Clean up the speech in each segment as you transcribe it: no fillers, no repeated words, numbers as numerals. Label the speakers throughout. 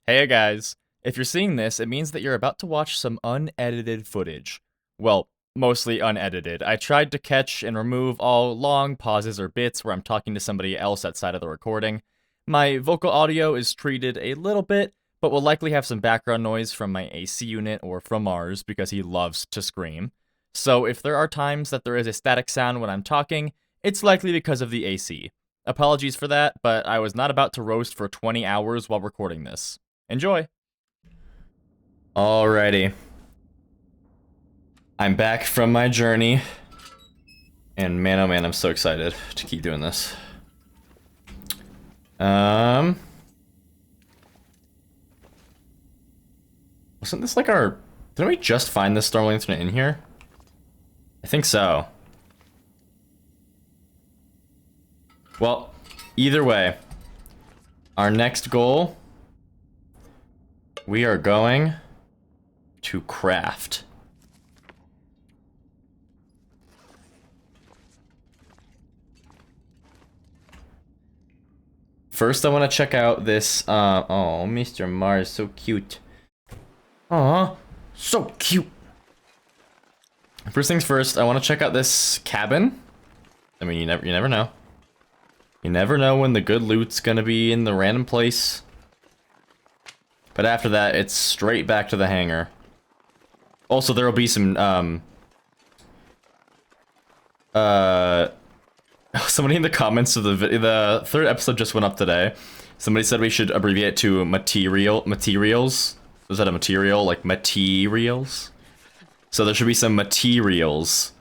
Speaker 1: Hey guys, if you're seeing this, it means that you're about to watch some unedited footage. Well, mostly unedited. I tried to catch and remove all long pauses or bits where I'm talking to somebody else outside of the recording. My vocal audio is treated a little bit, but will likely have some background noise from my AC unit or from Mars because he loves to scream. So if there are times that there is a static sound when I'm talking, it's likely because of the AC. Apologies for that, but I was not about to roast for 20 hours while recording this. Enjoy! Alrighty. I'm back from my journey. And man, oh man, I'm so excited to keep doing this. Wasn't this like our... Didn't we just find this Storm Lantern in here? I think so. Well, either way, our next goal... We are going to craft. First, I want to check out this, oh, Mr. Mars, so cute. Aw, so cute. First things first, I want to check out this cabin. I mean, you never know. You never know when the good loot's gonna be in the random place. But after that, it's straight back to the hangar. Also, there will be some, somebody in the comments of the third episode just went up today. Somebody said we should abbreviate to materials. Was that a material? Like materials? So there should be some materials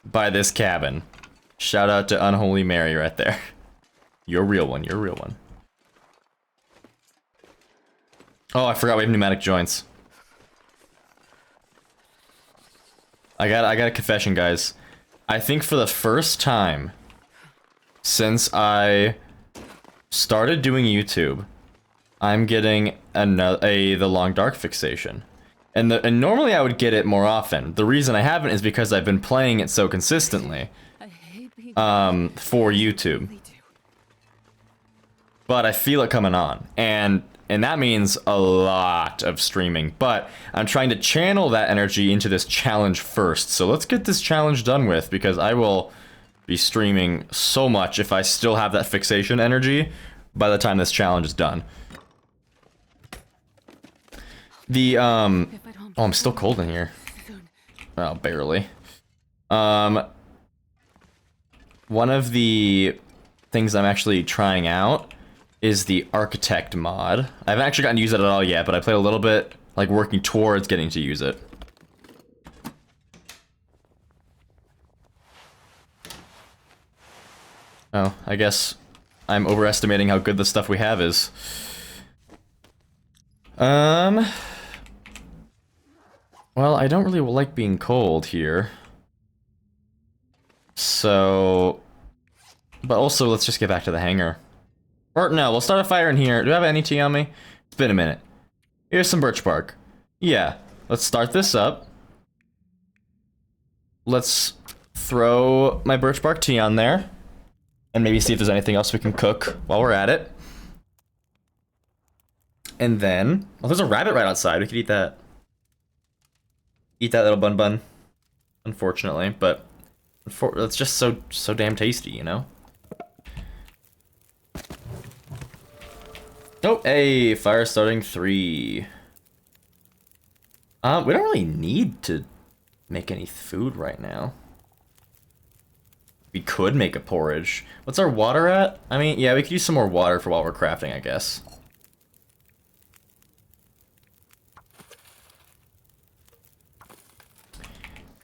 Speaker 1: by this cabin. Shout out to Unholy Mary right there. You're a real one, you're a real one. Oh, I forgot we have pneumatic joints. I got a confession, guys. I think for the first time since I started doing YouTube, I'm getting the long dark fixation. And normally I would get it more often. The reason I haven't is because I've been playing it so consistently for YouTube. But I feel it coming on, and that means a lot of streaming, but I'm trying to channel that energy into this challenge first. So let's get this challenge done with, because I will be streaming so much if I still have that fixation energy by the time this challenge is done. The, oh, I'm still cold in here. Oh, barely. One of the things I'm actually trying out is the Architect mod. I haven't actually gotten to use it at all yet, but I played a little bit, like, working towards getting to use it. Oh, I guess I'm overestimating how good the stuff we have is. Well, I don't really like being cold here. So... But also, let's just get back to the hangar. Or no, we'll start a fire in here. Do I have any tea on me? It's been a minute. Here's some birch bark. Yeah, let's start this up. Let's throw my birch bark tea on there. And maybe see if there's anything else we can cook while we're at it. And then... Well, there's a rabbit right outside. We could eat that. Eat that little bun bun. Unfortunately, but... It's just so damn tasty, you know? Oh, hey, fire starting 3. We don't really need to make any food right now. We could make a porridge. What's our water at? I mean, yeah, we could use some more water for while we're crafting, I guess.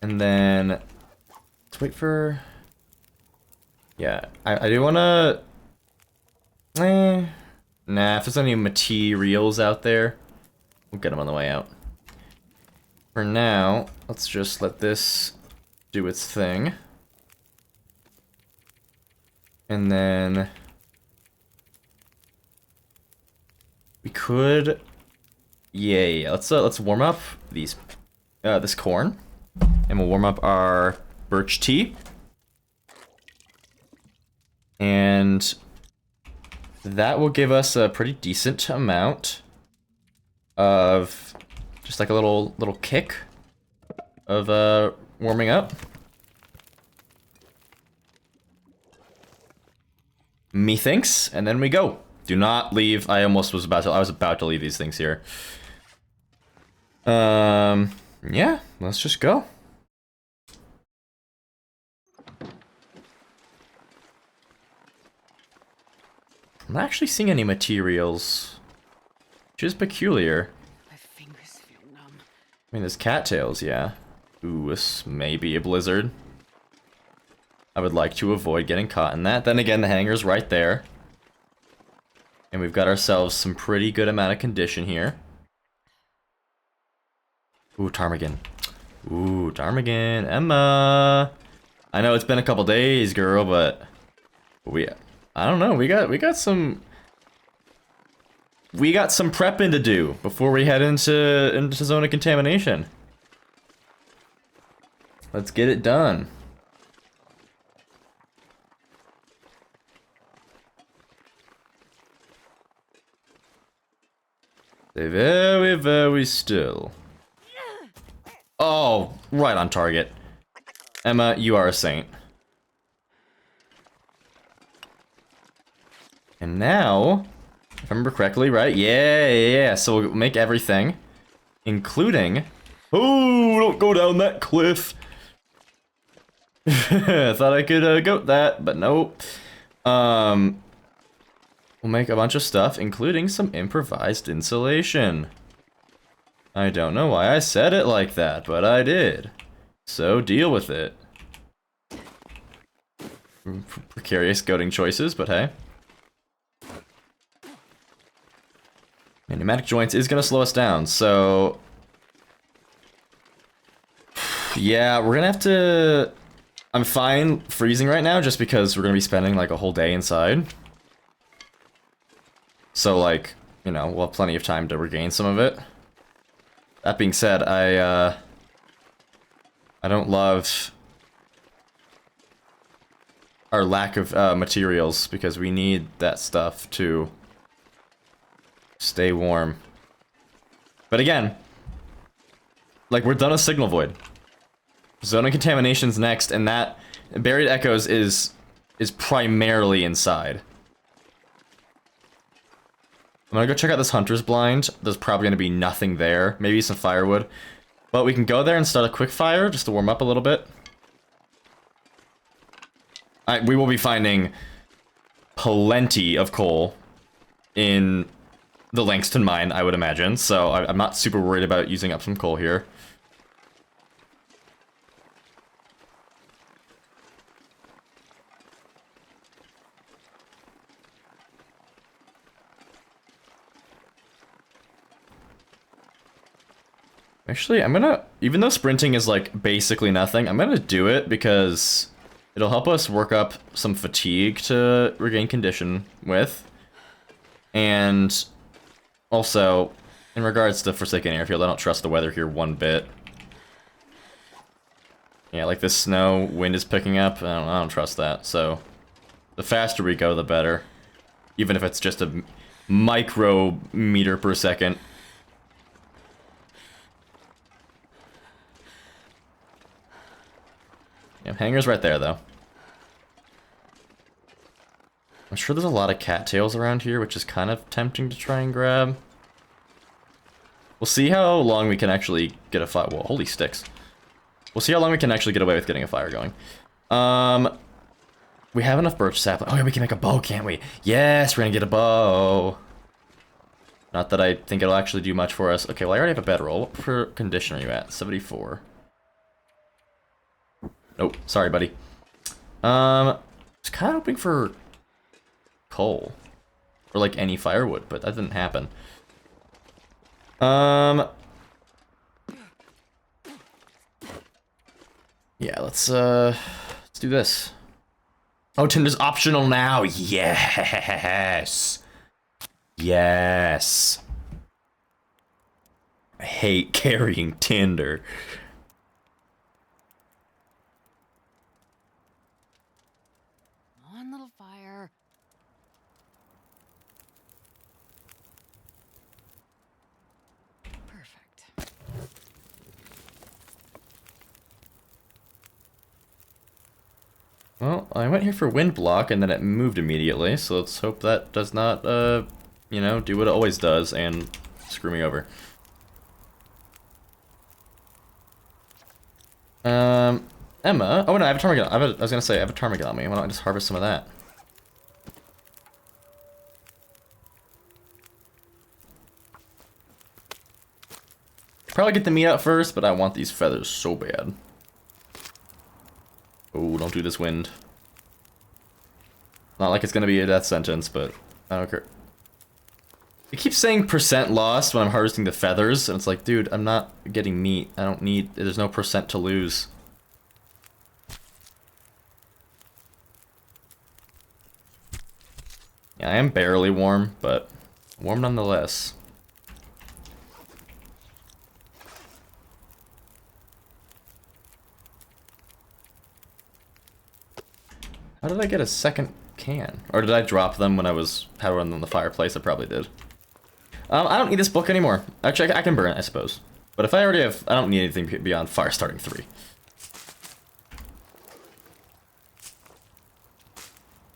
Speaker 1: And then, let's wait for... Yeah, I do wanna... Nah, if there's any materials out there, we'll get them on the way out. For now, let's just let this do its thing. And then... We could... Yeah, let's warm up this corn. And we'll warm up our birch tea. And that will give us a pretty decent amount of just like a little kick of warming up. Methinks, and then we go. Do not leave. I was about to leave these things here. Yeah, let's just go. I'm not actually seeing any materials, which is peculiar.
Speaker 2: My fingers feel numb.
Speaker 1: I mean, there's cattails, yeah. Ooh, this may be a blizzard. I would like to avoid getting caught in that. Then again, the hangar's right there. And we've got ourselves some pretty good amount of condition here. Ooh, ptarmigan. Ooh, ptarmigan. Emma! I know it's been a couple days, girl, but... I don't know, we got some... We got some prepping to do before we head into zone of contamination. Let's get it done. Stay very, very still. Oh, right on target. Emma, you are a saint. And now, if I remember correctly, right? Yeah. So we'll make everything, including... Oh, don't go down that cliff. I thought I could goat that, but nope. We'll make a bunch of stuff, including some improvised insulation. I don't know why I said it like that, but I did. So deal with it. Precarious goating choices, but hey. And pneumatic joints is gonna slow us down, so... Yeah, we're gonna have to... I'm fine freezing right now, just because we're gonna be spending like a whole day inside. So like, you know, we'll have plenty of time to regain some of it. That being said, I don't love our lack of materials, because we need that stuff to stay warm. But again, like, we're done with Signal Void. Zone of Contamination's next, and that Buried Echoes is primarily inside. I'm gonna go check out this Hunter's Blind. There's probably gonna be nothing there. Maybe some firewood. But we can go there and start a quick fire, just to warm up a little bit. We will be finding plenty of coal in the Langston mine, I would imagine. So I'm not super worried about using up some coal here. Actually, I'm gonna, even though sprinting is like basically nothing, I'm gonna do it because it'll help us work up some fatigue to regain condition with. And also, in regards to Forsaken Airfield, I don't trust the weather here one bit. Yeah, like this snow, wind is picking up, I don't trust that, so the faster we go, the better. Even if it's just a micrometer per second. Yeah, hangar's right there, though. I'm sure there's a lot of cattails around here, which is kind of tempting to try and grab. We'll see how long we can actually get a fire. Whoa, holy sticks. We'll see how long we can actually get away with getting a fire going. We have enough birch sapling. Oh yeah, we can make a bow, can't we? Yes, we're gonna get a bow. Not that I think it'll actually do much for us. Okay, well I already have a bedroll. What per condition are you at? 74. Nope, sorry, buddy. I was kind of hoping for coal. Or, like, any firewood, but that didn't happen. Yeah, let's do this. Oh, Tinder's optional now! Yes! Yes! I hate carrying Tinder.
Speaker 2: One little fire.
Speaker 1: Well, I went here for wind block and then it moved immediately, so let's hope that does not, you know, do what it always does and screw me over. Emma. Oh no, I have a ptarmigan. I was gonna say I have a ptarmigan on me. Why don't I just harvest some of that? Probably get the meat out first, but I want these feathers so bad. Oh, don't do this, wind. Not like it's gonna be a death sentence, but I don't care. It keeps saying percent lost when I'm harvesting the feathers, and it's like, dude, I'm not getting meat. I don't need. There's no percent to lose. Yeah, I am barely warm, but warm nonetheless. How did I get a second can? Or did I drop them when I was powering them in the fireplace? I probably did. I don't need this book anymore. Actually, I can burn it, I suppose. But if I already have... I don't need anything beyond fire starting 3.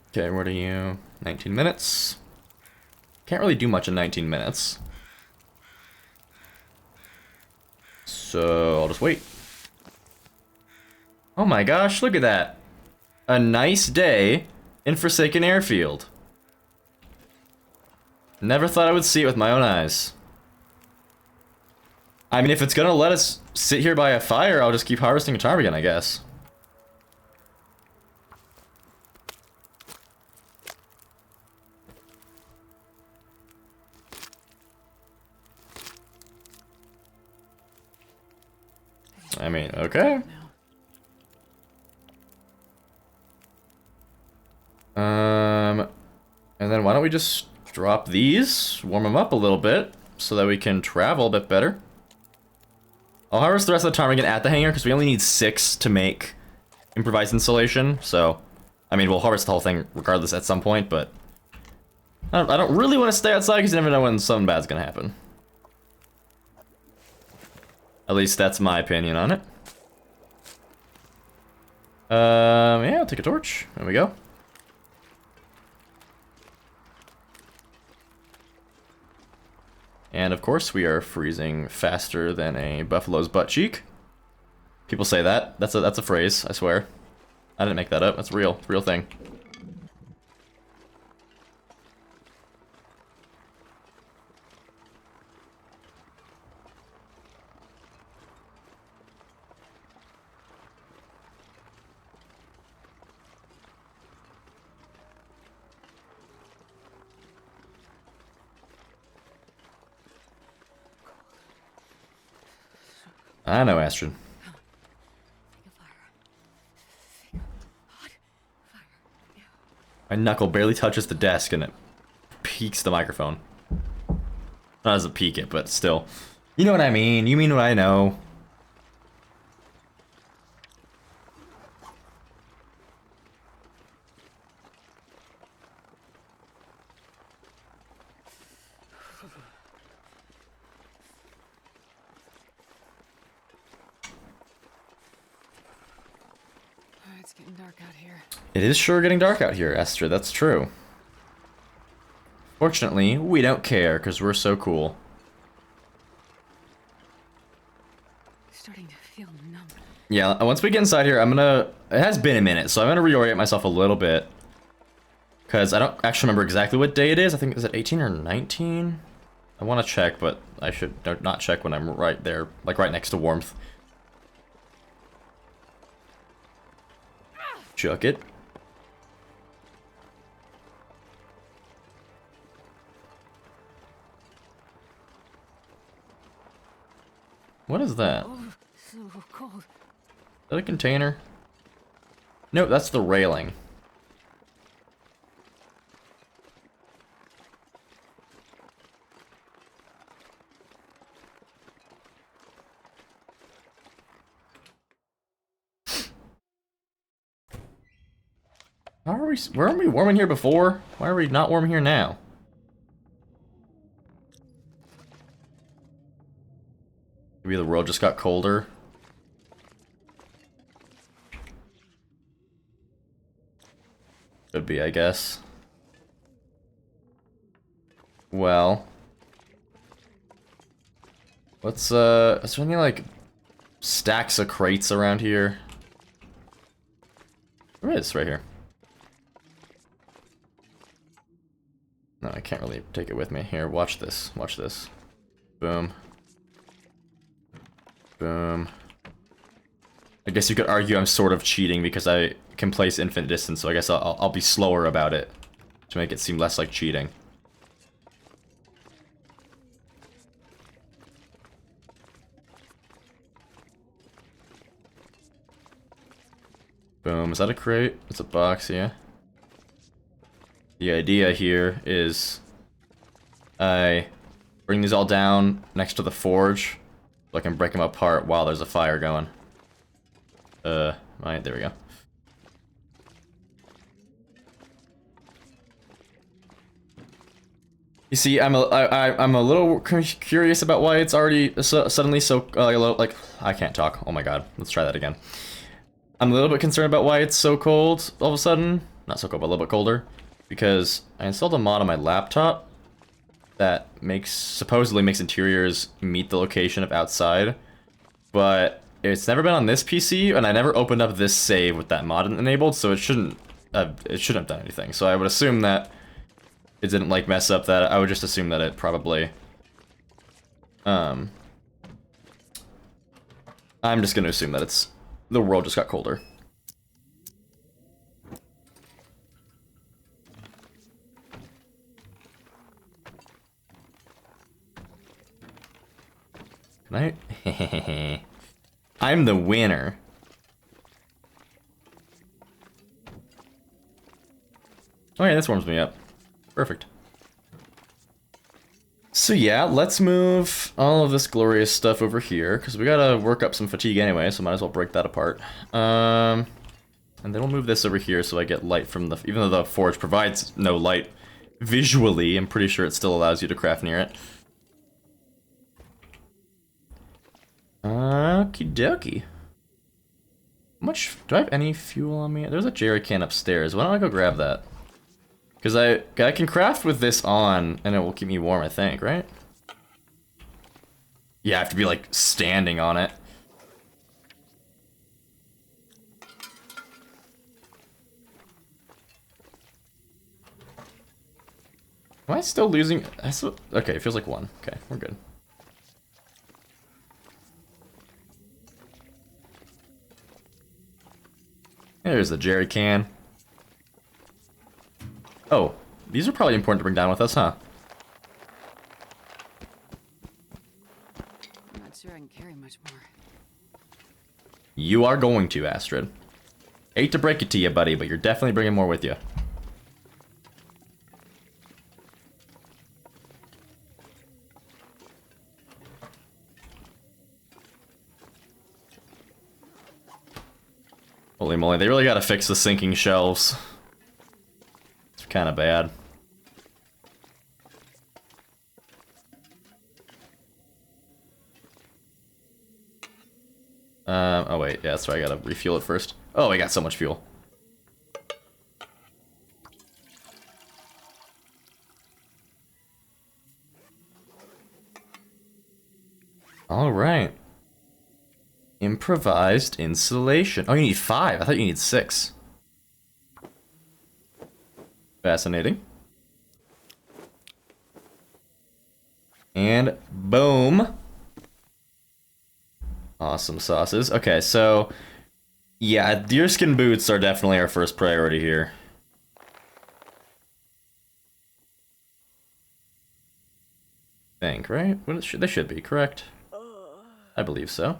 Speaker 1: Okay, what are you? 19 minutes. Can't really do much in 19 minutes. So, I'll just wait. Oh my gosh, look at that. A nice day in Forsaken Airfield. Never thought I would see it with my own eyes. I mean, if it's gonna let us sit here by a fire, I'll just keep harvesting a ptarmigan, I guess. I mean, okay. And then why don't we just drop these, warm them up a little bit, so that we can travel a bit better. I'll harvest the rest of the ptarmigan at the hangar, because we only need 6 to make improvised insulation, so... I mean, we'll harvest the whole thing regardless at some point, but... I don't really want to stay outside, because you never know when something bad's gonna happen. At least that's my opinion on it. Yeah, I'll take a torch. There we go. And of course, we are freezing faster than a buffalo's butt cheek. People say that. That's a phrase, I swear. I didn't make that up. That's real. It's a real thing. I know, Astrid. My knuckle barely touches the desk and it peaks the microphone. Not as a peak it, but still. You know what I mean. You mean what I know.
Speaker 2: It's getting dark out here.
Speaker 1: It is sure getting dark out here, Esther. That's true. Fortunately, we don't care because we're so cool.
Speaker 2: Starting to feel numb.
Speaker 1: Yeah, once we get inside here, I'm gonna... It has been a minute, so I'm gonna reorient myself a little bit. Because I don't actually remember exactly what day it is. I think, is it 18 or 19? I want to check, but I should not check when I'm right there, like right next to warmth. Chuck it. What is that?
Speaker 2: Oh, so cold.
Speaker 1: Is that a container? No, that's the railing. How are we? Weren't we warm in here before? Why are we not warm here now? Maybe the world just got colder. be, I guess. Well. Is there any, like, stacks of crates around here? There is, right here. No, I can't really take it with me. Here, watch this. Watch this. Boom. Boom. I guess you could argue I'm sort of cheating because I can place infinite distance, so I guess I'll be slower about it to make it seem less like cheating. Boom. Is that a crate? It's a box, yeah. The idea here is I bring these all down next to the forge so I can break them apart while there's a fire going. Right, there we go. You see, I'm a little curious about why it's already suddenly so like I can't talk. Oh my god, let's try that again. I'm a little bit concerned about why it's so cold all of a sudden. Not so cold, but a little bit colder, because I installed a mod on my laptop that supposedly makes interiors meet the location of outside, but it's never been on this PC, and I never opened up this save with that mod enabled, so it shouldn't have done anything. So I would assume that it didn't like mess up that. I would just assume that it probably I'm just gonna assume that the world just got colder. Can I? I'm the winner. Oh yeah, this warms me up. Perfect. So yeah, let's move all of this glorious stuff over here, because we gotta work up some fatigue anyway, so might as well break that apart. And then we'll move this over here so I get light from the... Even though the forge provides no light visually, I'm pretty sure it still allows you to craft near it. Okie dokie. How much... Do I have any fuel on me? There's a jerry can upstairs. Why don't I go grab that? Because I can craft with this on, and it will keep me warm, I think, right? Yeah, I have to be, like, standing on it. Am I still losing? Okay, it feels like 1. Okay, we're good. There's the jerry can. Oh, these are probably important to bring down with us, huh?
Speaker 2: I'm not sure I can carry much more.
Speaker 1: You are going to, Astrid. Hate to break it to you, buddy, but you're definitely bringing more with you. Holy moly, they really gotta fix the sinking shelves. It's kind of bad. Oh wait, yeah, that's right, I gotta refuel it first. Oh, we got so much fuel. Alright. Improvised insulation. Oh, you need 5. I thought you need 6. Fascinating. And boom. Awesome sauces. Okay, so yeah, deerskin boots are definitely our first priority here. Think, right? They should be, correct? I believe so.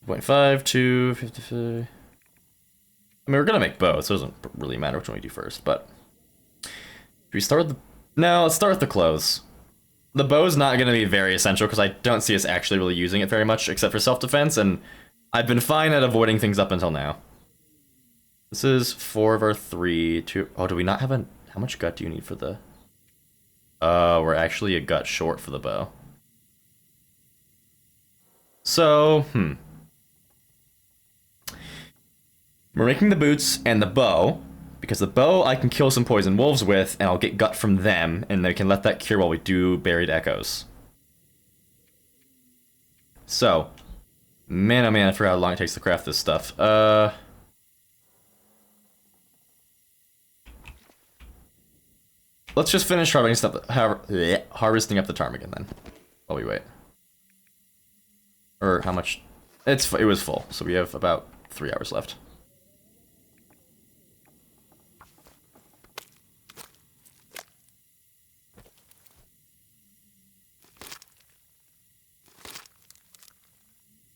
Speaker 1: 0.5 to 55. I mean, we're gonna make both, so it doesn't really matter which one we do first, but... Should we start with the... No, let's start with the clothes. The bow's not gonna be very essential, because I don't see us actually really using it very much, except for self-defense, and I've been fine at avoiding things up until now. This is 4 of our 3, 2... Oh, do we not have a... How much gut do you need for the... we're actually a gut short for the bow. So, We're making the boots and the bow, because the bow I can kill some poison wolves with, and I'll get gut from them, and they can let that cure while we do buried echoes. So, man oh man, I forgot how long it takes to craft this stuff. Let's just finish harvesting up the ptarmigan then, while we wait. Or how much? It was full, so we have about 3 hours left.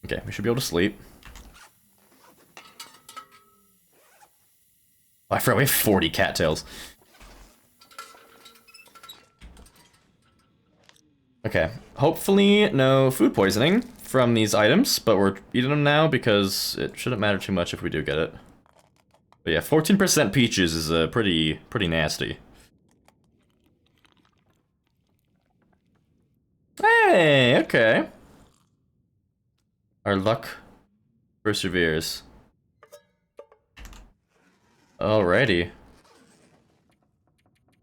Speaker 1: Okay, we should be able to sleep. Oh, I forgot we have 40 cattails. Okay, hopefully no food poisoning from these items, but we're eating them now because it shouldn't matter too much if we do get it. But yeah, 14% peaches is pretty nasty. Hey, okay. Our luck perseveres. Alrighty.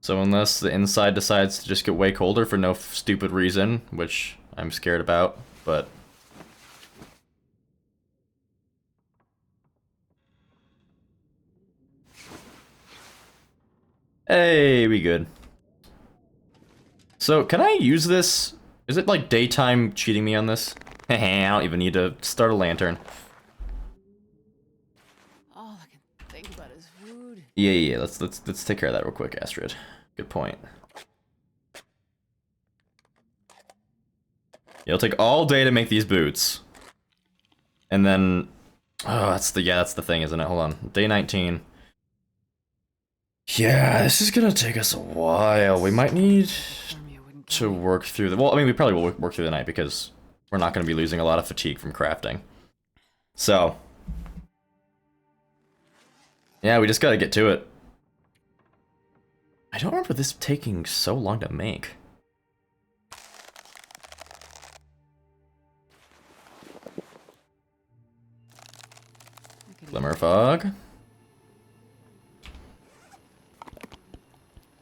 Speaker 1: So unless the inside decides to just get way colder for no stupid reason, which I'm scared about, but... Hey, we good. So, can I use this? Is it like daytime cheating me on this? I don't even need to start a lantern.
Speaker 2: All I can think about is food.
Speaker 1: Yeah. Let's take care of that real quick, Astrid. Good point. It'll take all day to make these boots, and then that's the thing, isn't it? Hold on, day 19. Yeah, this is gonna take us a while. We might need to work through the. Well, I mean, we probably will work through the night because we're not going to be losing a lot of fatigue from crafting. So, yeah, we just got to get to it. I don't remember this taking so long to make. Glimmer fog.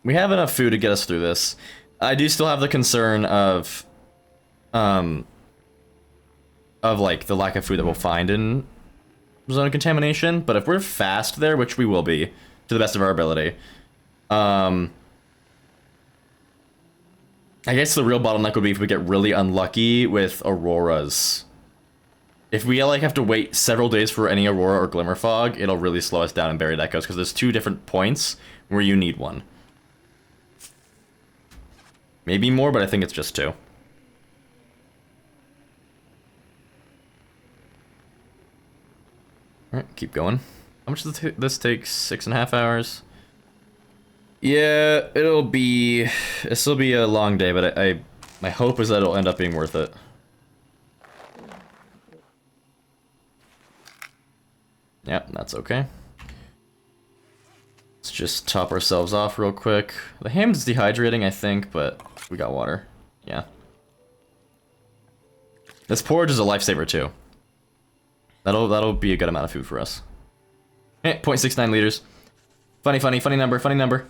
Speaker 1: We have enough food to get us through this. I do still have the concern of like the lack of food that we'll find in zone of contamination, but if we're fast there, which we will be to the best of our ability, I guess the real bottleneck would be if we get really unlucky with auroras. If we like have to wait several days for any aurora or glimmer fog, it'll really slow us down in buried echoes because there's 2 different points where you need one. Maybe more, but I think it's just 2. Alright, keep going. How much does this take? 6.5 hours? Yeah, this'll be a long day, but my hope is that it'll end up being worth it. Yep, that's okay. Let's just top ourselves off real quick. The ham's dehydrating, I think, but we got water. Yeah. This porridge is a lifesaver too. That'll be a good amount of food for us. 0.69 liters. Funny number.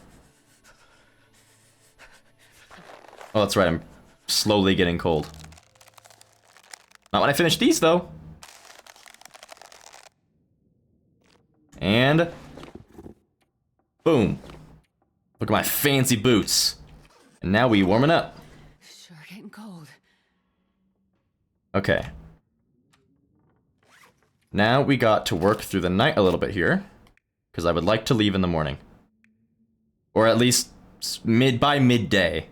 Speaker 1: Oh, that's right, I'm slowly getting cold. Not when I finish these, though. And... boom. Look at my fancy boots. And now we warming up.
Speaker 2: Sure getting cold.
Speaker 1: Okay. Now we got to work through the night a little bit here, because I would like to leave in the morning. Or at least by midday.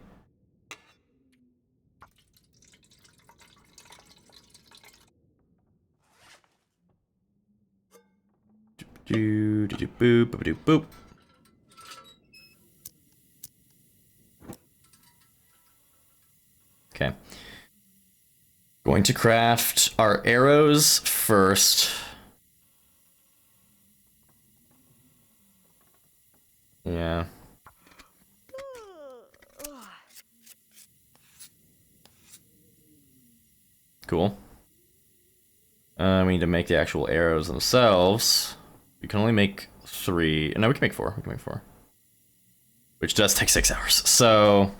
Speaker 1: Boop. Okay. Going to craft our arrows first. Yeah. Cool. We need to make the actual arrows themselves. We can only make 3. No, we can make 4. We can make 4. Which does take 6 hours. So...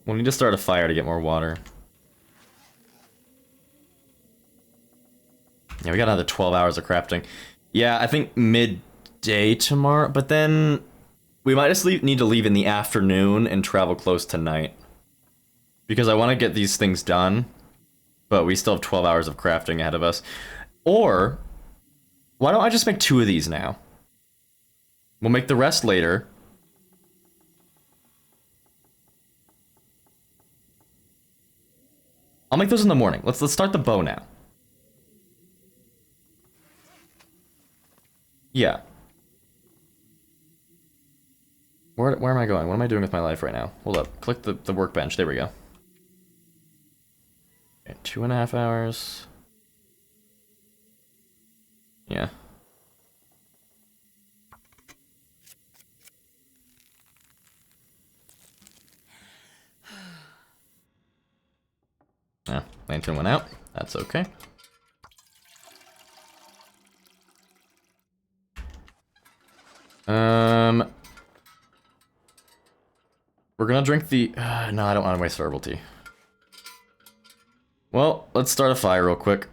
Speaker 1: we'll need to start a fire to get more water. Yeah, we got another 12 hours of crafting. Yeah, I think midday tomorrow, but then we might just need to leave in the afternoon and travel close to night. Because I want to get these things done, but we still have 12 hours of crafting ahead of us. Or, why don't I just make 2 of these now? We'll make the rest later. I'll make those in the morning. Let's start the bow now. Yeah. Where am I going? What am I doing with my life right now? Hold up. Click the workbench. There we go. Okay, 2.5 hours. Yeah. Yeah, lantern went out. That's okay. We're gonna drink the... no, I don't want to waste herbal tea. Well, let's start a fire real quick.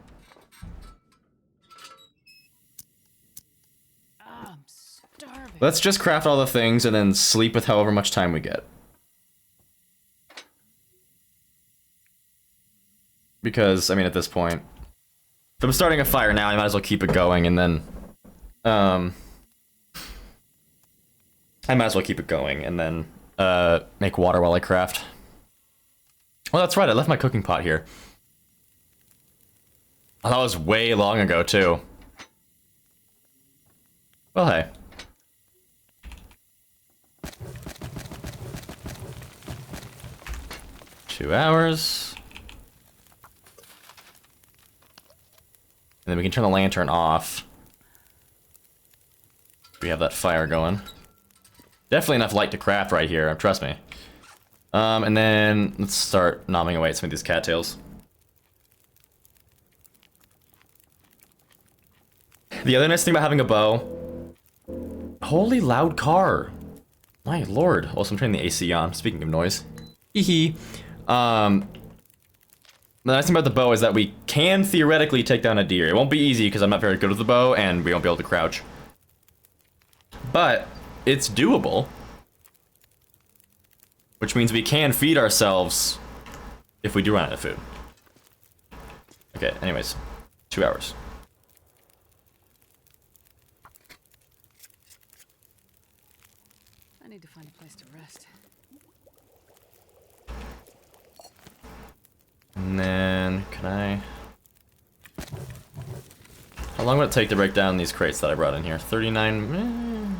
Speaker 2: I'm starving.
Speaker 1: Let's just craft all the things and then sleep with however much time we get. Because, I mean, at this point... if I'm starting a fire now, I might as well keep it going, and then... I might as well keep it going, and then... make water while I craft. Well, that's right, I left my cooking pot here. Oh, that was way long ago, too. Well, hey. Two hours. And then we can turn the lantern off. We have that fire going. Definitely enough light to craft right here, trust me. And then let's start nomming away at some of these cattails. The other nice thing about having a bow... holy loud car. My lord. Also, I'm turning the AC on, speaking of noise. Hee. The nice thing about the bow is that we can theoretically take down a deer. It won't be easy because I'm not very good with the bow and we won't be able to crouch. But it's doable. Which means we can feed ourselves if we do run out of food. Okay, anyways. 2 hours.
Speaker 2: I need to find a place to rest.
Speaker 1: And then, can I... how long would it take to break down these crates that I brought in here? 39...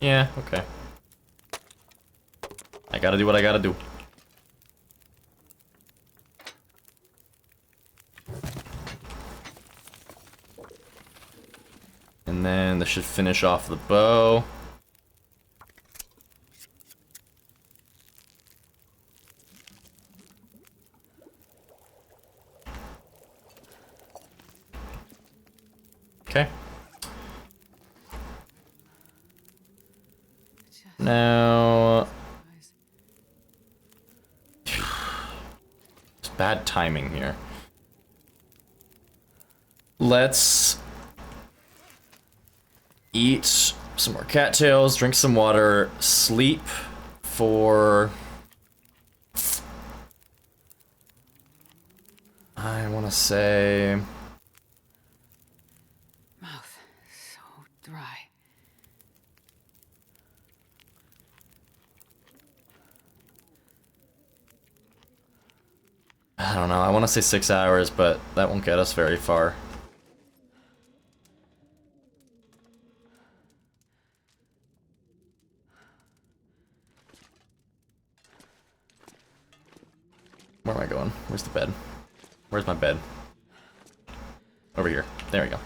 Speaker 1: yeah, okay. I gotta do what I gotta do. And then this should finish off the bow. Okay. Now... it's bad timing here. Let's eat some more cattails, drink some water, sleep for... I want to say...
Speaker 2: Mouth so dry.
Speaker 1: I don't know, I want to say 6 hours, but that won't get us very far. Where am I going? Where's the bed? Where's my bed? Over here. There we go.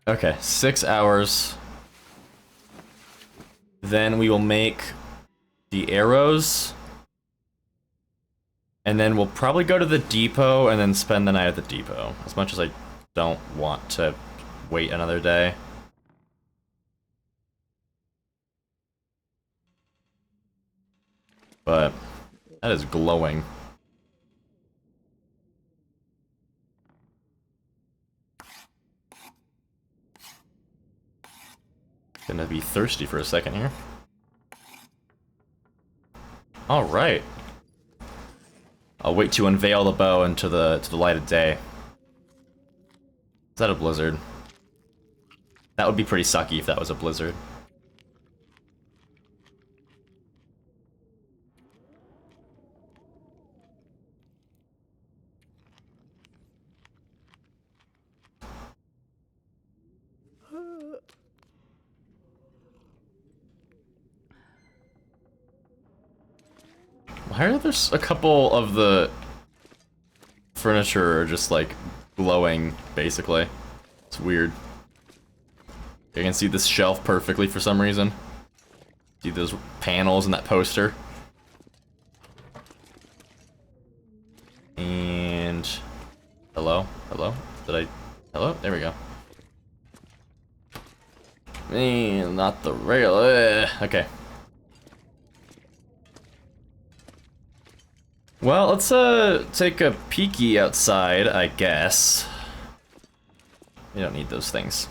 Speaker 1: Okay, 6 hours. Then we will make the arrows. And then we'll probably go to the depot and then spend the night at the depot. As much as I don't want to wait another day. But that is glowing. Gonna be thirsty for a second here. Alright. I'll wait to unveil the bow into the light of day. Is that a blizzard? That would be pretty sucky if that was a blizzard. Why are there a couple of the furniture just like glowing, basically? It's weird. I can see this shelf perfectly for some reason. See those panels in that poster. And... Hello? Hello? Did I... Hello? There we go. Not the rail. Okay. Well, let's take a peeky outside, I guess. We don't need those things.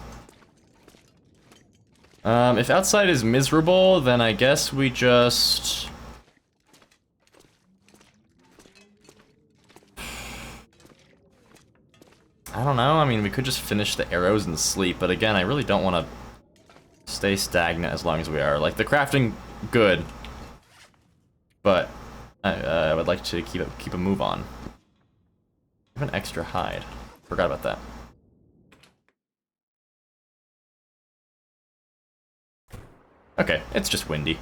Speaker 1: If outside is miserable, then I guess we just... I don't know, I mean, we could just finish the arrows and sleep, but again, I really don't want to stay stagnant as long as we are. Like, the crafting, good. But I would like to keep a move on. I have an extra hide. Forgot about that. Okay, it's just windy.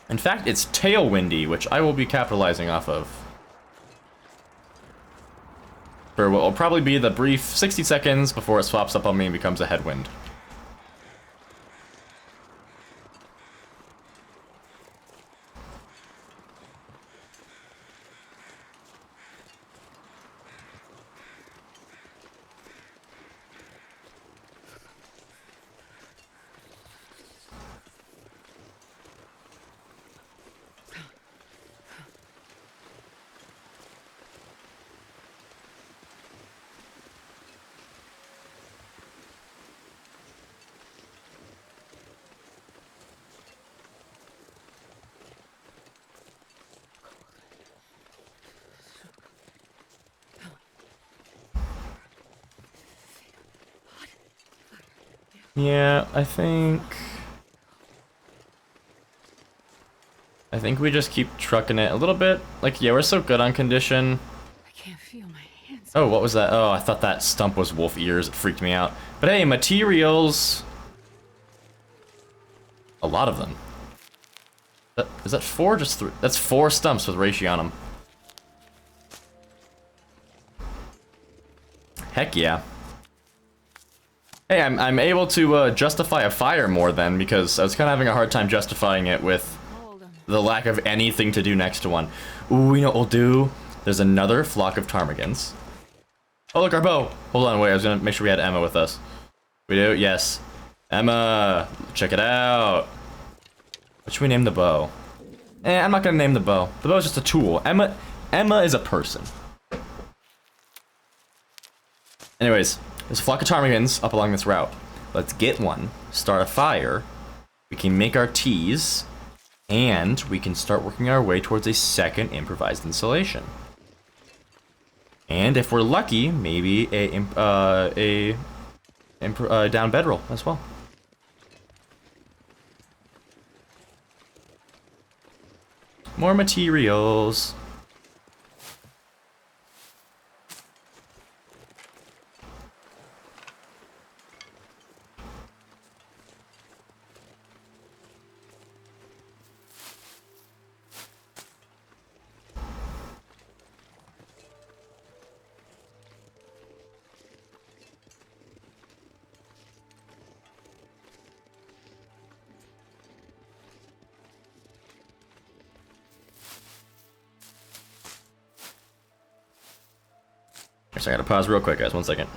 Speaker 1: In fact, it's tailwindy, which I will be capitalizing off of. For what will probably be the brief 60 seconds before it swaps up on me and becomes a headwind. Yeah, I think we just keep trucking it a little bit. Like, yeah, we're so good on condition.
Speaker 2: I can't feel my hands.
Speaker 1: Oh, what was that? Oh, I thought that stump was wolf ears. It freaked me out. But hey, materials. A lot of them. Is that 4? Just 3? That's 4 stumps with ratio on them. Heck yeah. Hey, I'm able to justify a fire more then, because I was kind of having a hard time justifying it with the lack of anything to do next to one. Ooh, you know what we'll do? There's another flock of ptarmigans. Oh, look, our bow! Hold on, wait, I was gonna make sure we had Emma with us. We do? Yes. Emma! Check it out! What should we name the bow? I'm not gonna name the bow. The bow is just a tool. Emma is a person. Anyways, there's a flock of ptarmigans up along this route. Let's get one, start a fire, we can make our teas, and we can start working our way towards a second improvised installation. And if we're lucky, maybe a down bedroll as well. More materials. So I gotta pause real quick, guys. 1 second.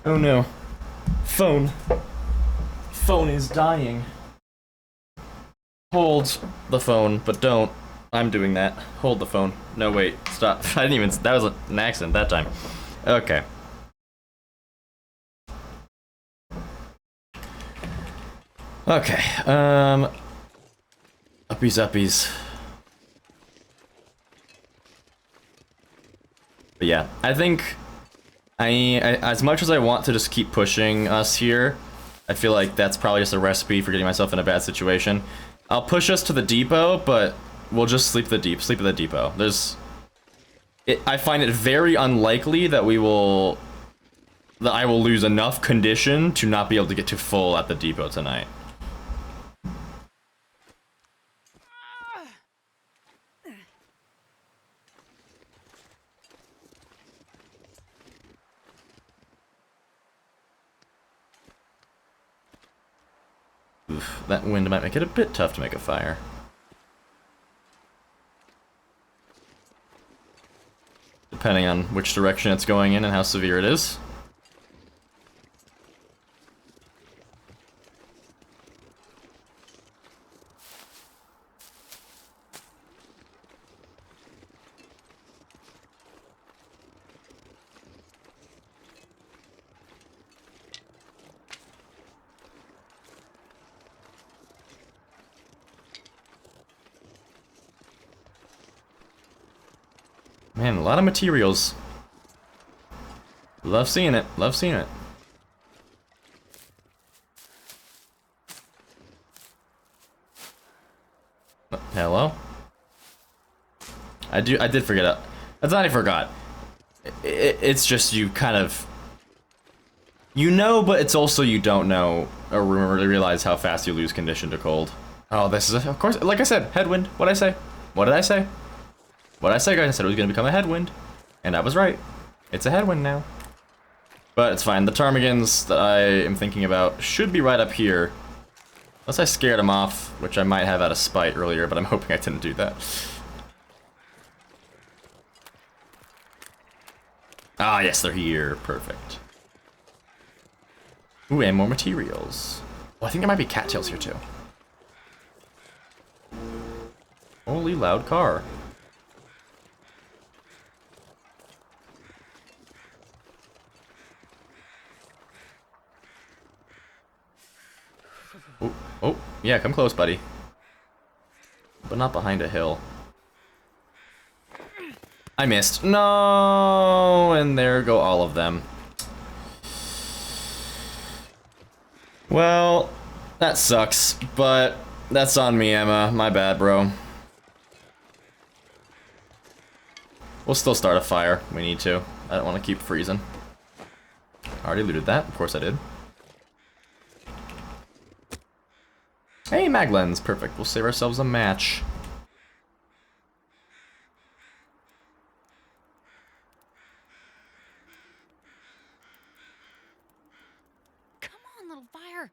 Speaker 1: Oh no. Phone. Phone is dying. Hold the phone, but don't. I'm doing that. Hold the phone. No, wait. Stop. I didn't even. That was an accident that time. Okay. Okay. Uppies. But yeah, I think I as much as I want to just keep pushing us here, I feel like that's probably just a recipe for getting myself in a bad situation. I'll push us to the depot, but we'll just sleep at the depot. I find it very unlikely that I will lose enough condition to not be able to get to full at the depot tonight. Oof, that wind might make it a bit tough to make a fire. Depending on which direction it's going in and how severe it is. Man, a lot of materials. Love seeing it. Love seeing it. Hello? I did forget it. That's not I forgot. It's just you kind of... You know, but it's also you don't know, or realize how fast you lose condition to cold. Oh, this is, of course, like I said, headwind. What'd I say? What did I say? What did I say, guys? I said it was going to become a headwind. And I was right. It's a headwind now. But it's fine. The ptarmigans that I am thinking about should be right up here. Unless I scared them off, which I might have out of spite earlier, but I'm hoping I didn't do that. Ah, yes, they're here. Perfect. Ooh, and more materials. Oh, I think there might be cattails here, too. Holy loud car. Oh, yeah, come close, buddy. But not behind a hill. I missed. No! And there go all of them. Well, that sucks, but that's on me, Emma. My bad, bro. We'll still start a fire. We need to. I don't want to keep freezing. Already looted that. Of course I did. Hey, mag lens. Perfect. We'll save ourselves a match.
Speaker 2: Come on, little fire.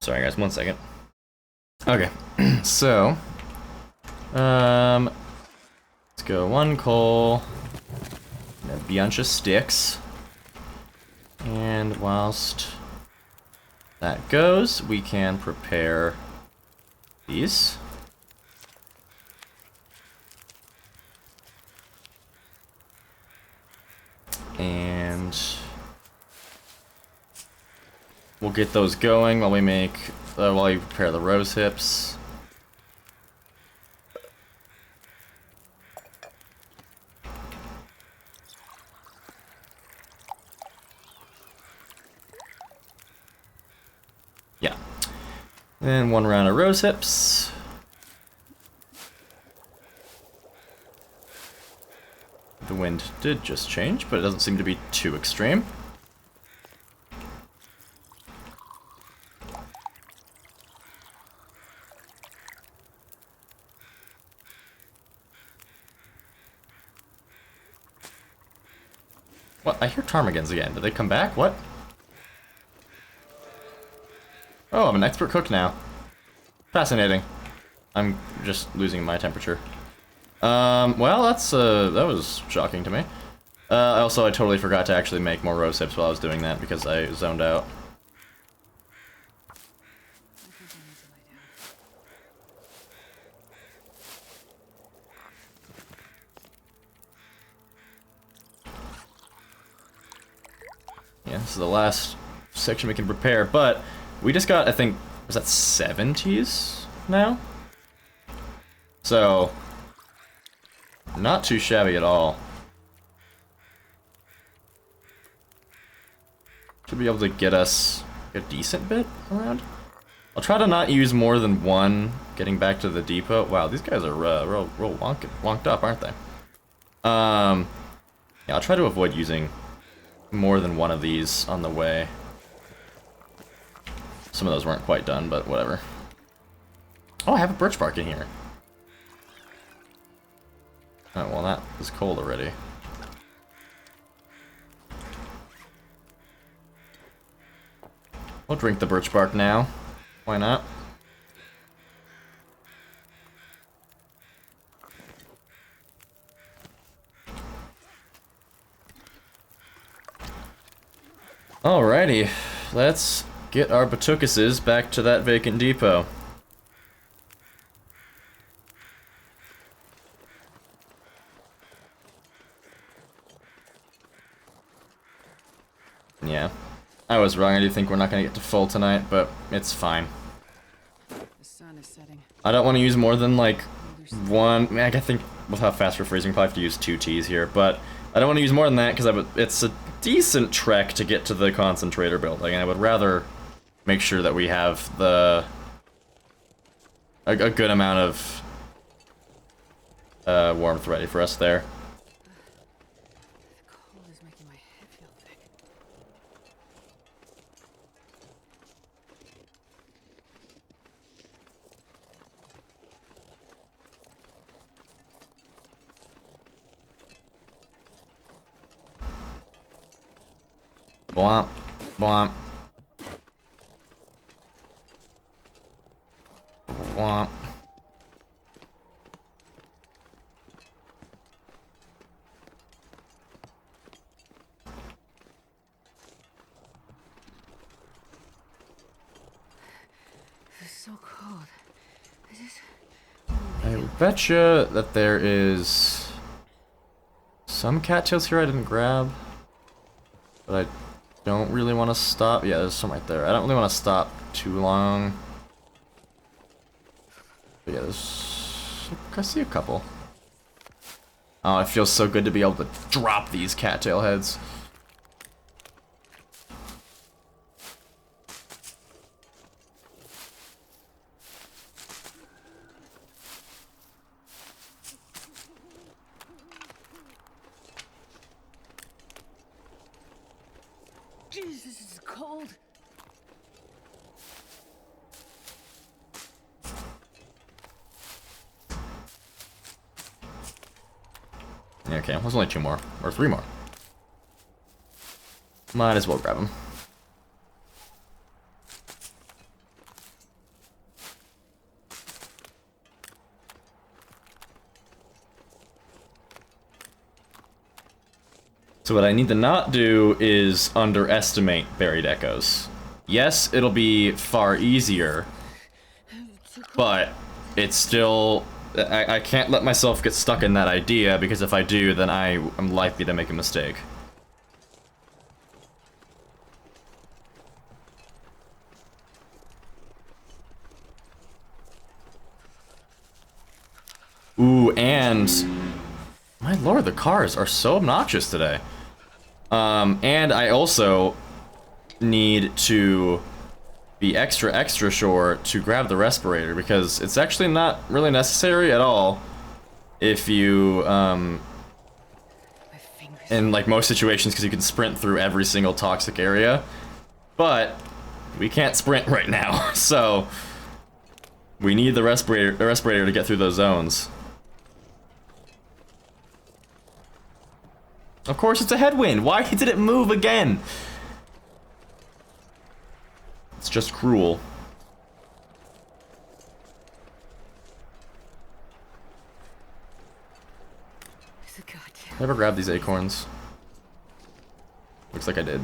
Speaker 1: Sorry, guys. 1 second. Okay. So, let's go 1 coal, and a bunch of sticks, and whilst that goes, we can prepare these. We'll get those going while we while we prepare the rose hips. Yeah. And one round of rose hips. The wind did just change, but it doesn't seem to be too extreme. What? I hear ptarmigans again. Did they come back? What? Oh, I'm an expert cook now. Fascinating. I'm just losing my temperature. Well, that was shocking to me. I totally forgot to actually make more rose hips while I was doing that because I zoned out. Yeah, this is the last section we can prepare, but we just got, I think, was that 70s now? So, not too shabby at all. Should be able to get us a decent bit around. I'll try to not use more than one getting back to the depot. Wow, these guys are real wonked up, aren't they? Yeah, I'll try to avoid using more than one of these on the way. Some of those weren't quite done, but whatever. Oh, I have a birch bark in here. Oh, well, that is cold already. We'll drink the birch bark now. Why not? Alrighty, let's get our Batucuses back to that vacant depot. Yeah, I was wrong. I do think we're not gonna get to full tonight, but it's fine.
Speaker 2: The sun is setting.
Speaker 1: I don't want to use more than like one. I mean, I think with how fast we're freezing, we'll probably have to use 2 teas here, but I don't want to use more than that because it's a decent trek to get to the concentrator building, and I would rather make sure that we have a good amount of warmth ready for us there.
Speaker 2: The cold is making my head feel thick.
Speaker 1: Bwomp, bwomp. Womp.
Speaker 2: It's so cold.
Speaker 1: I betcha that there is some cattails here I didn't grab, but I don't really want to stop. Yeah, there's some right there. I don't really want to stop too long. But yeah, I see a couple. Oh, it feels so good to be able to drop these cattail heads.
Speaker 2: Jesus, this is cold.
Speaker 1: Yeah, okay, there's only 2 more. Or 3 more. Might as well grab them. So what I need to not do is underestimate buried echoes. Yes, it'll be far easier, but it's still... I can't let myself get stuck in that idea, because if I do, then I am likely to make a mistake. Ooh, and my lord, the cars are so obnoxious today. And I also need to be extra sure to grab the respirator because it's actually not really necessary at all if you,
Speaker 2: My fingers.
Speaker 1: in like most situations, because you can sprint through every single toxic area. But we can't sprint right now, so we need the respirator to get through those zones. Of course, it's a headwind. Why did it move again? It's just cruel.
Speaker 2: It's a goddamn.
Speaker 1: Never grabbed these acorns. Looks like I did.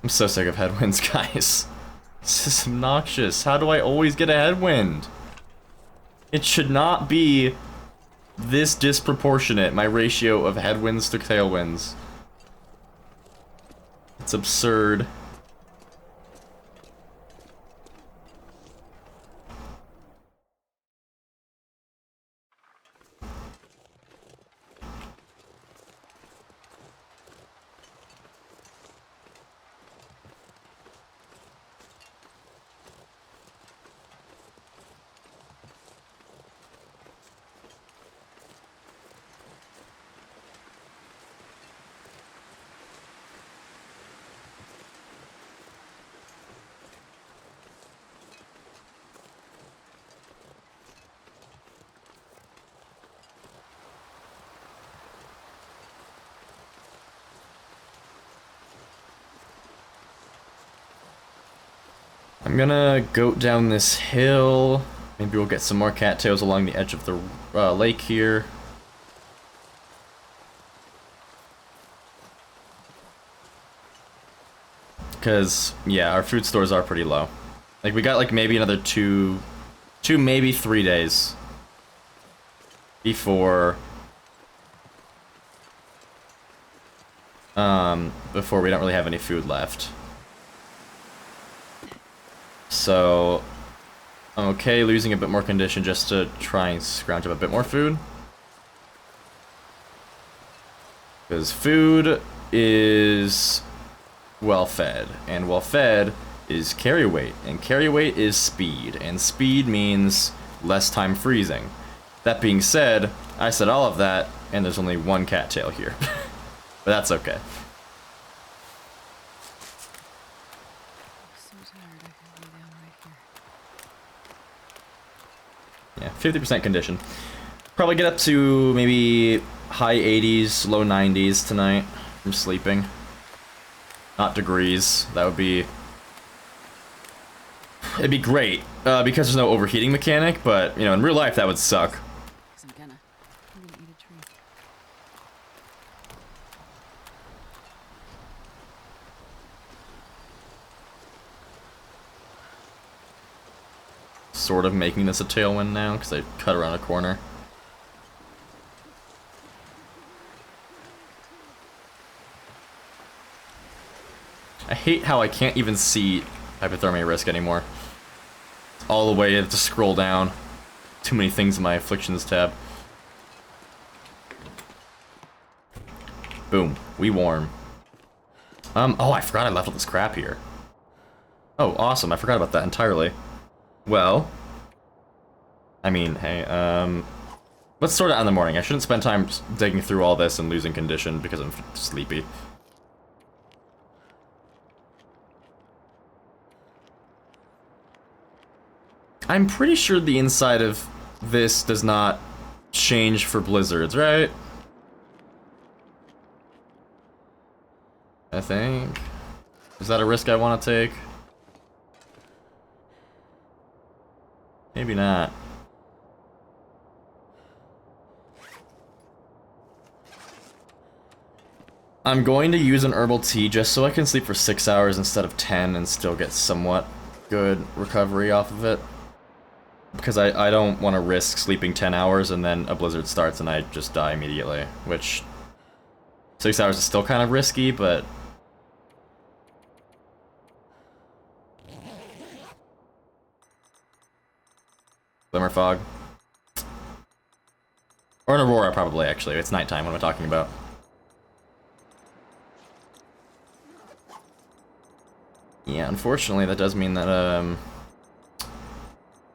Speaker 1: I'm so sick of headwinds, guys. This is obnoxious. How do I always get a headwind? It should not be this disproportionate, my ratio of headwinds to tailwinds. It's absurd. I'm gonna go down this hill. Maybe we'll get some more cattails along the edge of the lake here. Because, yeah, our food stores are pretty low. Like, we got, like, maybe another two, maybe 3 days before, before we don't really have any food left. So, I'm okay losing a bit more condition just to try and scrounge up a bit more food. Because food is well fed, and well fed is carry weight, and carry weight is speed, and speed means less time freezing. That being said, I said all of that, and there's only one cattail here. But that's okay.
Speaker 2: I'm so tired. I could lay down right here.
Speaker 1: Yeah, 50% condition. Probably get up to maybe high 80s, low 90s tonight from sleeping. Not degrees. That would be... It'd be great, because there's no overheating mechanic, but, you know, in real life that would suck.
Speaker 2: 'Cause I'm gonna eat a tree.
Speaker 1: Sort of making this a tailwind now, because I cut around a corner. I hate how I can't even see hypothermia risk anymore. All the way to scroll down. Too many things in my afflictions tab. Boom. We warm. Oh, I forgot I left all this crap here. Oh, awesome. I forgot about that entirely. Well, I mean, hey, let's sort it out in the morning. I shouldn't spend time digging through all this and losing condition because I'm sleepy. I'm pretty sure the inside of this does not change for blizzards, right? I think. Is that a risk I want to take? Maybe not. I'm going to use an herbal tea just so I can sleep for 6 hours instead of 10 and still get somewhat good recovery off of it. Because I don't want to risk sleeping 10 hours and then a blizzard starts and I just die immediately, which 6 hours is still kind of risky, but Glimmer fog. Or an aurora, probably, actually. It's nighttime, what am I talking about? Yeah, unfortunately, that does mean that,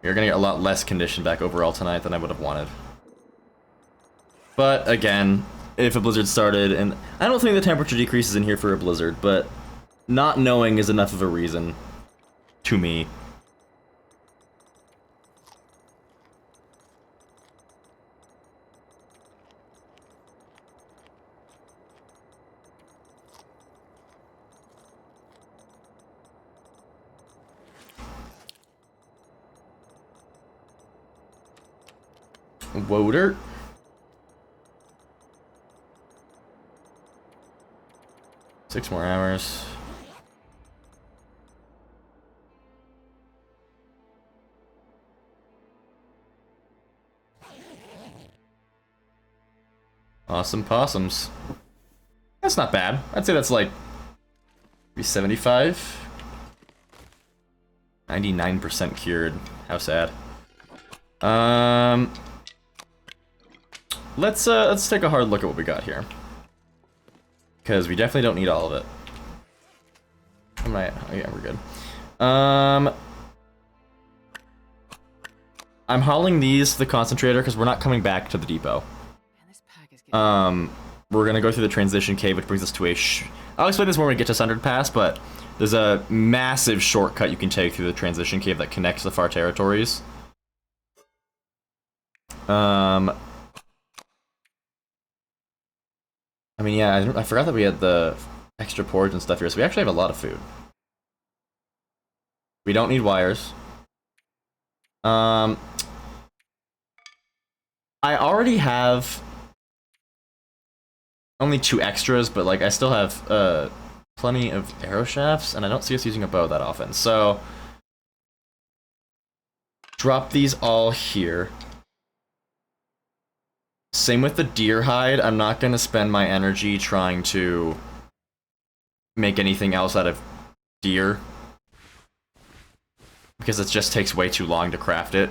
Speaker 1: you're gonna get a lot less condition back overall tonight than I would have wanted. But, again, if a blizzard started, and I don't think the temperature decreases in here for a blizzard, but not knowing is enough of a reason to me. Whoa, dirt. Six more hours. Awesome possums. That's not bad. I'd say that's like 75. 99% cured. How sad. Let's take a hard look at what we got here. Because we definitely don't need all of it. Oh yeah, we're good. I'm hauling these to the concentrator because we're not coming back to the depot.
Speaker 2: Man, this pack is getting...
Speaker 1: We're gonna go through the transition cave, which brings us to a I'll explain this when we get to Sundered Pass, but there's a massive shortcut you can take through the transition cave that connects the far territories. I mean, yeah, I forgot that we had the extra porridge and stuff here, so we actually have a lot of food. We don't need wires. I already have only 2 extras, but like I still have plenty of arrow shafts, and I don't see us using a bow that often. So drop these all here. Same with the deer hide. I'm not gonna spend my energy trying to make anything else out of deer, because it just takes way too long to craft it.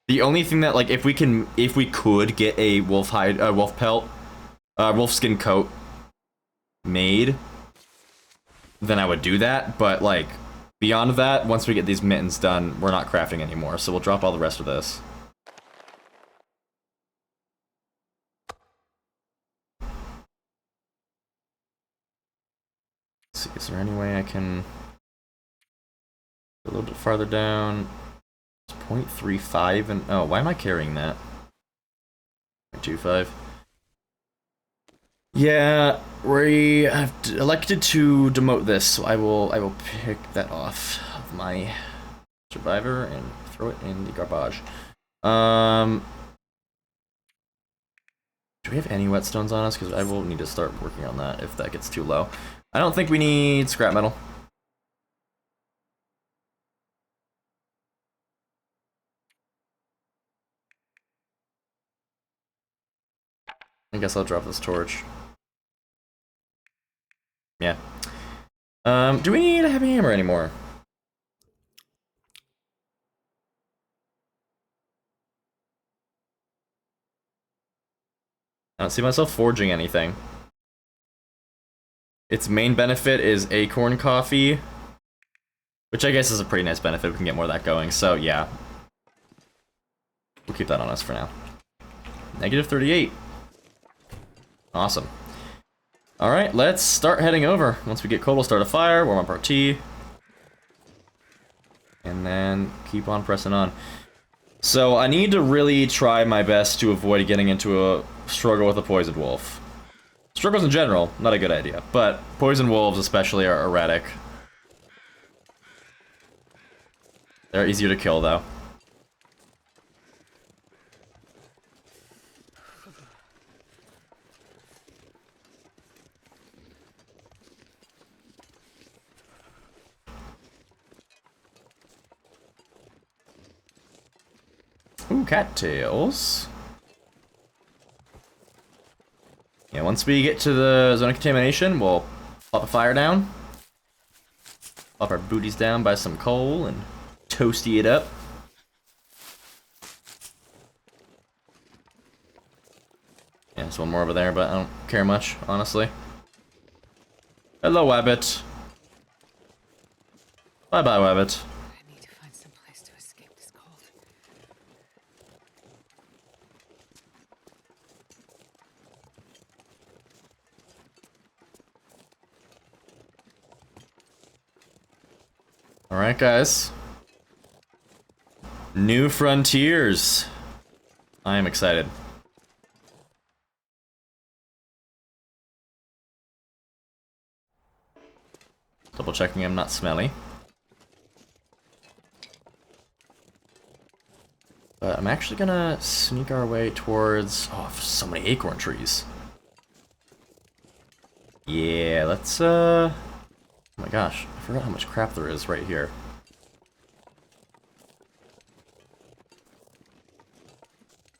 Speaker 1: The only thing that, like, if we could get a wolf hide, wolf pelt, wolf skin coat made, then I would do that. But like, beyond that, once we get these mittens done, we're not crafting anymore. So we'll drop all the rest of this. Let's see, is there any way I can go a little bit farther down? It's 0.35 and oh, why am I carrying that? 0.25. Yeah, we have elected to demote this, so I will pick that off of my survivor and throw it in the garbage. Do we have any whetstones on us? Because I will need to start working on that if that gets too low. I don't think we need scrap metal. I guess I'll drop this torch. Yeah. Do we need a heavy hammer anymore? I don't see myself forging anything. Its main benefit is acorn coffee, which I guess is a pretty nice benefit. We can get more of that going, so yeah. We'll keep that on us for now. Negative 38. Awesome. Alright, let's start heading over. Once we get cold, we'll start a fire, warm up our tea, and then keep on pressing on. So I need to really try my best to avoid getting into a struggle with a poisoned wolf. Struggles in general, not a good idea, but poison wolves especially are erratic. They're easier to kill though. Ooh, cattails. Yeah, once we get to the zone of contamination, we'll pop a fire down. Pop our booties down by some coal and toasty it up. there's one more over there, but I don't care much, honestly. Hello, Wabbit. Bye-bye, Wabbit.
Speaker 2: I need to find some place to escape this cold.
Speaker 1: Alright, guys. New frontiers. I am excited. Double checking I'm not smelly. But I'm actually gonna sneak our way towards... Oh, so many acorn trees. Yeah, let's, Oh my gosh, I forgot how much crap there is right here.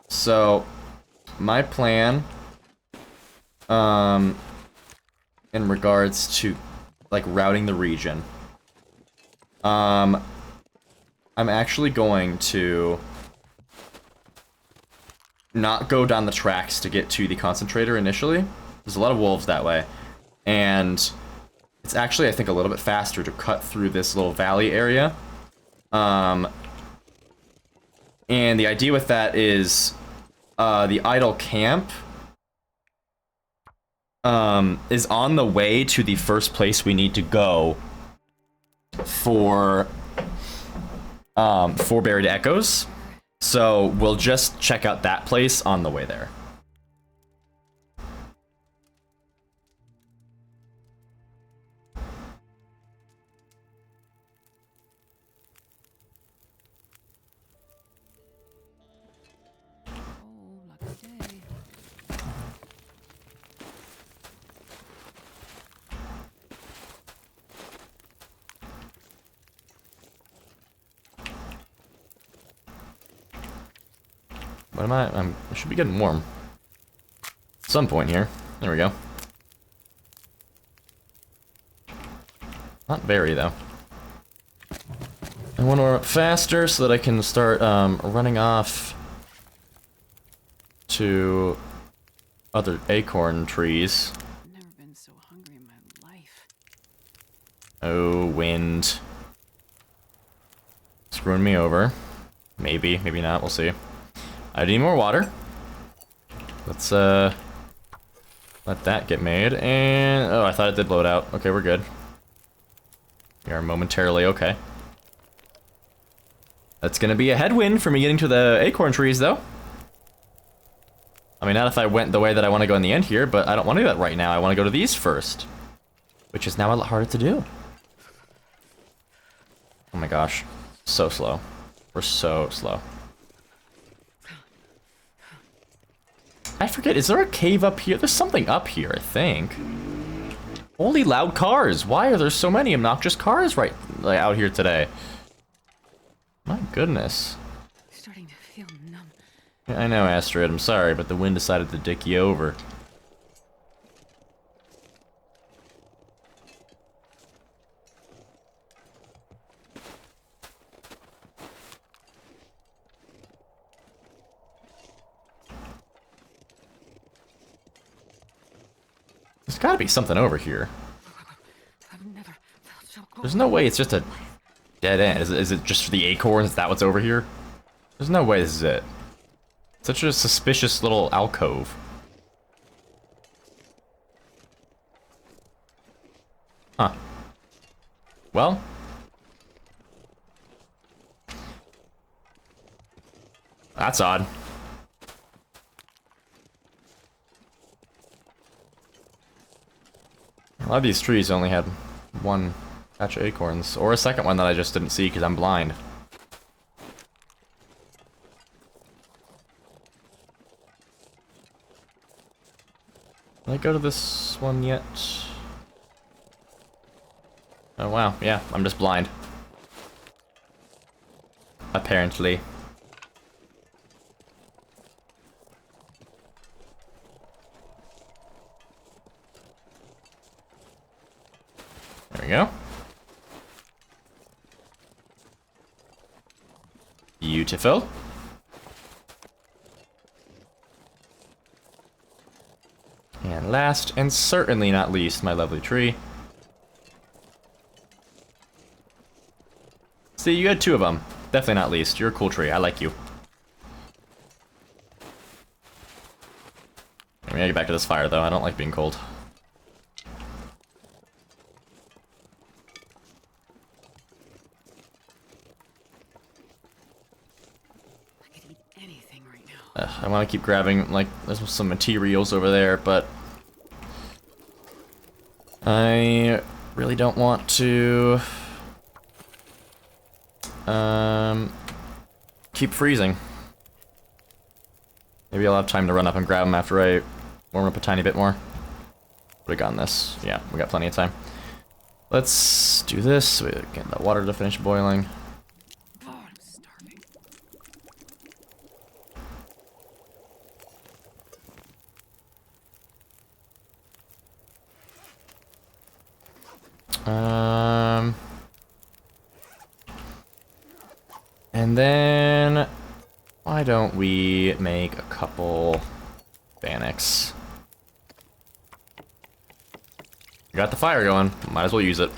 Speaker 1: So, my plan, in regards to, like, routing the region, I'm actually going to not go down the tracks to get to the concentrator initially. There's a lot of wolves that way, and it's actually, I think, a little bit faster to cut through this little valley area. And the idea with that is, the idle camp is on the way to the first place we need to go for buried echoes. So we'll just check out that place on the way there.
Speaker 2: Oh, lucky day.
Speaker 1: What am I? I should be getting warm. At some point here. There we go. Not very, though. I want to warm up faster so that I can start running off to other acorn trees.
Speaker 2: I've never been so hungry in my life.
Speaker 1: Oh, wind. Screwing me over. Maybe, maybe not, we'll see. I need more water. Let's, let that get made, and... Oh, I thought it did load out. Okay, we're good. We are momentarily okay. That's gonna be a headwind for me getting to the acorn trees, though. I mean, not if I went the way that I want to go in the end here, but I don't want to do that right now. I want to go to these first. Which is now a lot harder to do. Oh my gosh. So slow. We're so slow. I forget, is there a cave up here? There's something up here, I think. Holy loud cars! Why are there so many obnoxious cars right like, out here today? My goodness.
Speaker 2: Starting to feel numb.
Speaker 1: Yeah, I know, Astrid, I'm sorry, but the wind decided to dick you over. There's gotta be something over here.
Speaker 2: I've never felt so cold.
Speaker 1: There's no way it's just a dead end. Is it just for the acorns? Is that what's over here? There's no way this is it. Such a suspicious little alcove. Huh. Well. That's odd. A lot of these trees only had one patch of acorns, or a second one that I just didn't see because I'm blind. Did I go to this one yet? Oh wow, yeah, I'm just blind. Apparently. There we go. Beautiful. last and certainly not least, my lovely tree. See, you had 2 of them. Definitely not least. You're a cool tree. I like you. I'm gonna get back to this fire, though. I don't like being cold.
Speaker 2: I could eat anything right now.
Speaker 1: I want to keep grabbing, like, there's some materials over there, but I really don't want to keep freezing. Maybe I'll have time to run up and grab them after I warm up a tiny bit more. Would've gotten this. Yeah, we got plenty of time. Let's do this. We get the water to finish boiling.
Speaker 2: Oh, I'm starving.
Speaker 1: And then why don't we make a couple Bannocs? Got the fire going. Might as well use it.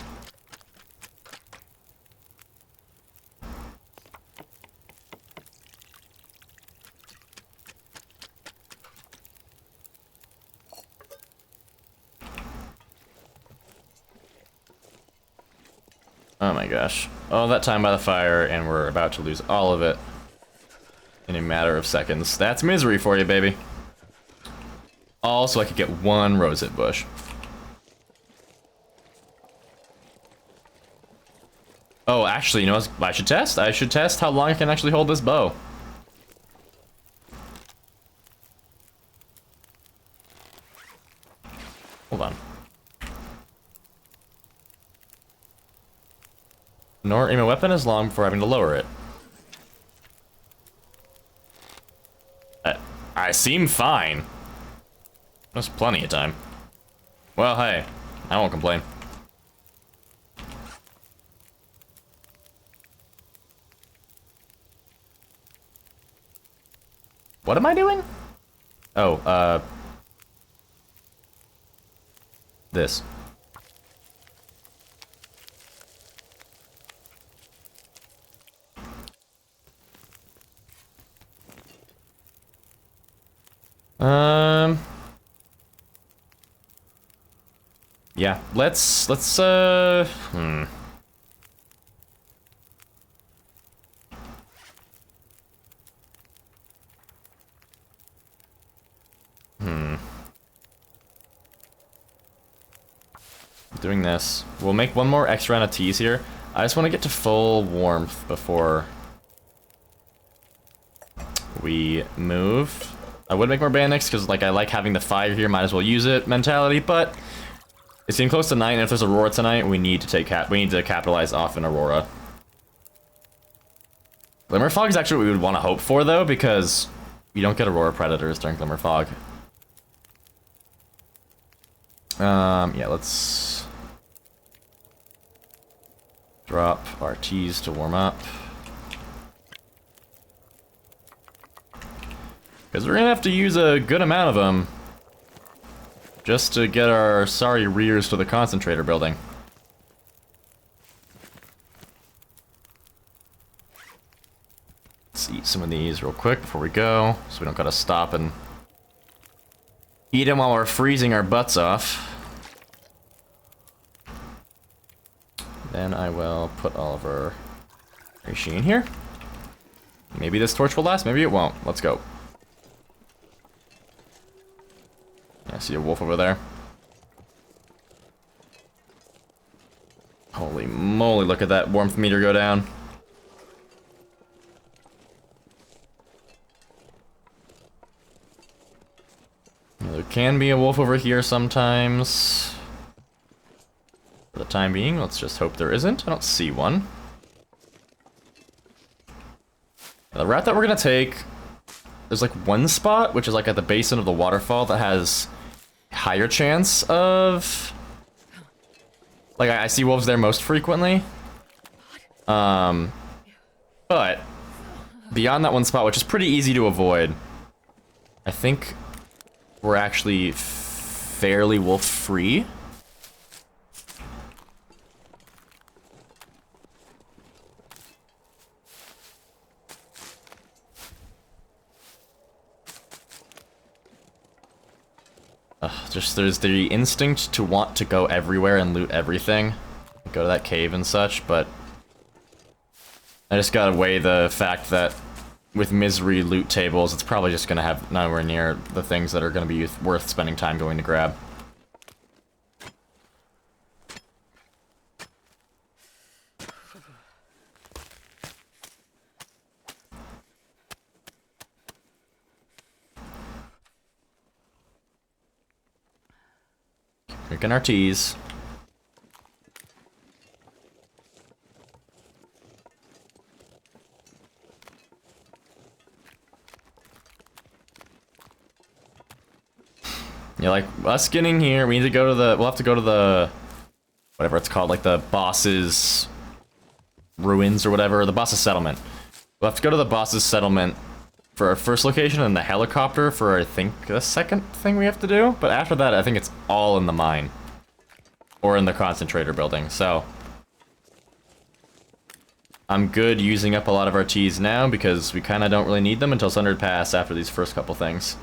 Speaker 1: Oh my gosh. All that time by the fire, and we're about to lose all of it in a matter of seconds. That's misery for you, baby. Also, I could get 1 rosehip bush. Oh, actually, you know what I should test? I should test how long I can actually hold this bow. Hold on. Nor aim a weapon as long before having to lower it. I seem fine. There's plenty of time. Well, hey, I won't complain. What am I doing? Oh, this. Yeah, let's, Doing this. We'll make 1 more extra round of teas here. I just want to get to full warmth before we move. I would make more Bannocs because, like, I like having the fire here, might as well use it mentality, but it's getting close to night, and if there's Aurora tonight, we need to capitalize off an Aurora. Glimmer Fog is actually what we would want to hope for, though, because you don't get Aurora Predators during Glimmer Fog. Yeah, let's drop our teas to warm up. Because we're gonna have to use a good amount of them just to get our sorry rears to the concentrator building. Let's eat some of these real quick before we go, so we don't gotta stop and eat them while we're freezing our butts off. Then I will put all of our machine here. Maybe this torch will last, maybe it won't. Let's go. I see a wolf over there. Holy moly, look at that warmth meter go down. There can be a wolf over here sometimes. For the time being, let's just hope there isn't. I don't see one. The route that we're gonna take, there's like 1 spot, which is like at the basin of the waterfall, that has higher chance of... Like, I see wolves there most frequently. But beyond that 1 spot, which is pretty easy to avoid, I think we're actually fairly wolf-free. Just there's the instinct to want to go everywhere and loot everything. Go to that cave and such, but I just gotta weigh the fact that with misery loot tables, it's probably just gonna have nowhere near the things that are gonna be worth spending time going to grab. Drinking our teas. Yeah, like, us getting here, we need to go to the, we'll have to go to the, whatever it's called, like the boss's ruins or whatever, the boss's settlement. We'll have to go to the boss's settlement for our first location and the helicopter for, I think, the second thing we have to do. But after that, I think it's all in the mine. Or in the concentrator building, so. I'm good using up a lot of our teas now because we kind of don't really need them until Sundered Pass after these first couple things.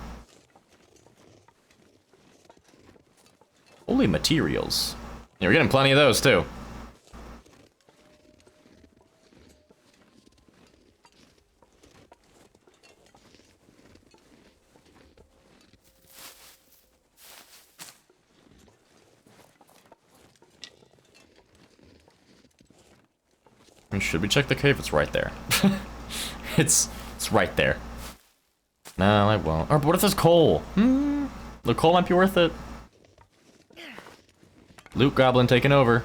Speaker 1: Holy materials. Yeah, we're getting plenty of those, too. And should we check the cave? It's right there. It's right there. No, I won't. Or what if there's coal? The coal might be worth it. Loot goblin taking over.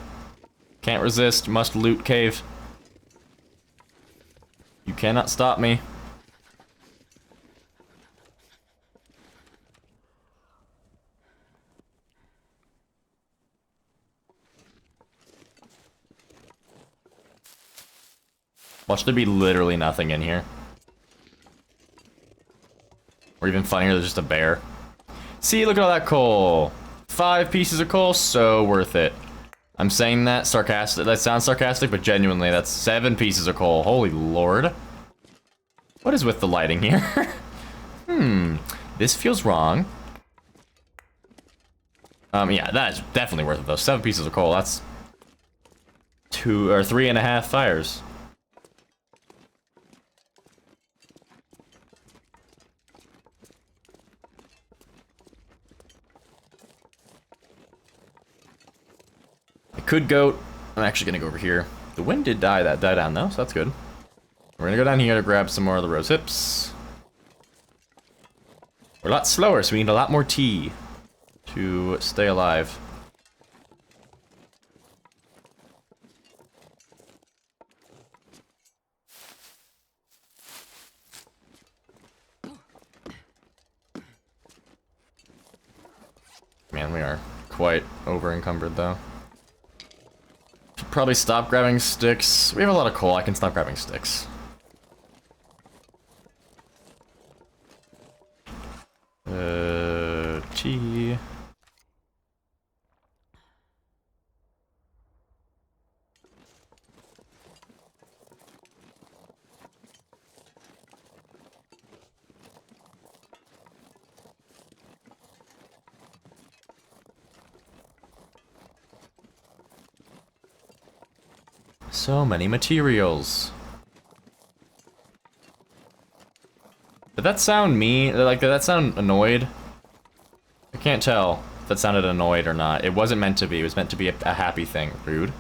Speaker 1: Can't resist, must loot cave. You cannot stop me. Watch there be literally nothing in here. Or even funnier, there's just a bear. See, look at all that coal. 5 pieces of coal, so worth it. I'm saying that sarcastic. That sounds sarcastic, but genuinely, that's 7 pieces of coal. Holy lord. What is with the lighting here? This feels wrong. Yeah, that is definitely worth it though. 7 pieces of coal, that's 2 or 3.5 fires. Could goat. I'm actually gonna go over here. The wind did die down though, so that's good. We're gonna go down here to grab some more of the rose hips. We're a lot slower, so we need a lot more tea to stay alive. Man, we are quite over encumbered though. Should probably stop grabbing sticks. We have a lot of coal, I can stop grabbing sticks. Tea. So many materials. Did that sound mean? Like, did that sound annoyed? I can't tell if that sounded annoyed or not. It wasn't meant to be. It was meant to be a happy thing. Rude.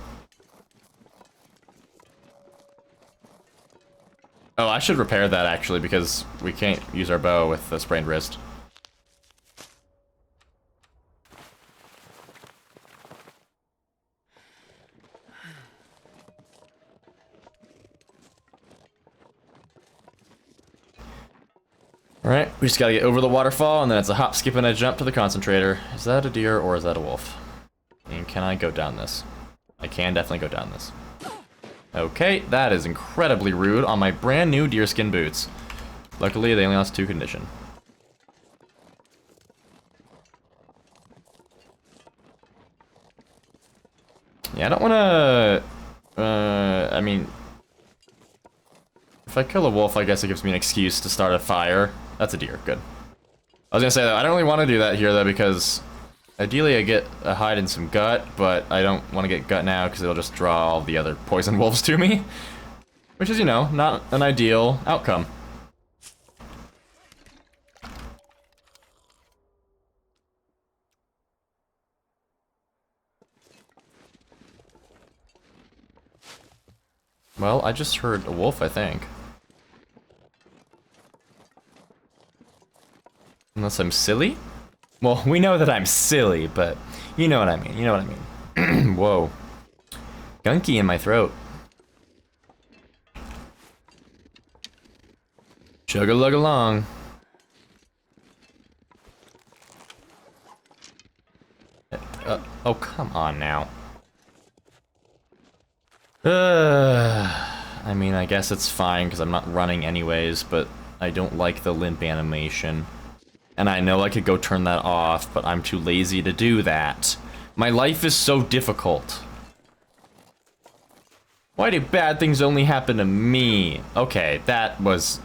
Speaker 1: Oh, I should repair that actually because we can't use our bow with the sprained wrist. Alright, we just gotta get over the waterfall, and then it's a hop, skip, and a jump to the concentrator. Is that a deer, or is that a wolf? And can I go down this? I can definitely go down this. Okay, that is incredibly rude on my brand new deerskin boots. Luckily, they only lost 2 condition. Yeah, I don't wanna... I mean... If I kill a wolf, I guess it gives me an excuse to start a fire. That's a deer, good. I was gonna say, though, I don't really want to do that here, though, because... Ideally, I get a hide and some gut, but I don't want to get gut now, because it'll just draw all the other poison wolves to me. Which is, you know, not an ideal outcome. Well, I just heard a wolf, I think. Unless I'm silly? Well, we know that I'm silly, but you know what I mean, you know what I mean. Whoa. Gunky in my throat. Chug-a-lug along. Oh, come on now. I mean, I guess it's fine, because I'm not running anyways, but I don't like the limp animation. And I know I could go turn that off, but I'm too lazy to do that. My life is so difficult. Why do bad things only happen to me? Okay, that was...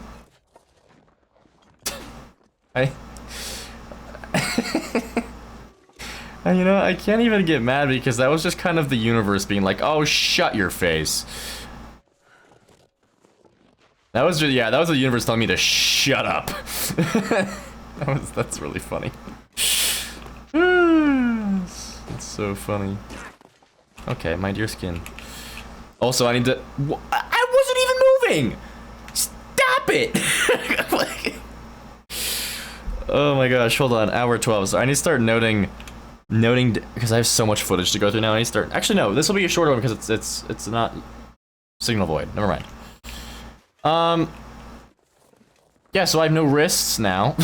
Speaker 1: And you know, I can't even get mad because that was just kind of the universe being like, oh, shut your face. That was just, yeah, that was the universe telling me to shut up. That's really funny. It's so funny. Okay, my dear skin. Also, I need to... I wasn't even moving! Stop it! Like, oh my gosh, hold on, hour 12. So I need to start noting, because I have so much footage to go through now. I need to start... Actually, no, this will be a shorter one because it's not signal void. Never mind. Yeah, so I have no wrists now.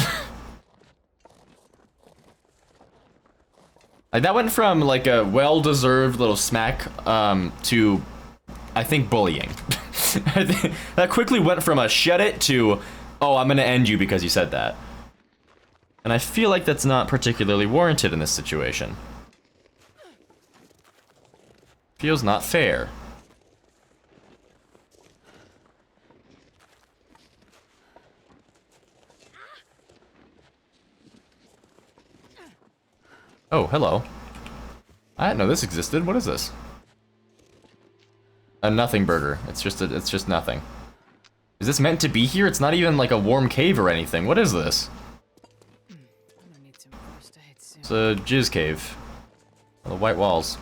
Speaker 1: Like, that went from, like, a well-deserved little smack, to, I think, bullying. That quickly went from a shut it to, oh, I'm gonna end you because you said that. And I feel like that's not particularly warranted in this situation. Feels not fair. Oh, hello. I didn't know this existed. What is this? A nothing burger. It's just nothing. Is this meant to be here? It's not even like a warm cave or anything. What is this? It's a jizz cave. The white walls.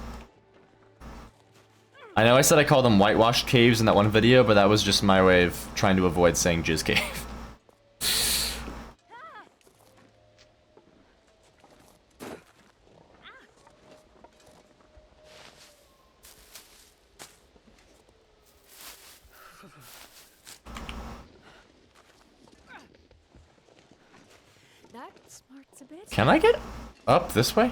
Speaker 1: I know I said I called them whitewashed caves in that one video, but that was just my way of trying to avoid saying jizz cave. Can I get up this way?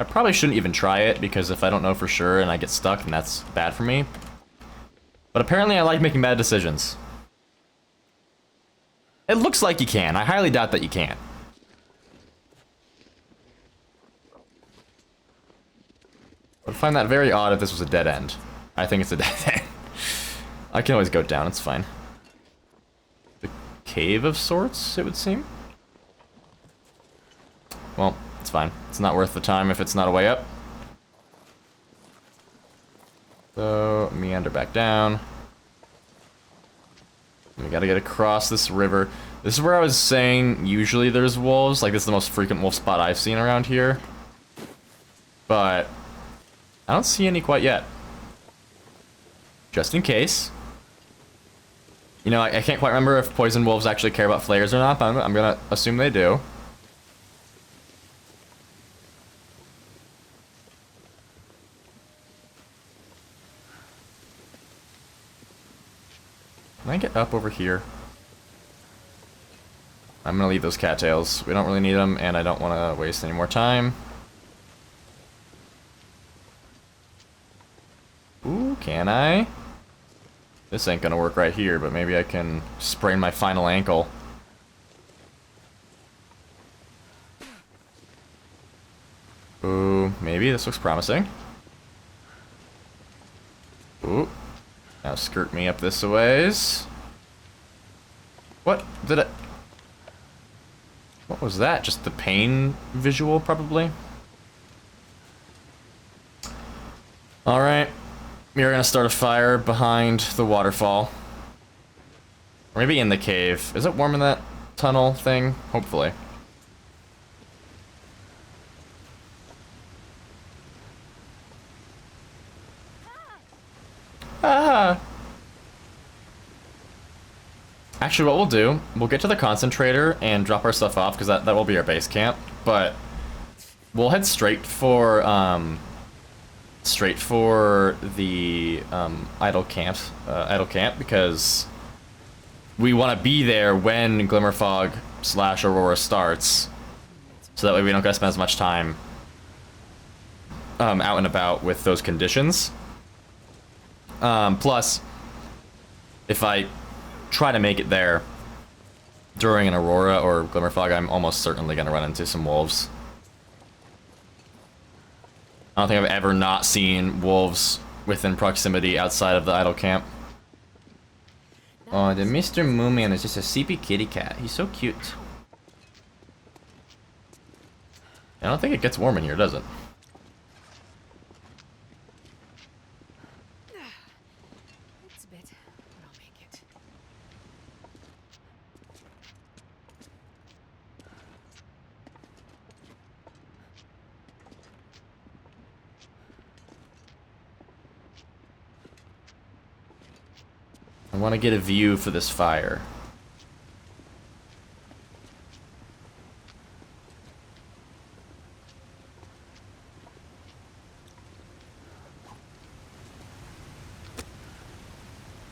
Speaker 1: I probably shouldn't even try it, because if I don't know for sure and I get stuck, then that's bad for me. But apparently I like making bad decisions. It looks like you can. I highly doubt that you can. I would find that very odd if this was a dead end. I think it's a dead end. I can always go down, it's fine. The cave of sorts, it would seem. Well, it's fine. It's not worth the time if it's not a way up. So, meander back down. We gotta get across this river. This is where I was saying usually there's wolves. Like, this is the most frequent wolf spot I've seen around here. But I don't see any quite yet. Just in case. You know, I can't quite remember if poison wolves actually care about flares or not, but I'm gonna assume they do. Can I get up over here? I'm gonna leave those cattails. We don't really need them, and I don't want to waste any more time. Ooh, can I? This ain't gonna work right here, but maybe I can sprain my final ankle. maybe this looks promising. Ooh. Now skirt me up this a ways. What did it... What was that? Just the pain visual, probably? Alright. We're gonna start a fire behind the waterfall. Or maybe in the cave. Is it warm in that tunnel thing? Hopefully. Ah! Actually, what we'll do, we'll get to the concentrator and drop our stuff off, because that will be our base camp, but we'll head straight for the idle camp, because we want to be there when Glimmerfog / Aurora starts, so that way we don't gotta spend as much time out and about with those conditions. Plus, if I try to make it there during an Aurora or Glimmerfog, I'm almost certainly going to run into some wolves. I don't think I've ever not seen wolves within proximity outside of the idle camp. Oh, the Mr. Mooman is just a sleepy kitty cat. He's so cute. I don't think it gets warm in here, does it?
Speaker 2: It's a bit, but I'll make it.
Speaker 1: I want to get a view for this fire.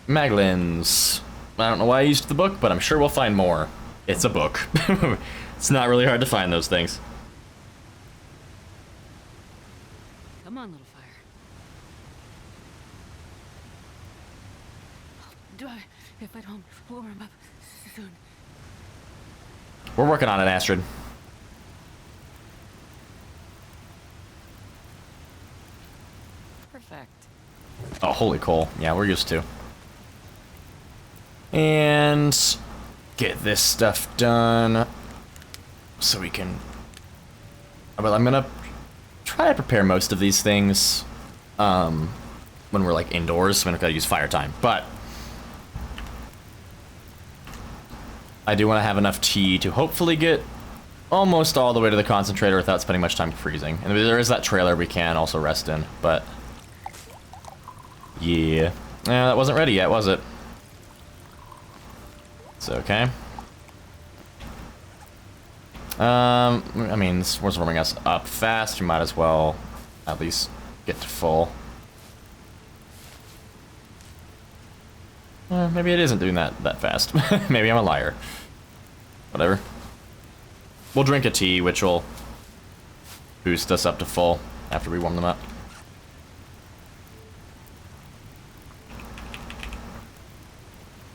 Speaker 1: Maglins. I don't know why I used the book, but I'm sure we'll find more. It's a book. It's not really hard to find those things.
Speaker 2: Come on, little fire. Do I? If I don't warm up soon.
Speaker 1: We're working on it, Astrid.
Speaker 2: Perfect.
Speaker 1: Oh, holy coal. Yeah, we're used to. And get this stuff done so we can... Well, I'm gonna try to prepare most of these things when we're like indoors. We don't gotta use fire time, but I do want to have enough tea to hopefully get almost all the way to the concentrator without spending much time freezing. And there is that trailer we can also rest in, but yeah. That wasn't ready yet, was it? It's okay. I mean, this was warming us up fast. We might as well at least get to full. Maybe it isn't doing that fast. Maybe I'm a liar. Whatever. We'll drink a tea, which will boost us up to full after we warm them up.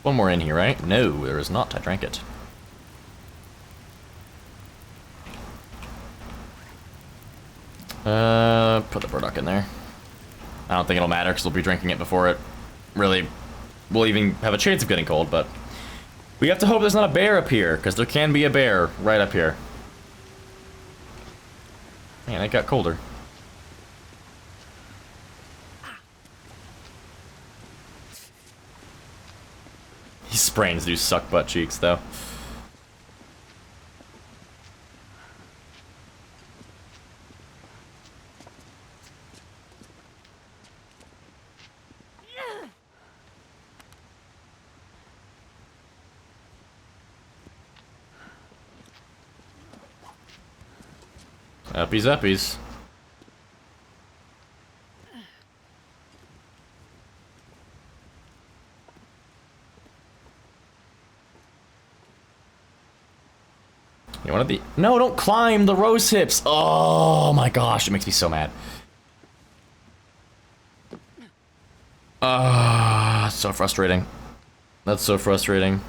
Speaker 1: One more in here, right? No, there is not. I drank it. Put the burdock in there. I don't think it'll matter because we'll be drinking it before it really will even have a chance of getting cold, but we have to hope there's not a bear up here, because there can be a bear right up here. Man, it got colder. These sprains do suck butt cheeks, though. Uppies, uppies. You wanna be... No, don't climb the rose hips! Oh my gosh, it makes me so mad. Ah, so frustrating. That's so frustrating.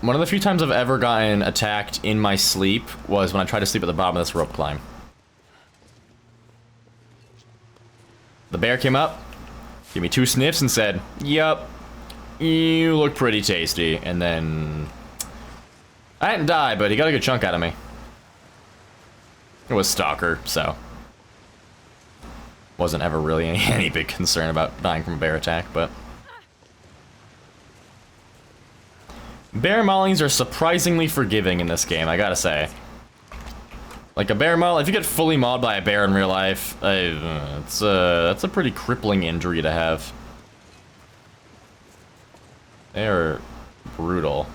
Speaker 1: One of the few times I've ever gotten attacked in my sleep was when I tried to sleep at the bottom of this rope climb. The bear came up, gave me 2 sniffs and said, "Yup, you look pretty tasty." And then I didn't die, but he got a good chunk out of me. It was Stalker, so wasn't ever really any big concern about dying from a bear attack, but bear maulings are surprisingly forgiving in this game, I gotta say. Like a bear maul, if you get fully mauled by a bear in real life, that's a pretty crippling injury to have. They are brutal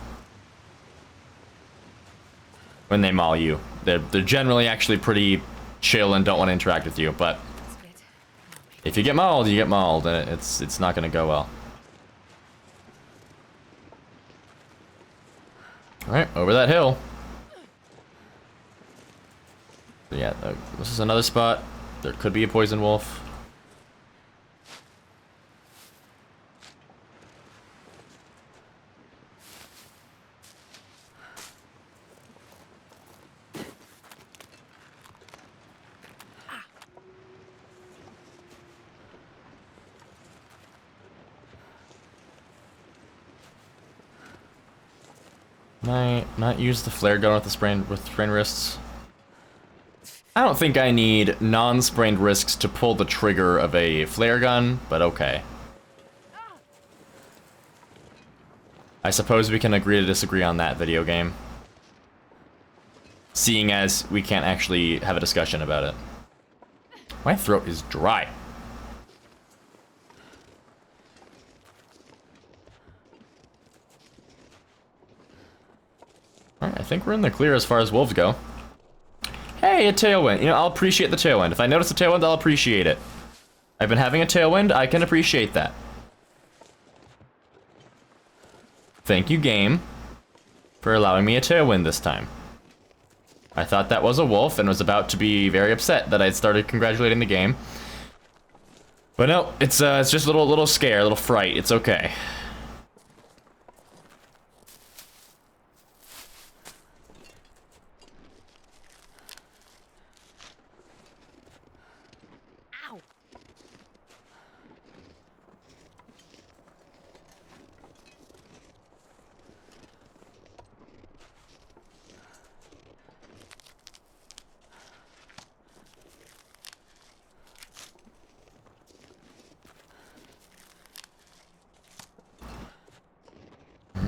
Speaker 1: when they maul you. They're generally actually pretty chill and don't want to interact with you, but if you get mauled, you get mauled, and it's not gonna go well. All right, over that hill. Yeah, this is another spot. There could be a poison wolf. Might not use the flare gun with the sprained wrists. I don't think I need non-sprained wrists to pull the trigger of a flare gun, but okay. I suppose we can agree to disagree on that, video game. Seeing as we can't actually have a discussion about it. My throat is dry. Alright, I think we're in the clear as far as wolves go. Hey, a tailwind. You know, I'll appreciate the tailwind. If I notice a tailwind, I'll appreciate it. I've been having a tailwind, I can appreciate that. Thank you, game, for allowing me a tailwind this time. I thought that was a wolf and was about to be very upset that I'd started congratulating the game. But no, it's just a little scare, a little fright. It's okay.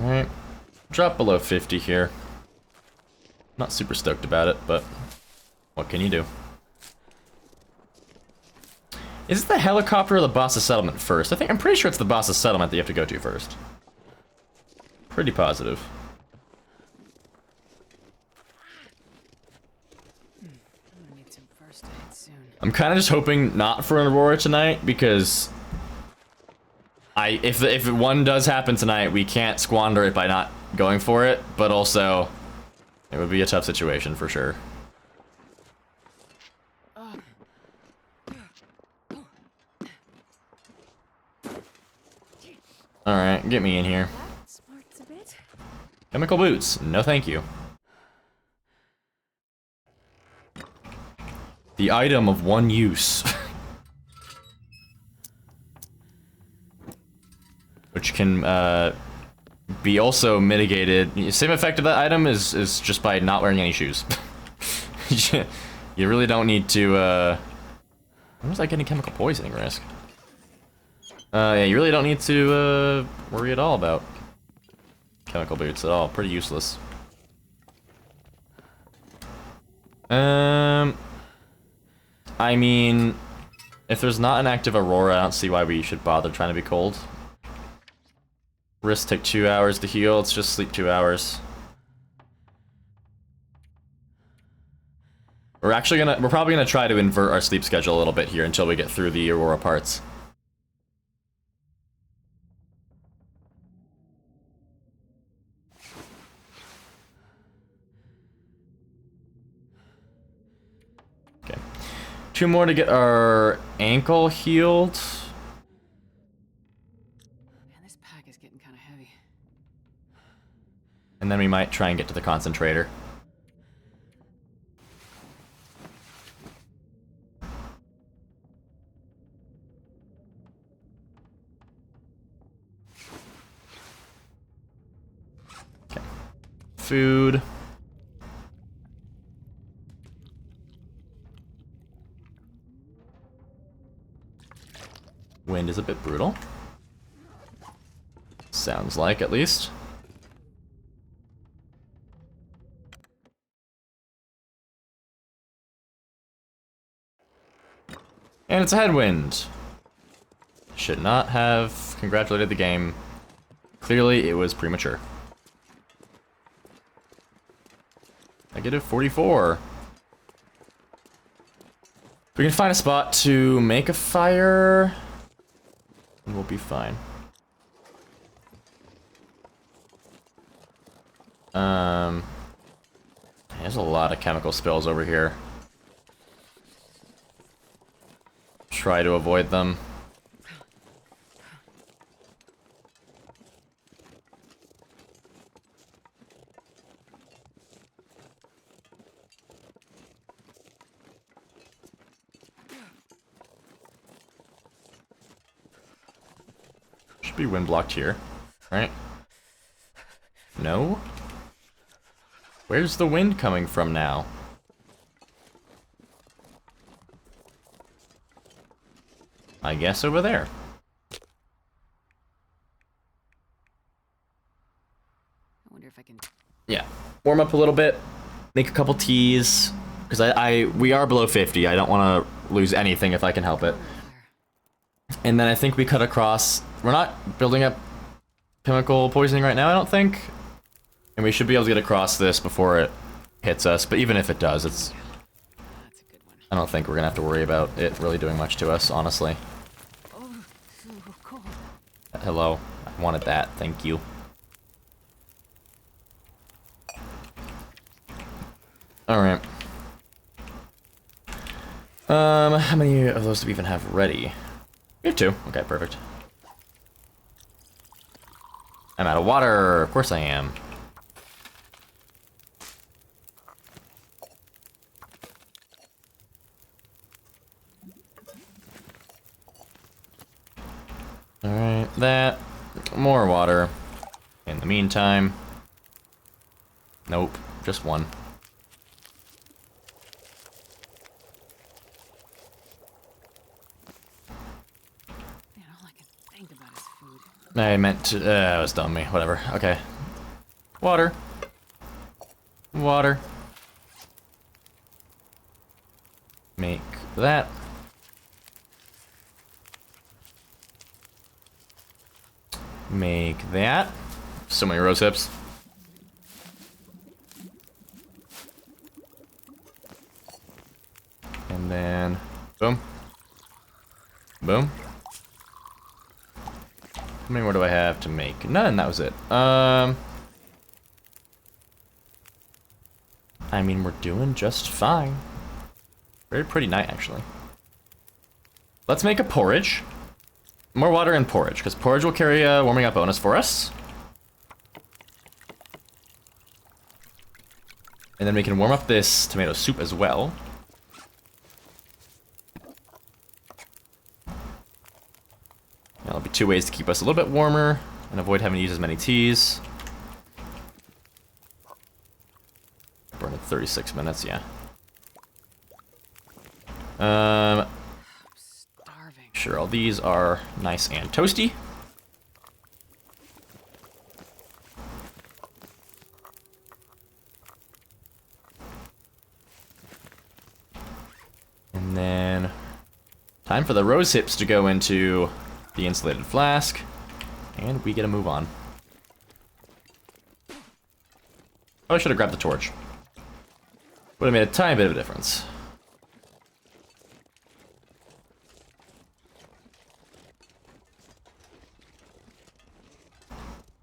Speaker 1: Alright. Drop below 50 here. Not super stoked about it, but what can you do? Is it the helicopter or the boss's settlement first? I'm pretty sure it's the boss's settlement that you have to go to first. Pretty positive. I'm kind of just hoping not for an Aurora tonight, because if one does happen tonight, we can't squander it by not going for it, but also it would be a tough situation for sure. Alright, get me in here. Chemical boots. No thank you. The item of one use. Which can be also mitigated. Same effect of that item is just by not wearing any shoes. You really don't need to, when was I getting chemical poisoning risk? Yeah, you really don't need to, worry at all about chemical boots at all. Pretty useless. I mean, if there's not an active Aurora, I don't see why we should bother trying to be cold. Wrists take 2 hours to heal, let's just sleep 2 hours. We're probably gonna try to invert our sleep schedule a little bit here until we get through the Aurora parts. Okay. 2 more to get our ankle healed. And then we might try and get to the concentrator. Okay. Food. Wind is a bit brutal. Sounds like, at least. And it's a headwind. Should not have congratulated the game. Clearly, it was premature. -44. We can find a spot to make a fire, and we'll be fine. There's a lot of chemical spills over here. Try to avoid them. Should be wind blocked here, right? No? Where's the wind coming from now? I guess over there.
Speaker 2: I wonder if I can.
Speaker 1: Yeah. Warm up a little bit. Make a couple teas. Because we are below 50. I don't want to lose anything if I can help it. And then I think we cut across. We're not building up chemical poisoning right now, I don't think. And we should be able to get across this before it hits us. But even if it does, it's...
Speaker 2: That's a good one.
Speaker 1: I don't think we're going to have to worry about it really doing much to us, honestly.
Speaker 2: Oh, so cold.
Speaker 1: Hello. I wanted that. Thank you. Alright. How many of those do we even have ready? We have 2. Okay, perfect. I'm out of water. Of course I am. Alright, that. More water. In the meantime. Nope, just 1.
Speaker 2: Man, all I can think about is food.
Speaker 1: I meant to. It was dumb me. Whatever. Okay. Water. Water. Make that. Make that. So many rose hips. And then, boom. Boom. How many more do I have to make? None, that was it. I mean, we're doing just fine. Very pretty night, actually. Let's make a porridge. More water and porridge, because porridge will carry a warming up bonus for us. And then we can warm up this tomato soup as well. That'll be 2 ways to keep us a little bit warmer and avoid having to use as many teas. Burn at 36 minutes, yeah.
Speaker 2: I'm starving.
Speaker 1: Sure, all these are nice and toasty. And then time for the rose hips to go into the insulated flask, and we get to move on. Probably should have grabbed the torch. Would have made a tiny bit of a difference.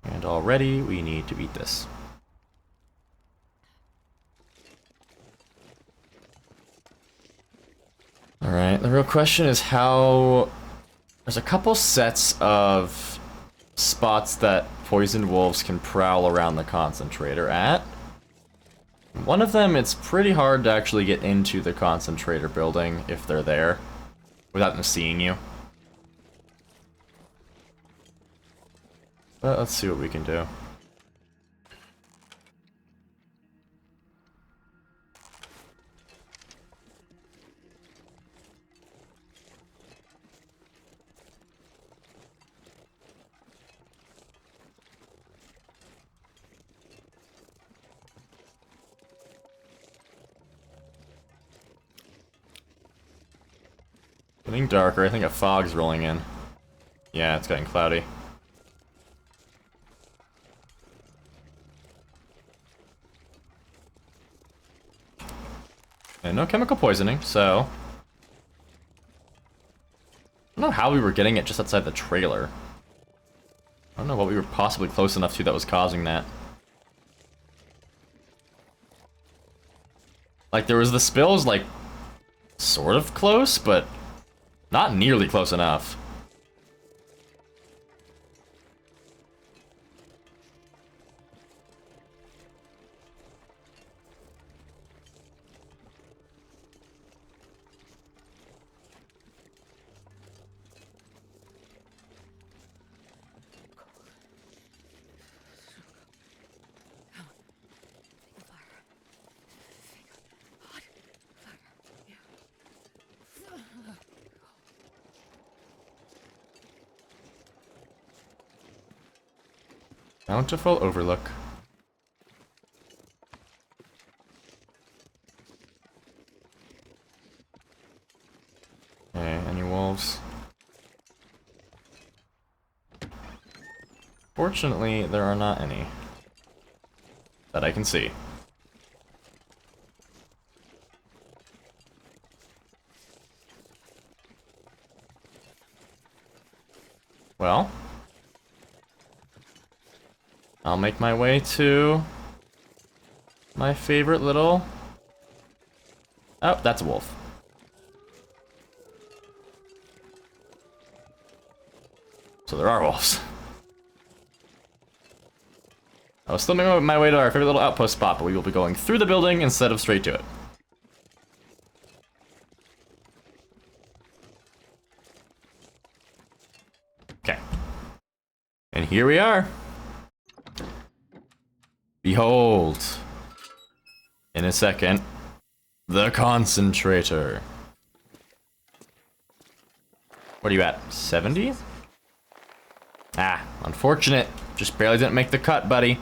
Speaker 1: And already we need to eat this. Alright, the real question is how... There's a couple sets of spots that poisoned wolves can prowl around the concentrator at. One of them, it's pretty hard to actually get into the concentrator building if they're there without them seeing you. But let's see what we can do. Getting darker. I think a fog's rolling in. Yeah, it's getting cloudy. And no chemical poisoning, so... I don't know how we were getting it just outside the trailer. I don't know what we were possibly close enough to that was causing that. Like, there was the spills, like, sort of close, but not nearly close enough. Bountiful overlook. Okay, any wolves? Fortunately, there are not any. That I can see. Well, I'll make my way to my favorite little... Oh, that's a wolf. So there are wolves. I was still making my way to our favorite little outpost spot, but we will be going through the building instead of straight to it. Okay. And here we are. Behold. In a second, the concentrator. What are you at? 70? Ah, unfortunate. Just barely didn't make the cut, buddy.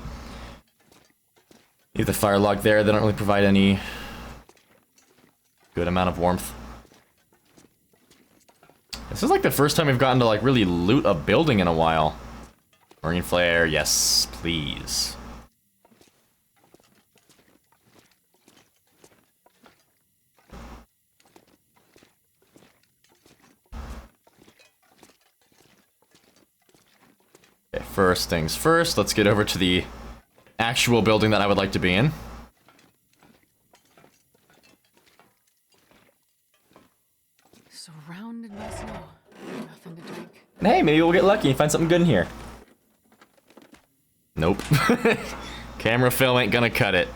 Speaker 1: Leave the fire log there. They don't really provide any good amount of warmth. This is like the first time we've gotten to like really loot a building in a while. Marine flare, yes, please. Okay, first things first, let's get over to the actual building that I would like to be in.
Speaker 2: Surrounded by snow. Nothing to drink.
Speaker 1: And hey, maybe we'll get lucky and find something good in here. Nope. Camera film ain't gonna cut it.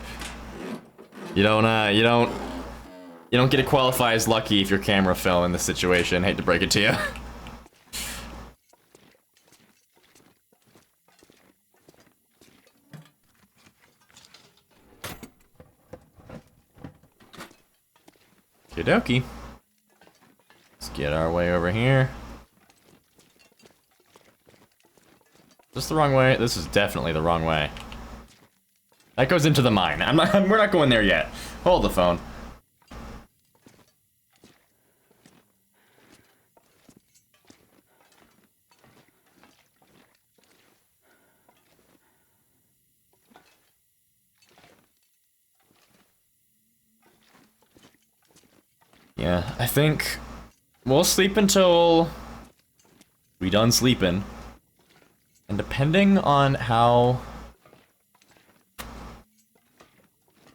Speaker 1: You don't get to qualify as lucky if you're camera film in this situation. Hate to break it to you. Okie dokie. Let's get our way over here. Is this the wrong way? This is definitely the wrong way. That goes into the mine. We're not going there yet. Hold the phone. Yeah, I think we'll sleep until we done sleeping. And depending on how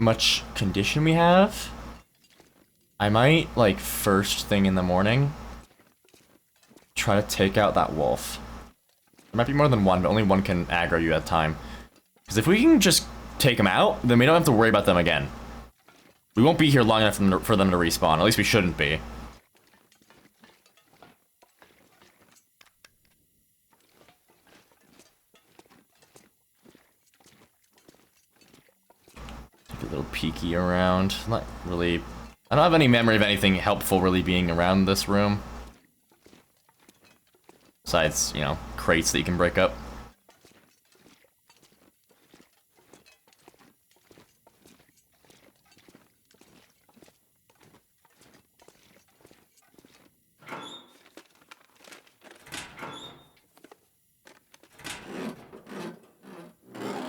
Speaker 1: much condition we have, I might, like, first thing in the morning, try to take out that wolf. There might be more than one, but only one can aggro you at a time. Because if we can just take them out, then we don't have to worry about them again. We won't be here long enough for them to respawn. At least we shouldn't be. Take a little peeky around. Not really... I don't have any memory of anything helpful really being around this room. Besides, you know, crates that you can break up.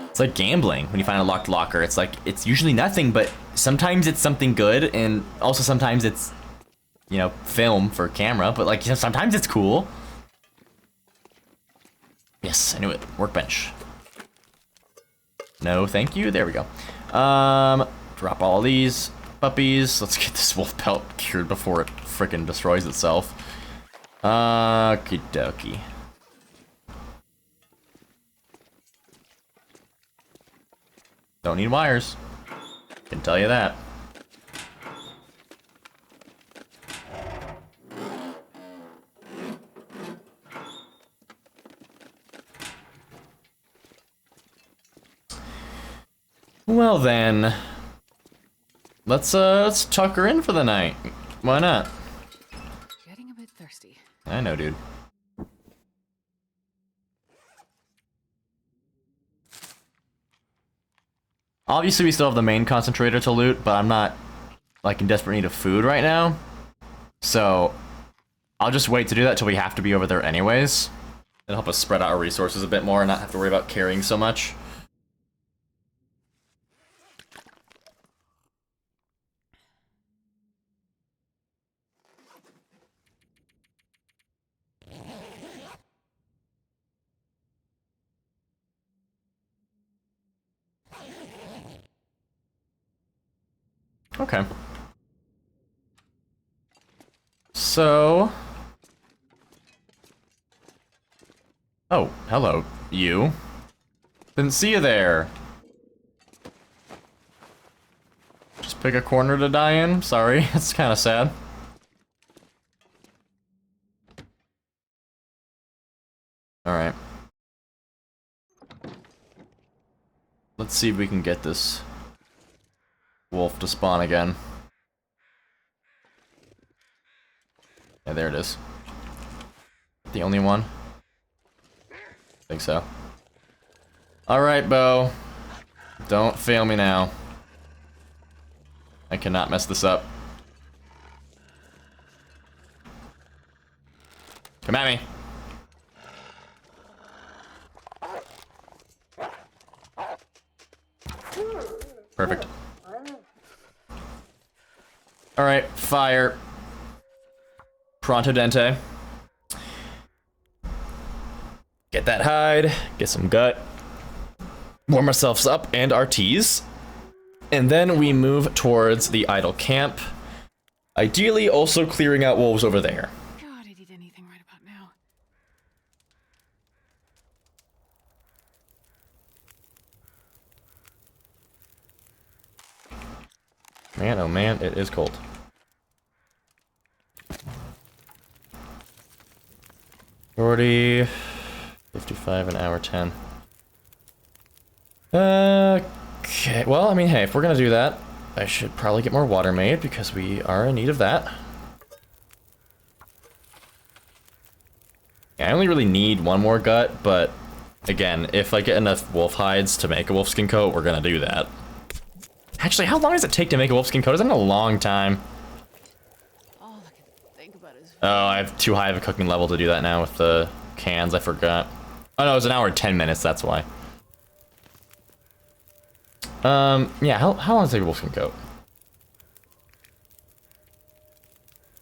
Speaker 1: It's like gambling when you find a locked locker. It's like, it's usually nothing, but sometimes it's something good, and also sometimes it's, you know, film for camera, but like, you know, sometimes it's cool. Yes, I knew it. Workbench. No, thank you. There we go. Drop all these puppies. Let's get this wolf pelt cured before it frickin' destroys itself. Okie dokie. Don't need wires. Can tell you that. Well then, let's tuck her in for the night. Why not?
Speaker 2: Getting a bit thirsty.
Speaker 1: I know, dude. Obviously, we still have the main concentrator to loot, but I'm not, like, in desperate need of food right now. So, I'll just wait to do that till we have to be over there anyways. It'll help us spread out our resources a bit more and not have to worry about carrying so much. Okay. So... Oh, hello, you. Didn't see you there. Just pick a corner to die in? Sorry, it's kind of sad. Alright. Let's see if we can get this wolf to spawn again. Yeah, there it is. The only one? I think so. Alright, Bo. Don't fail me now. I cannot mess this up. Come at me. Perfect. Alright, fire. Pronto dente. Get that hide, get some gut. Warm ourselves up and our teas. And then we move towards the idle camp. Ideally also clearing out wolves over there.
Speaker 2: God, I'd eat anything right about now.
Speaker 1: Man, oh man, it is cold. $40, 55 an hour 10. Okay, well, I mean, hey, if we're gonna do that, I should probably get more water made because we are in need of that. Yeah, I only really need one more gut, but again, if I get enough wolf hides to make a wolfskin coat, we're gonna do that. Actually, how long does it take to make a wolfskin coat? Isn't it a long time?
Speaker 2: All I can think about is.
Speaker 1: Oh, I have too high of a cooking level to do that now with the cans, I forgot. Oh no, it was an hour and 10 minutes, that's why. Yeah, how long does it take a wolfskin coat?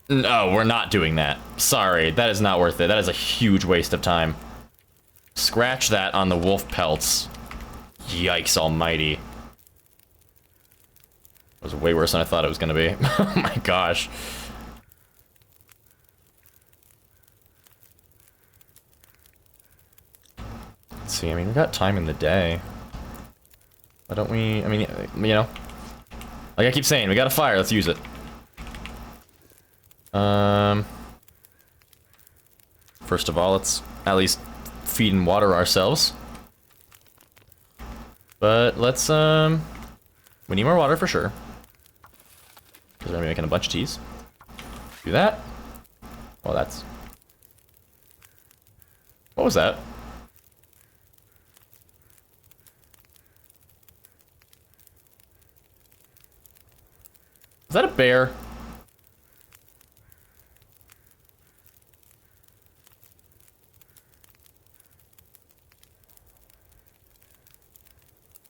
Speaker 1: No, we're not doing that. Sorry, that is not worth it. That is a huge waste of time. Scratch that on the wolf pelts. Yikes almighty. It was way worse than I thought it was gonna be. Oh my gosh. Let's see, I mean, we got time in the day. Why don't we, I mean, you know. Like I keep saying, we got a fire, let's use it. First of all, let's at least feed and water ourselves. But let's, we need more water for sure. Because we're gonna be making a bunch of teas. Do that. Oh, that's... What was that? Is that a bear?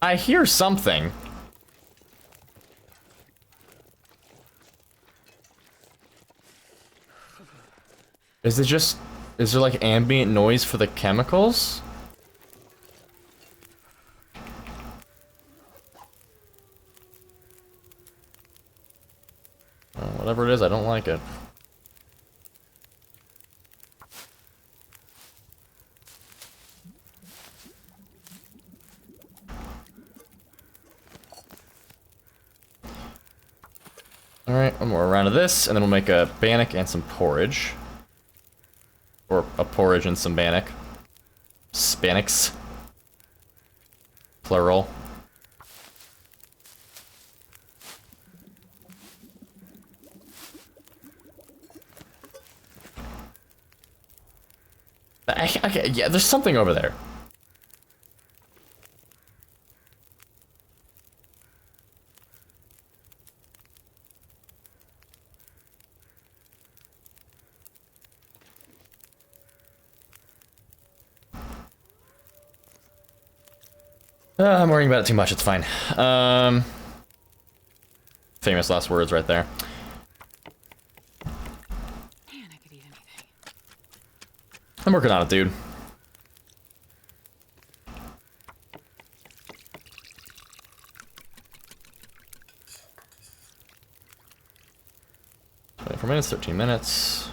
Speaker 1: I hear something. Is it just... Is there like ambient noise for the chemicals? Whatever it is, I don't like it. Alright, one more round of this, and then we'll make a bannock and some porridge. Or a porridge and some bannock. Spannocks. Plural. Okay, yeah, there's something over there. I'm worrying about it too much, it's fine. Famous last words right there.
Speaker 2: Man, I could eat anything.
Speaker 1: I'm working on it, dude. Minutes, 13 minutes.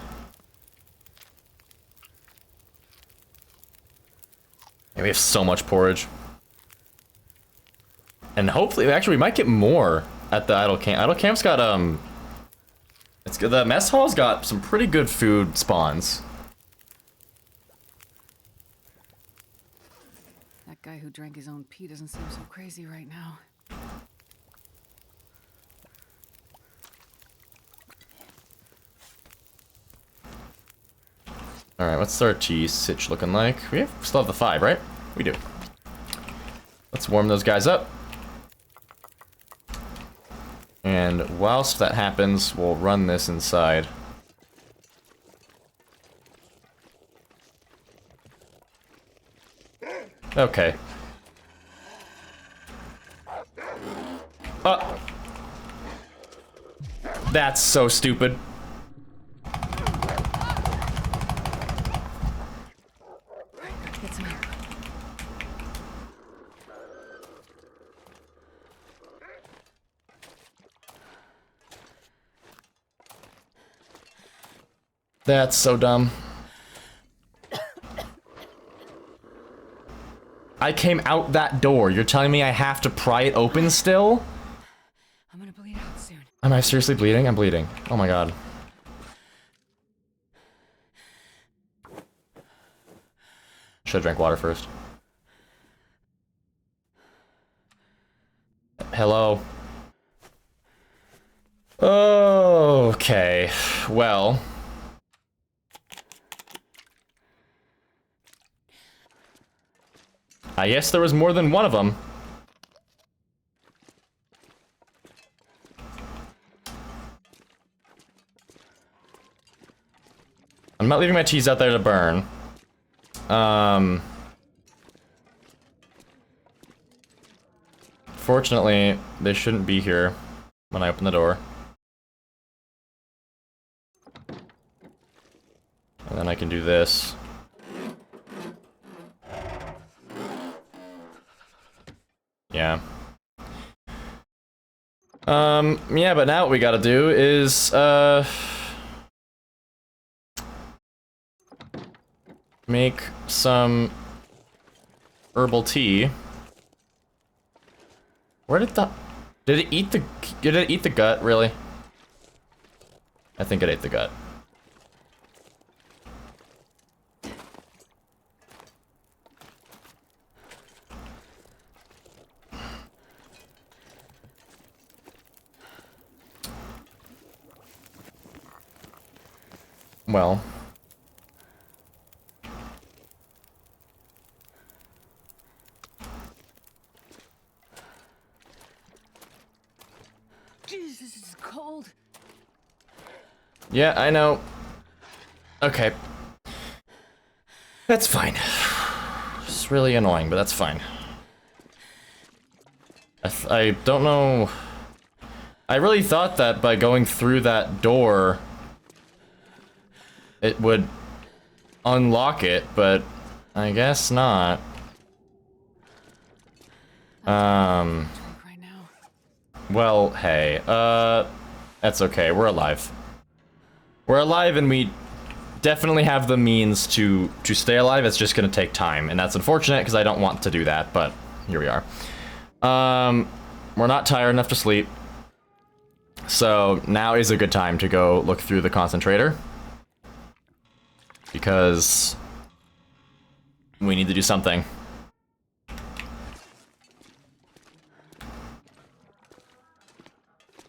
Speaker 1: And we have so much porridge. And hopefully, actually, we might get more at the idle camp. Idle camp's got, it's good. The mess hall's got some pretty good food spawns.
Speaker 2: That guy who drank his own pee doesn't seem so crazy right now.
Speaker 1: Alright, what's our cheese sitch looking like? We still have the 5, right? We do. Let's warm those guys up. And whilst that happens, we'll run this inside. Okay. That's so stupid.
Speaker 2: Get some air.
Speaker 1: That's so dumb. I came out that door. You're telling me I have to pry it open still?
Speaker 2: I'm gonna bleed out soon.
Speaker 1: Am I seriously bleeding? I'm bleeding. Oh my god. Should've drank water first. Hello. Okay. Well. I guess there was more than one of them. I'm not leaving my cheese out there to burn. Fortunately, they shouldn't be here when I open the door. And then I can do this. Yeah. Yeah, but now what we gotta do is, make some herbal tea. Where did the... Did it eat the gut, really? I think it ate the gut. Well.
Speaker 2: Jeez, this is cold.
Speaker 1: Yeah, I know. Okay. That's fine. It's really annoying, but that's fine. I don't know... I really thought that by going through that door, it would unlock it, but I guess not.
Speaker 2: Right now.
Speaker 1: Well, hey, that's okay, we're alive. We're alive and we definitely have the means to stay alive. It's just gonna take time, and that's unfortunate because I don't want to do that, but here we are. We're not tired enough to sleep. So now is a good time to go look through the concentrator. Because we need to do something.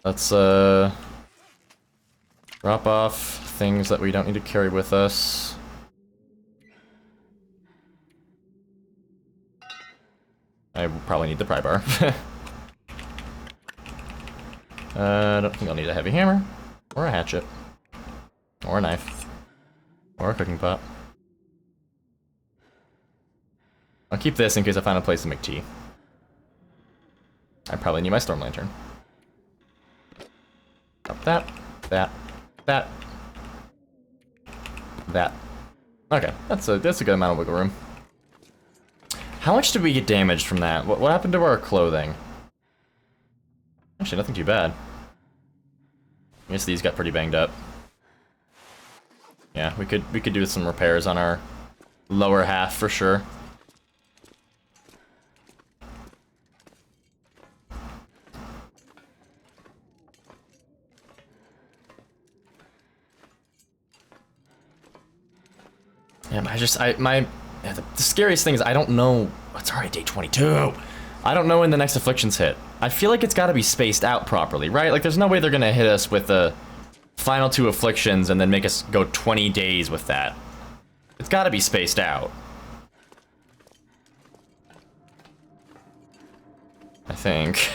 Speaker 1: Let's, drop off things that we don't need to carry with us. I probably need the pry bar. I don't think I'll need a heavy hammer, or a hatchet, or a knife, or a cooking pot. I'll keep this in case I find a place to make tea. I probably need my storm lantern. Up that. Okay, that's a good amount of wiggle room. How much did we get damaged from that? What happened to our clothing? Actually, nothing too bad. I guess these got pretty banged up. Yeah, we could do some repairs on our lower half for sure. Yeah, the scariest thing is I don't know. It's already day 22. I don't know when the next afflictions hit. I feel like it's got to be spaced out properly, right? Like, there's no way they're gonna hit us with the final 2 afflictions and then make us go 20 days with that. It's got to be spaced out. I think.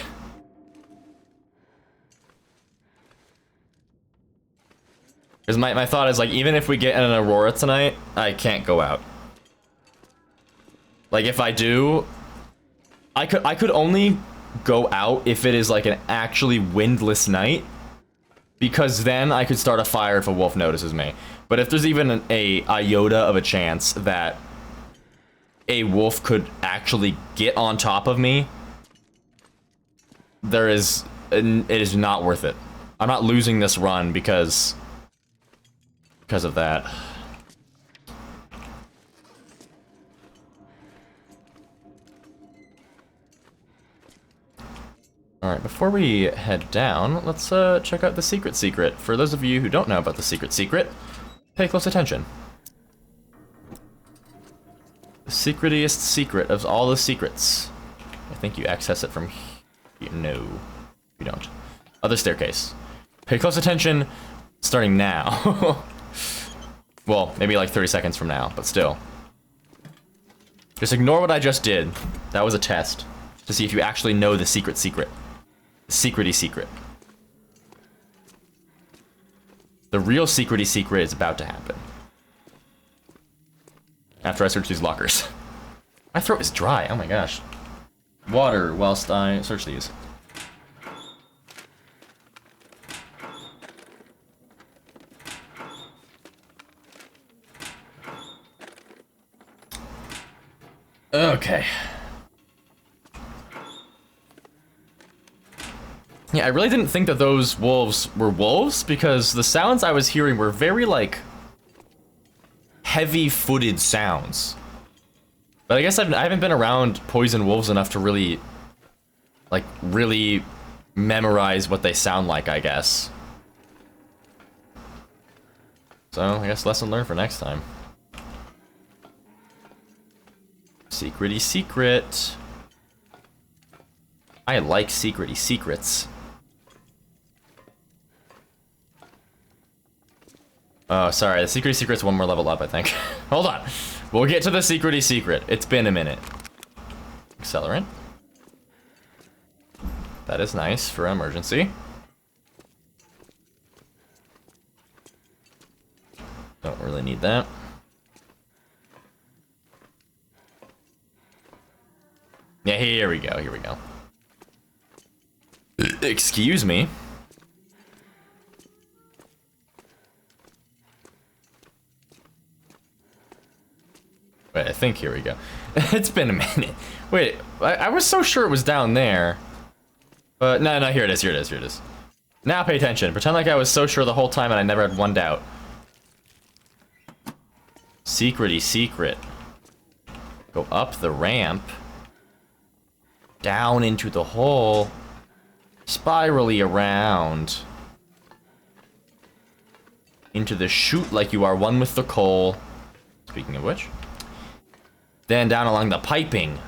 Speaker 1: Because my thought is, like, even if we get an Aurora tonight, I can't go out. Like, if I do, I could only go out if it is, like, an actually windless night. Because then I could start a fire if a wolf notices me. But if there's even a iota of a chance that a wolf could actually get on top of me, it is not worth it. I'm not losing this run because of that. Alright, before we head down, let's check out the secret. For those of you who don't know about the secret, pay close attention. The secretiest secret of all the secrets. I think you access it from here. No, you don't. Other staircase. Pay close attention, starting now. Well, maybe like 30 seconds from now, but still. Just ignore what I just did. That was a test. To see if you actually know the secret. Secrety secret. The real secrety secret is about to happen. After I search these lockers. My throat is dry, oh my gosh. Water whilst I search these. Okay. Yeah, I really didn't think that those wolves were wolves, because the sounds I was hearing were very, like, heavy-footed sounds. But I guess I haven't been around poison wolves enough to really, like, really memorize what they sound like, I guess. So, I guess lesson learned for next time. Secrety secret. I like secrety secrets. Oh, sorry, the secrety secret's one more level up, I think. Hold on. We'll get to the secrety secret. It's been a minute. Accelerant. That is nice for emergency. Don't really need that. Yeah, here we go, here we go. Excuse me. Wait, I think here we go. It's been a minute. Wait, I was so sure it was down there. But no, here it is, here it is, here it is. Now pay attention. Pretend like I was so sure the whole time and I never had one doubt. Secrety secret. Go up the ramp. Down into the hole. Spirally around. Into the chute like you are one with the coal. Speaking of which. Then down along the piping.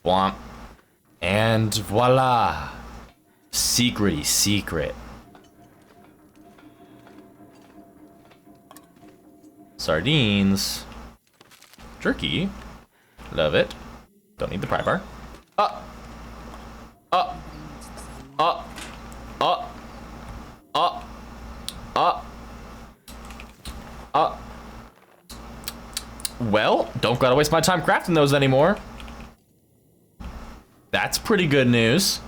Speaker 1: Womp. And voila. Secrety secret. Sardines. Jerky. Love it. Don't need the pry bar. Up. Up. Up. Up. Up. Up. Up. Well, don't gotta waste my time crafting those anymore. That's pretty good news.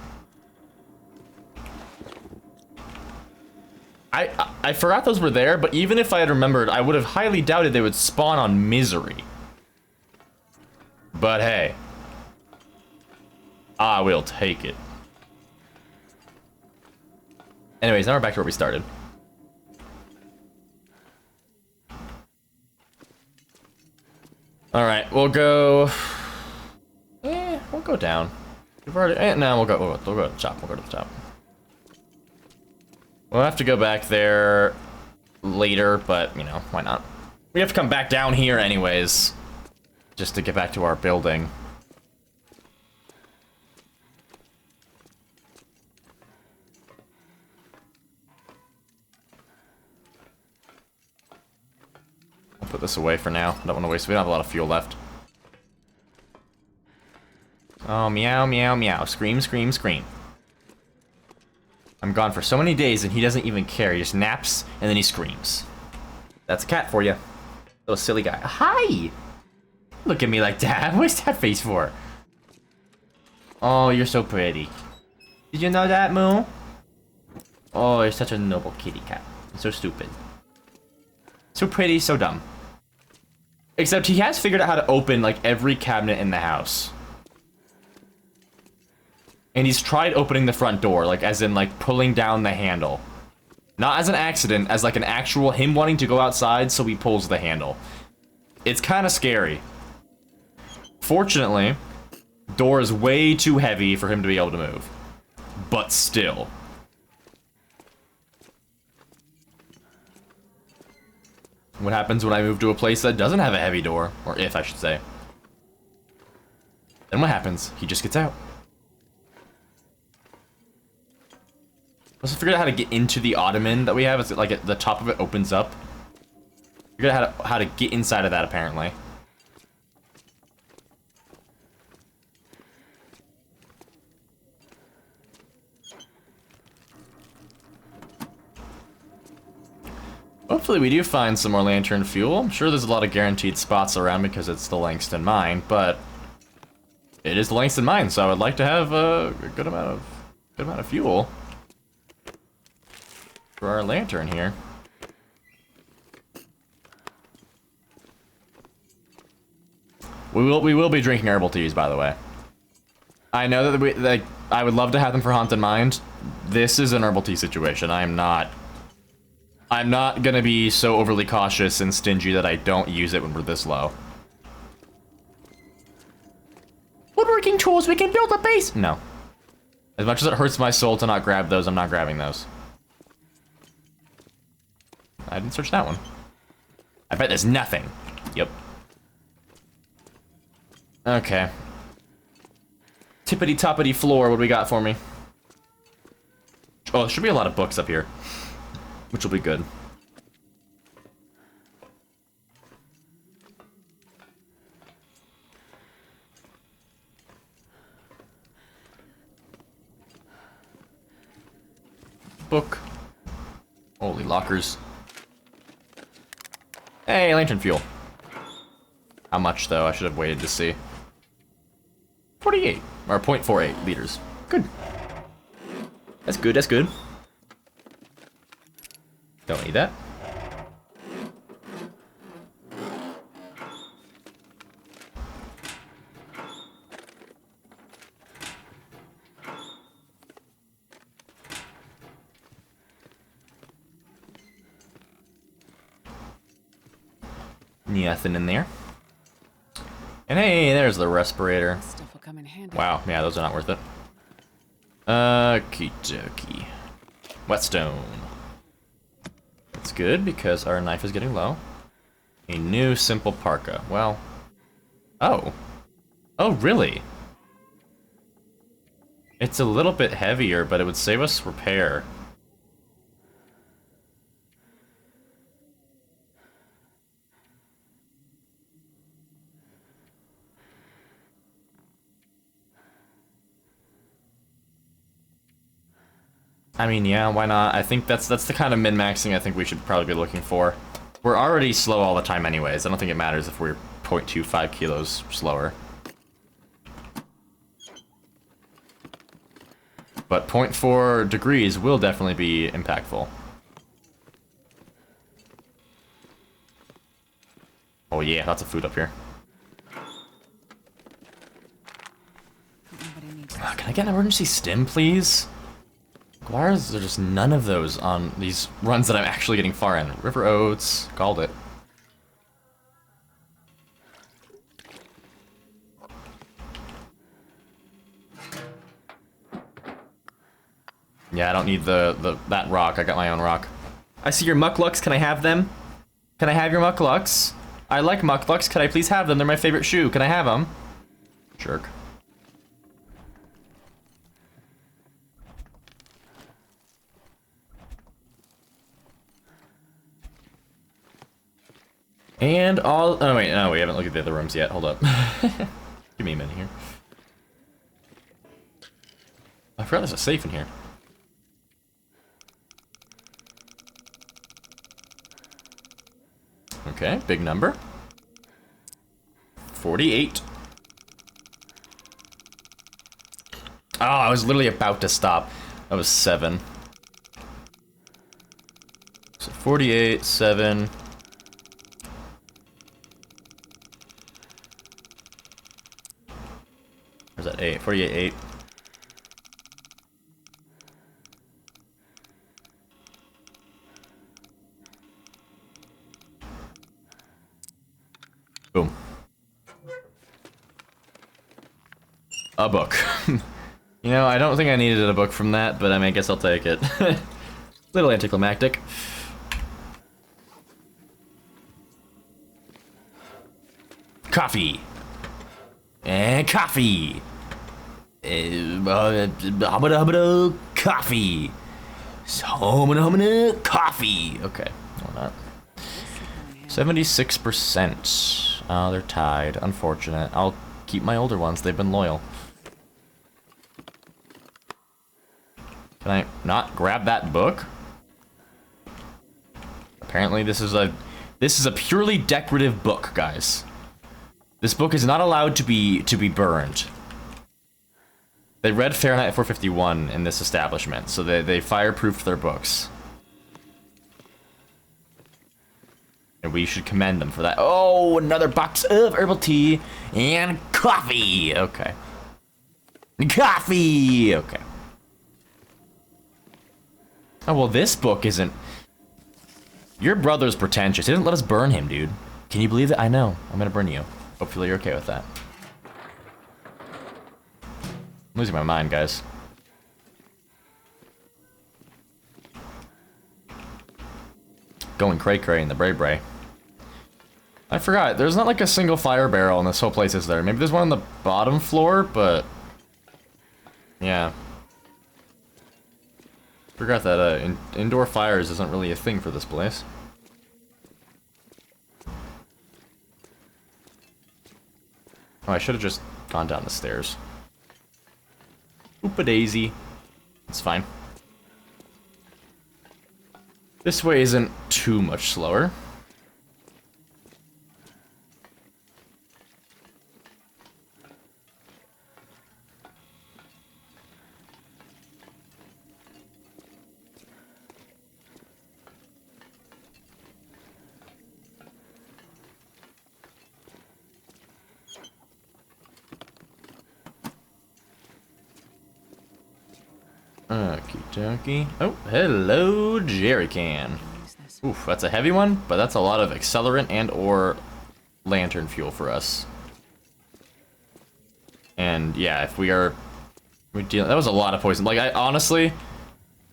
Speaker 1: I forgot those were there, but even if I had remembered, I would have highly doubted they would spawn on Misery. But hey. I will take it. Anyways, now we're back to where we started. Alright, we'll go... we'll go down. We've already... no, we'll go to the top. We'll go to the top. We'll have to go back there later, but, you know, why not? We have to come back down here anyways, just to get back to our building. I'll put this away for now. I don't want to waste... we don't have a lot of fuel left. Oh, meow, meow, meow. Scream, scream, scream. I'm gone for so many days and he doesn't even care. He just naps and then he screams. That's a cat for you. Little silly guy. Hi! Look at me like that. What's that face for? Oh, you're so pretty. Did you know that, Moo? Oh, you're such a noble kitty cat. So stupid. So pretty, so dumb. Except he has figured out how to open, like, every cabinet in the house. And he's tried opening the front door, like, as in, like, pulling down the handle. Not as an accident, as, like, an actual him wanting to go outside, so he pulls the handle. It's kind of scary. Fortunately, door is way too heavy for him to be able to move. But still. What happens when I move to a place that doesn't have a heavy door? Or if, I should say. Then what happens? He just gets out. Also figured out how to get into the ottoman that we have. It's like the top of it opens up. Figured out how to get inside of that, apparently. Hopefully we do find some more lantern fuel. I'm sure there's a lot of guaranteed spots around because it's the Langston mine, but it is the Langston mine, so I would like to have a good amount of fuel for our lantern here. We will be drinking herbal teas, by the way. I know that like, I would love to have them for Haunted Mind. This is an herbal tea situation. I'm not gonna be so overly cautious and stingy that I don't use it when we're this low. Woodworking tools, we can build a base! No. As much as it hurts my soul to not grab those, I'm not grabbing those. I didn't search that one. I bet there's nothing. Yep. Okay. Tippity-toppity floor, what do we got for me? Oh, there should be a lot of books up here. Which will be good. Book. Holy lockers. Hey, lantern fuel. How much, though? I should have waited to see. 48. Or 0.48 liters. Good. That's good, that's good. Don't need that. Nothing in there. And hey, there's the respirator.
Speaker 2: Stuff will come in handy.
Speaker 1: Wow, yeah, those are not worth it. Okie dokie. Whetstone. That's good because our knife is getting low. A new simple parka. Well. Oh. Oh, really? It's a little bit heavier, but it would save us repair. I mean, yeah, why not? I think that's the kind of min-maxing I think we should probably be looking for. We're already slow all the time anyways. I don't think it matters if we're 0.25 kilos slower. But 0.4 degrees will definitely be impactful. Oh yeah, lots of food up here. Can I get an emergency stim, please? Why is there just none of those on these runs that I'm actually getting far in? River Oats, called it. Yeah, I don't need that rock. I got my own rock. I see your mucklucks. Can I have them? Can I have your mucklucks? I like mucklucks. Can I please have them? They're my favorite shoe. Can I have them? Jerk. And all, oh wait, no, we haven't looked at the other rooms yet. Hold up. Give me a minute here. I forgot there's a safe in here. Okay, big number. 48. Oh, I was literally about to stop. That was 7. So 48, 7. Where's that 8? 48, 8. Boom. A book. You know, I don't think I needed a book from that, but I mean, I guess I'll take it. Little anticlimactic. Coffee. And coffee. Coffee. Coffee. Okay, well not. 76%. Oh, they're tied. Unfortunate. I'll keep my older ones. They've been loyal. Can I not grab that book? Apparently this is a purely decorative book, guys. This book is not allowed to be burned. They read Fahrenheit 451 in this establishment, so they fireproofed their books. And we should commend them for that. Oh, another box of herbal tea and coffee. Okay. Coffee! Okay. Oh, well, this book isn't... Your brother's pretentious. He didn't let us burn him, dude. Can you believe it? I know. I'm gonna burn you. Hopefully you're okay with that. I'm losing my mind, guys. Going cray-cray in the bray-bray. I forgot. There's not like a single fire barrel in this whole place, is there? Maybe there's one on the bottom floor, but... Yeah. Forgot that indoor fires isn't really a thing for this place. Oh, I should have just gone down the stairs. Oop-a-daisy. It's fine. This way isn't too much slower. Okie dokie. Oh, hello, jerry can. Oof, that's a heavy one, but that's a lot of accelerant and or lantern fuel for us. And yeah, if we are... that was a lot of poison. Like, I honestly...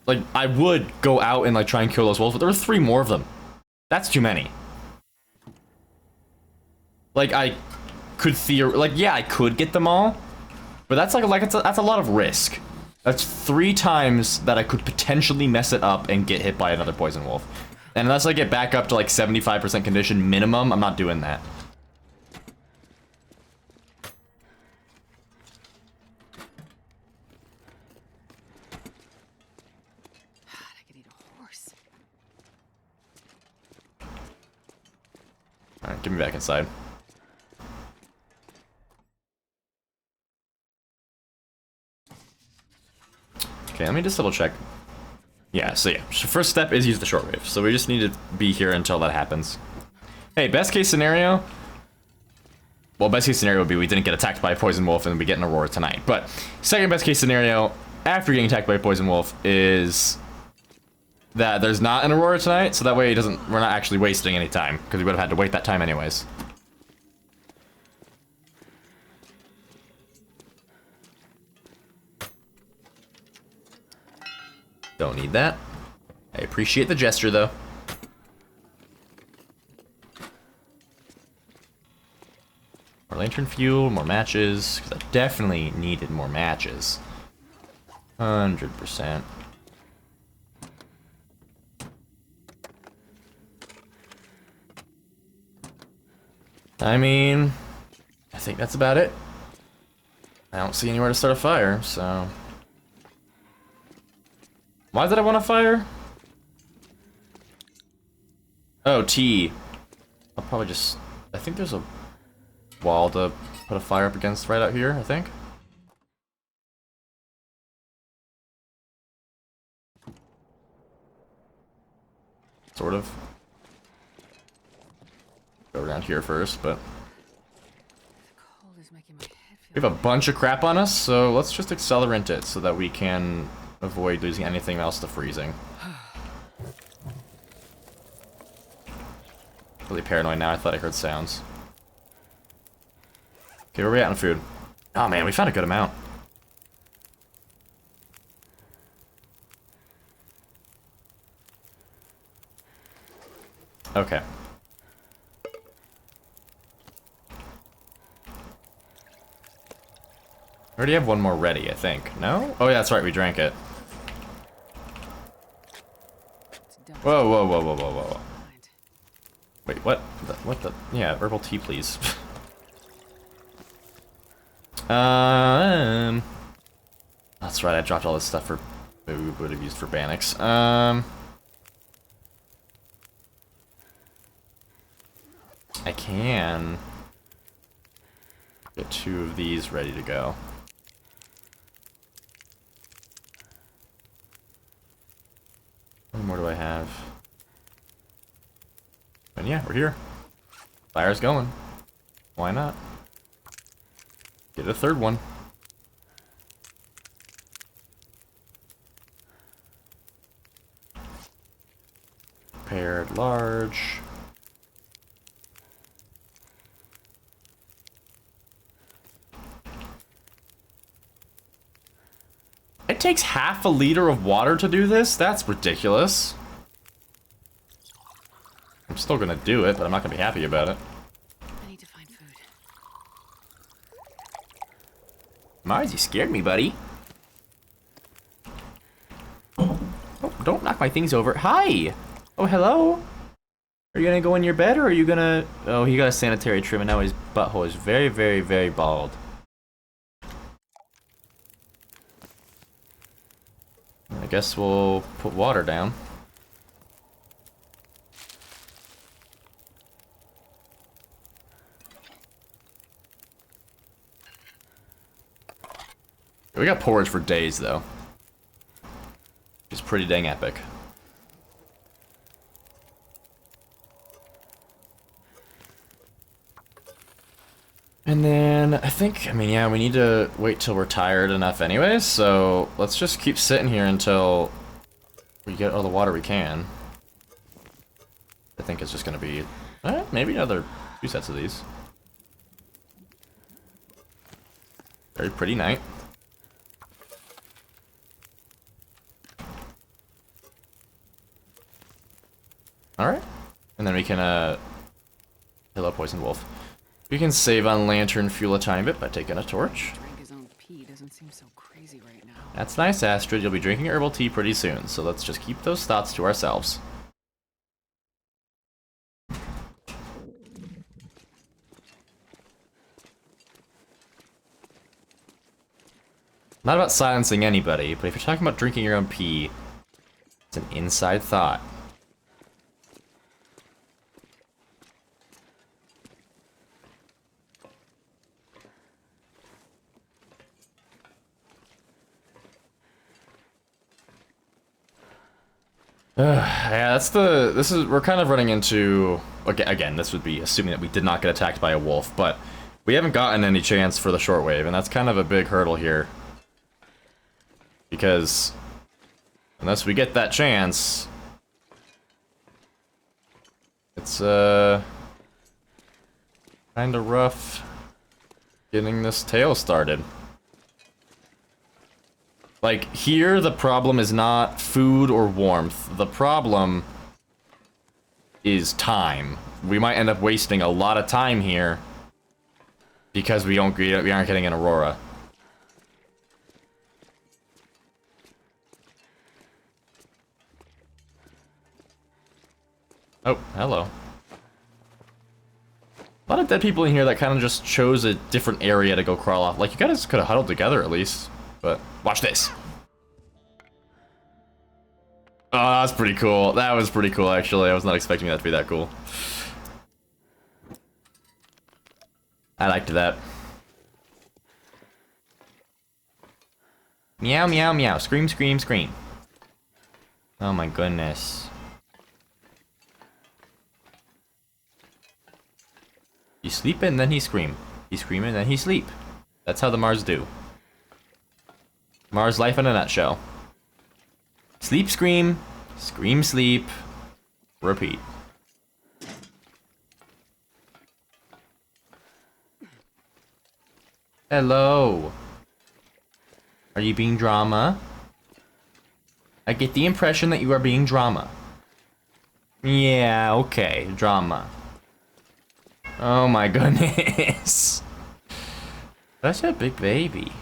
Speaker 1: Like, I would go out and like try and kill those wolves, but there were 3 more of them. That's too many. Like, I could like, yeah, I could get them all, but that's that's a lot of risk. That's 3 times that I could potentially mess it up and get hit by another poison wolf. And unless I get back up to like 75% condition minimum, I'm not doing that.
Speaker 2: I could eat a horse.
Speaker 1: Alright, get me back inside. Okay, let me just double check. Yeah, so first step is use the shortwave. So we just need to be here until that happens. Hey, best case scenario... Well, best case scenario would be we didn't get attacked by a poison wolf and we get an aurora tonight. But second best case scenario, after getting attacked by a poison wolf, is that there's not an aurora tonight, so that way we're not actually wasting any time, because we would have had to wait that time anyways. Don't need that. I appreciate the gesture, though. More lantern fuel, more matches, because I definitely needed more matches. 100%. I mean, I think that's about it. I don't see anywhere to start a fire, so... Why did I want a fire? Oh, T. I'll probably just... I think there's a wall to put a fire up against right out here, I think. Sort of. Go around here first, but...
Speaker 2: The cold is making my head feel...
Speaker 1: We have a bunch of crap on us, so let's just accelerant it so that we can avoid losing anything else to freezing. Really paranoid now, I thought I heard sounds. Okay, where are we at on food? Oh man, we found a good amount. Okay. I already have one more ready, I think. No? Oh yeah, that's right, we drank it. Whoa, whoa, whoa, whoa, whoa, whoa. Wait, what? What the? Yeah, herbal tea, please. That's right, I dropped all this stuff for... we would have used for Bannox. I can... get 2 of these ready to go. How many more do I have? And yeah, we're here. Fire's going. Why not? Get a 3rd one. large. It takes half a liter of water to do this? That's ridiculous. I'm still gonna do it, but I'm not gonna be happy about it.
Speaker 2: I need to find food.
Speaker 1: Mars, you scared me, buddy. Oh, don't knock my things over. Hi! Oh, hello? Are you gonna go in your bed, or are you gonna... Oh, he got a sanitary trim, and now his butthole is very, very, very bald. I guess we'll put water down. We got porridge for days, though. It's pretty dang epic. And then, I mean, yeah, we need to wait till we're tired enough anyways, so let's just keep sitting here until we get all the water we can. I think it's just gonna be, maybe another 2 sets of these. Very pretty night. Alright. And then we can, kill a poison wolf. We can save on lantern fuel a tiny bit by taking a torch.
Speaker 2: Drink his own pee doesn't seem so crazy right now.
Speaker 1: That's nice, Astrid. You'll be drinking herbal tea pretty soon, so let's just keep those thoughts to ourselves. Not about silencing anybody, but if you're talking about drinking your own pee, it's an inside thought. Yeah, we're kind of running into, again, this would be assuming that we did not get attacked by a wolf, but we haven't gotten any chance for the shortwave, and that's kind of a big hurdle here. Because, unless we get that chance, it's, kinda rough getting this tail started. Like, here, the problem is not food or warmth. The problem is time. We might end up wasting a lot of time here because we aren't getting an aurora. Oh, hello. A lot of dead people in here that kind of just chose a different area to go crawl off. Like, you guys could have huddled together at least. But watch this. Oh, that's pretty cool. That was pretty cool, actually. I was not expecting that to be that cool. I liked that. Meow, meow, meow. Scream, scream, scream. Oh my goodness. He sleep and then he scream. He scream and then he sleep. That's how the Mars do. Mars life in a nutshell. Sleep, scream, scream, sleep, repeat. Hello. Are you being drama? I get the impression that you are being drama. Yeah, okay, drama. Oh my goodness. That's a big baby.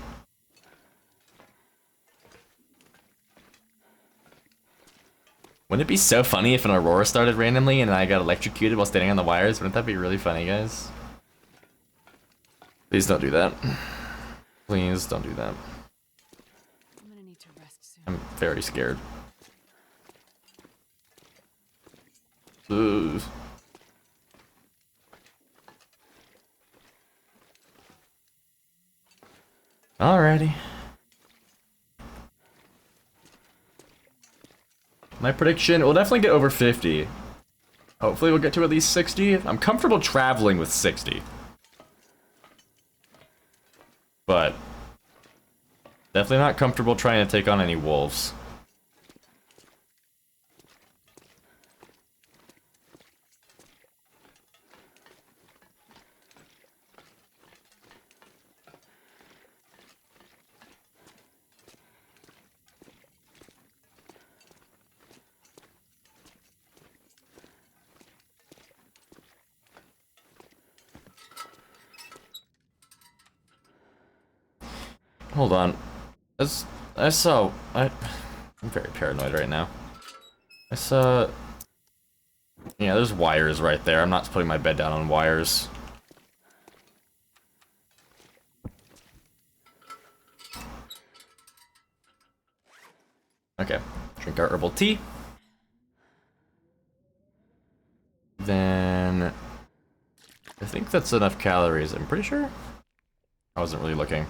Speaker 1: Wouldn't it be so funny if an aurora started randomly and I got electrocuted while standing on the wires? Wouldn't that be really funny, guys? Please don't do that. Please don't do that.
Speaker 2: I'm gonna need to rest soon.
Speaker 1: I'm very scared. Ugh. Alrighty. My prediction, we'll definitely get over 50. Hopefully we'll get to at least 60. I'm comfortable traveling with 60. But definitely not comfortable trying to take on any wolves. Hold on. I saw... I'm very paranoid right now. I saw... Yeah, there's wires right there. I'm not putting my bed down on wires. Okay. Drink our herbal tea. Then... I think that's enough calories. I'm pretty sure? I wasn't really looking.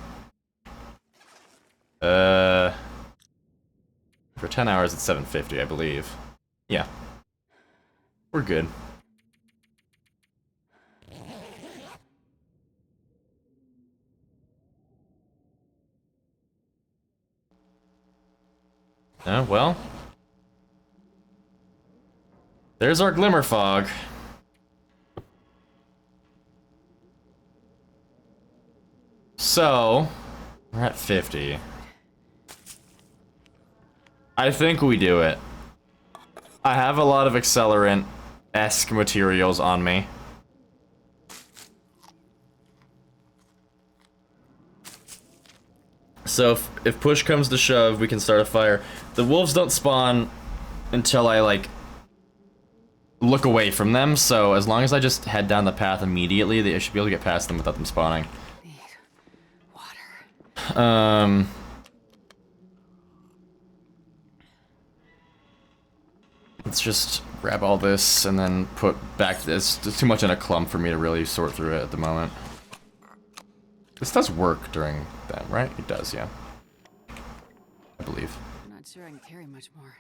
Speaker 1: For 10 hours it's 750, I believe. Yeah. We're good. Well. There's our glimmer fog. So, we're at 50. I think we do it. I have a lot of accelerant-esque materials on me. So if push comes to shove, we can start a fire. The wolves don't spawn until I, like, look away from them, so as long as I just head down the path immediately, I should be able to get past them without them spawning.
Speaker 2: Need water.
Speaker 1: Let's just grab all this and then put back this. There's too much in a clump for me to really sort through it at the moment. This does work during that, right? It does, yeah. I believe.
Speaker 2: I'm not sure I can carry much more.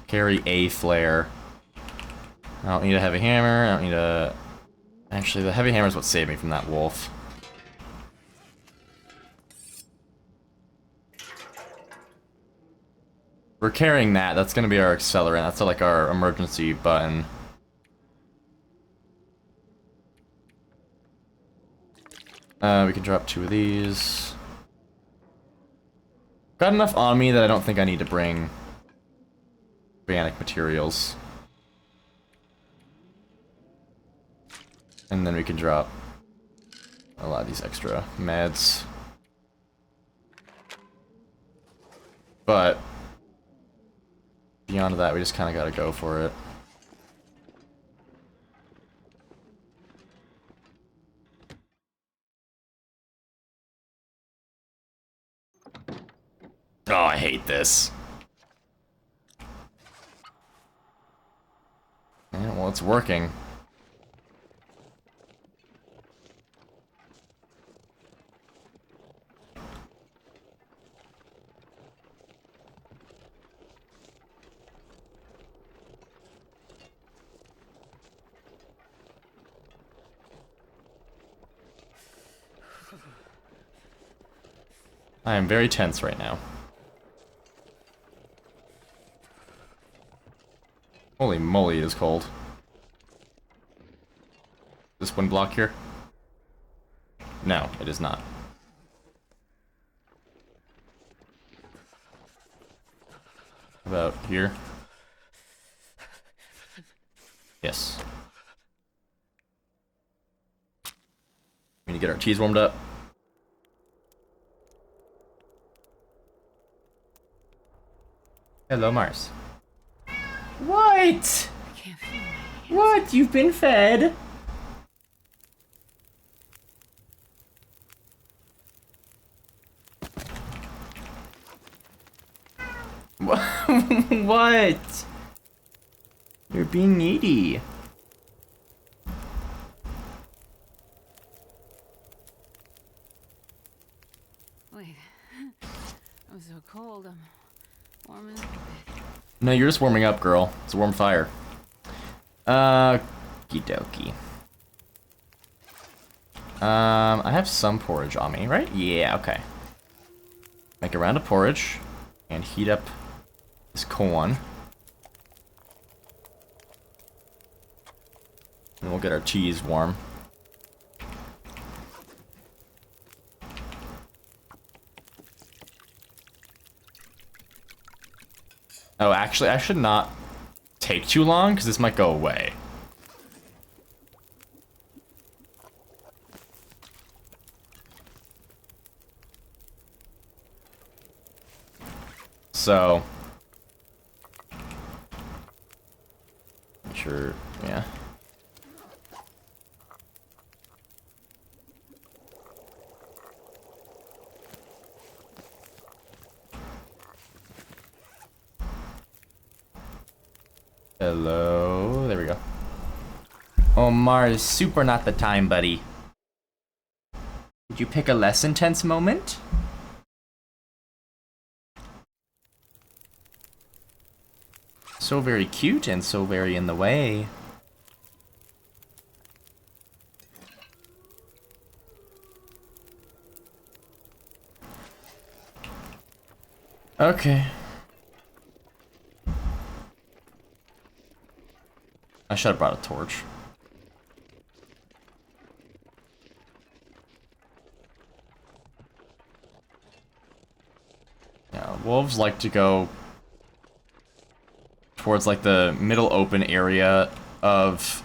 Speaker 1: Carry a flare. I don't need a heavy hammer. I don't need a... Actually, the heavy hammer is what saved me from that wolf. We're carrying that. That's gonna be our accelerant. That's like our emergency button. We can drop 2 of these. Got enough on me that I don't think I need to bring organic materials. And then we can drop a lot of these extra meds. But beyond that, we just kind of gotta go for it. Oh, I hate this. Yeah, well, it's working. I am very tense right now. Holy moly, it is cold. This one block here? No, it is not. About here? Yes. We need to get our cheese warmed up. Hello, Mars. What?
Speaker 2: I can't feel my hands.
Speaker 1: What? You've been fed? What? You're being needy.
Speaker 2: Wait. I'm so cold. I'm warm in the bed.
Speaker 1: No, you're just warming up, girl. It's a warm fire. Okie dokie. I have some porridge on me, right? Yeah, okay. Make a round of porridge and heat up this corn. And we'll get our cheese warm. Oh, actually, I should not take too long, because this might go away. so... Sure, yeah. Hello, there we go. Omar is super not the time, buddy. Did you pick a less intense moment? So very cute and so very in the way. Okay. I should have brought a torch. Yeah, wolves like to go towards like the middle open area of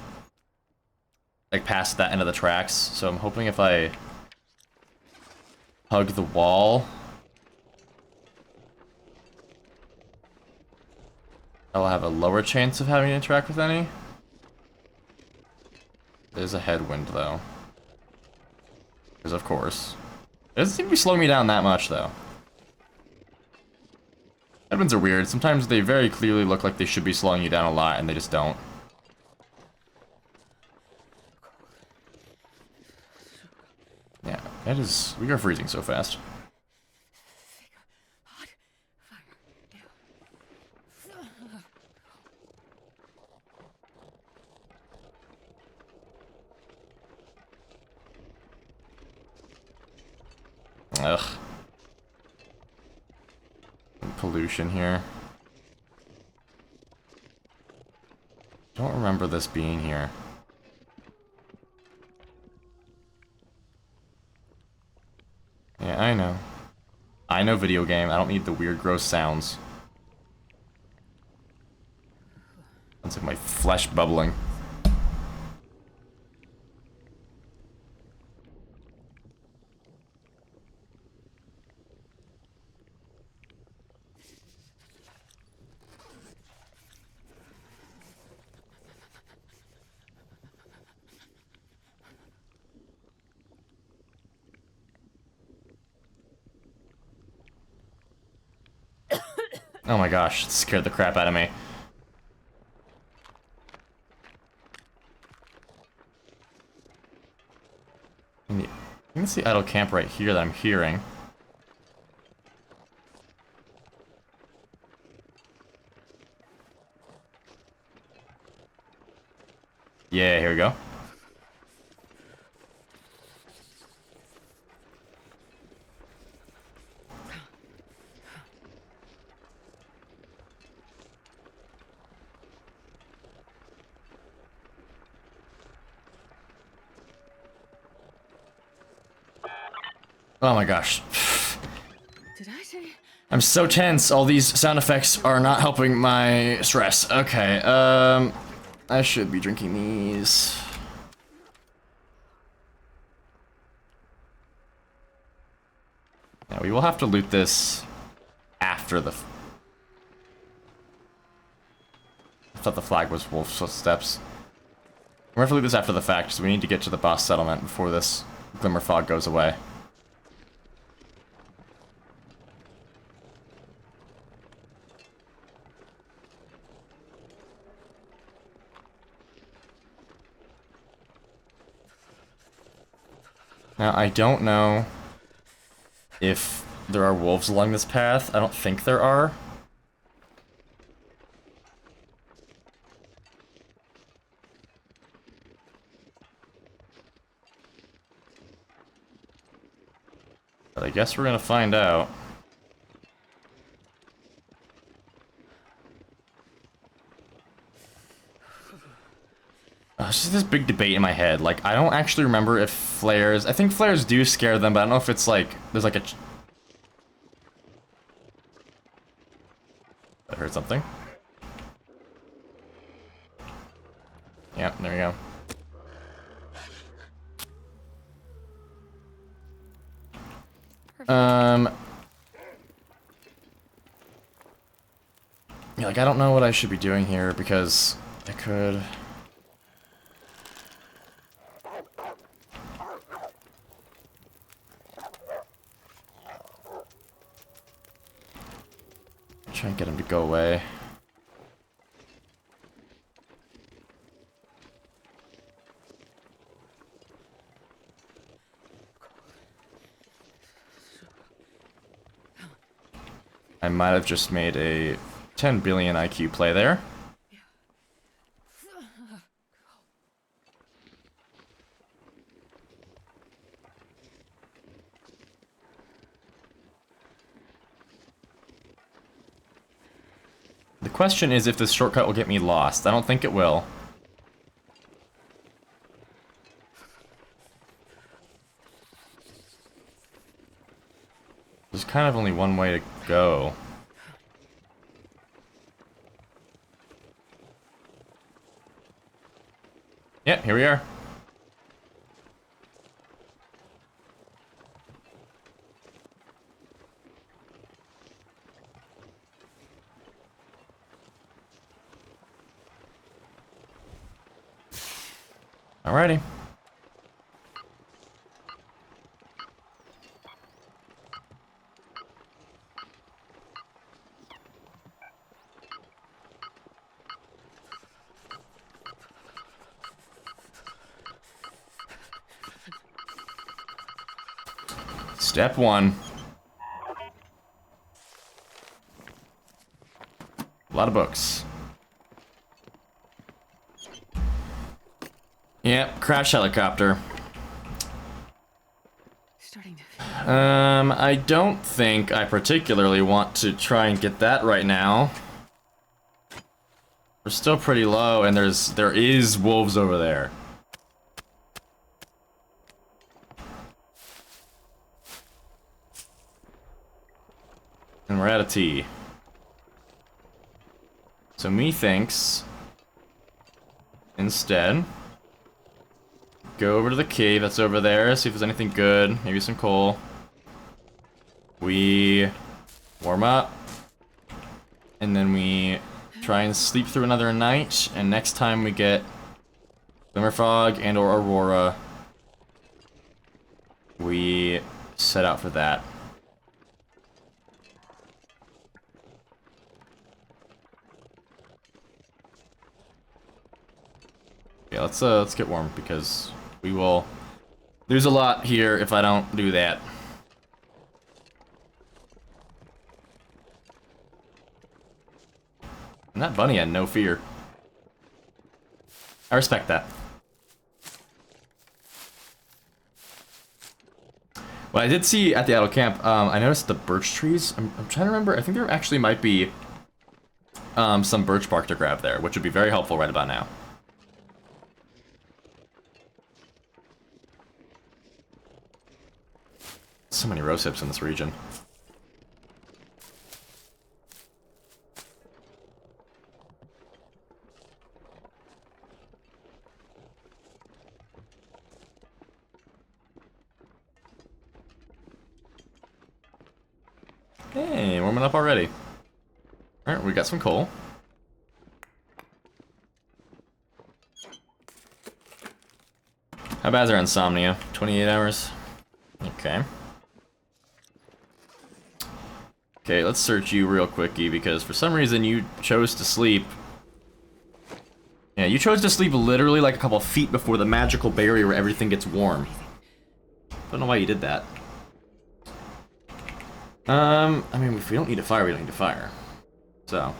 Speaker 1: like past that end of the tracks. So I'm hoping if I hug the wall, I'll have a lower chance of having to interact with any. There's a headwind though. Because of course. It doesn't seem to be slowing me down that much though. Headwinds are weird. Sometimes they very clearly look like they should be slowing you down a lot and they just don't. Yeah, that is... we are freezing so fast. Ugh. Pollution here. Don't remember this being here. Yeah, I know. I know video game. I don't need the weird, gross sounds. Sounds like my flesh bubbling. Oh my gosh, it scared the crap out of me. I think it's the idle camp right here that I'm hearing. Yeah, here we go. Oh my gosh.
Speaker 2: Did I say?
Speaker 1: I'm so tense. All these sound effects are not helping my stress. Okay, I should be drinking these. Yeah, we will have to loot this after the... I thought the flag was wolf's footsteps. We're gonna have to loot this after the fact, so we need to get to the boss settlement before this glimmer fog goes away. Now, I don't know if there are wolves along this path. I don't think there are. But I guess we're gonna find out. It's just this big debate in my head. Like, I don't actually remember if flares... I think flares do scare them, but I don't know if it's like... There's like a... I heard something. Yeah, there we go.
Speaker 2: Perfect.
Speaker 1: Yeah, like, I don't know what I should be doing here, because I could... try and get him to go away. I might have just made a 10 billion IQ play there. The question is if this shortcut will get me lost. I don't think it will. There's kind of only one way to go. Yeah, here we are. Alrighty. Step 1. A lot of books. Yep, crash helicopter.
Speaker 2: Starting to.
Speaker 1: I don't think I particularly want to try and get that right now. We're still pretty low, and there is wolves over there. And we're out of tea. So methinks instead go over to the cave that's over there, see if there's anything good, maybe some coal. We warm up, and then we try and sleep through another night, and next time we get Glimmer Fog and or Aurora, we set out for that. Yeah, let's get warm, because we will lose a lot here if I don't do that. And that bunny had no fear. I respect that. What I did see at the idle camp, I noticed the birch trees. I'm trying to remember. I think there actually might be some birch bark to grab there, which would be very helpful right about now. So many rose hips in this region. Hey, warming up already. Alright, we got some coal. How bad is our insomnia? 28 hours? Okay. Okay, let's search you real quickie, because for some reason you chose to sleep. Yeah, you chose to sleep literally like a couple feet before the magical barrier where everything gets warm. Don't know why you did that. I mean, if we don't need to fire, we don't need to fire. So.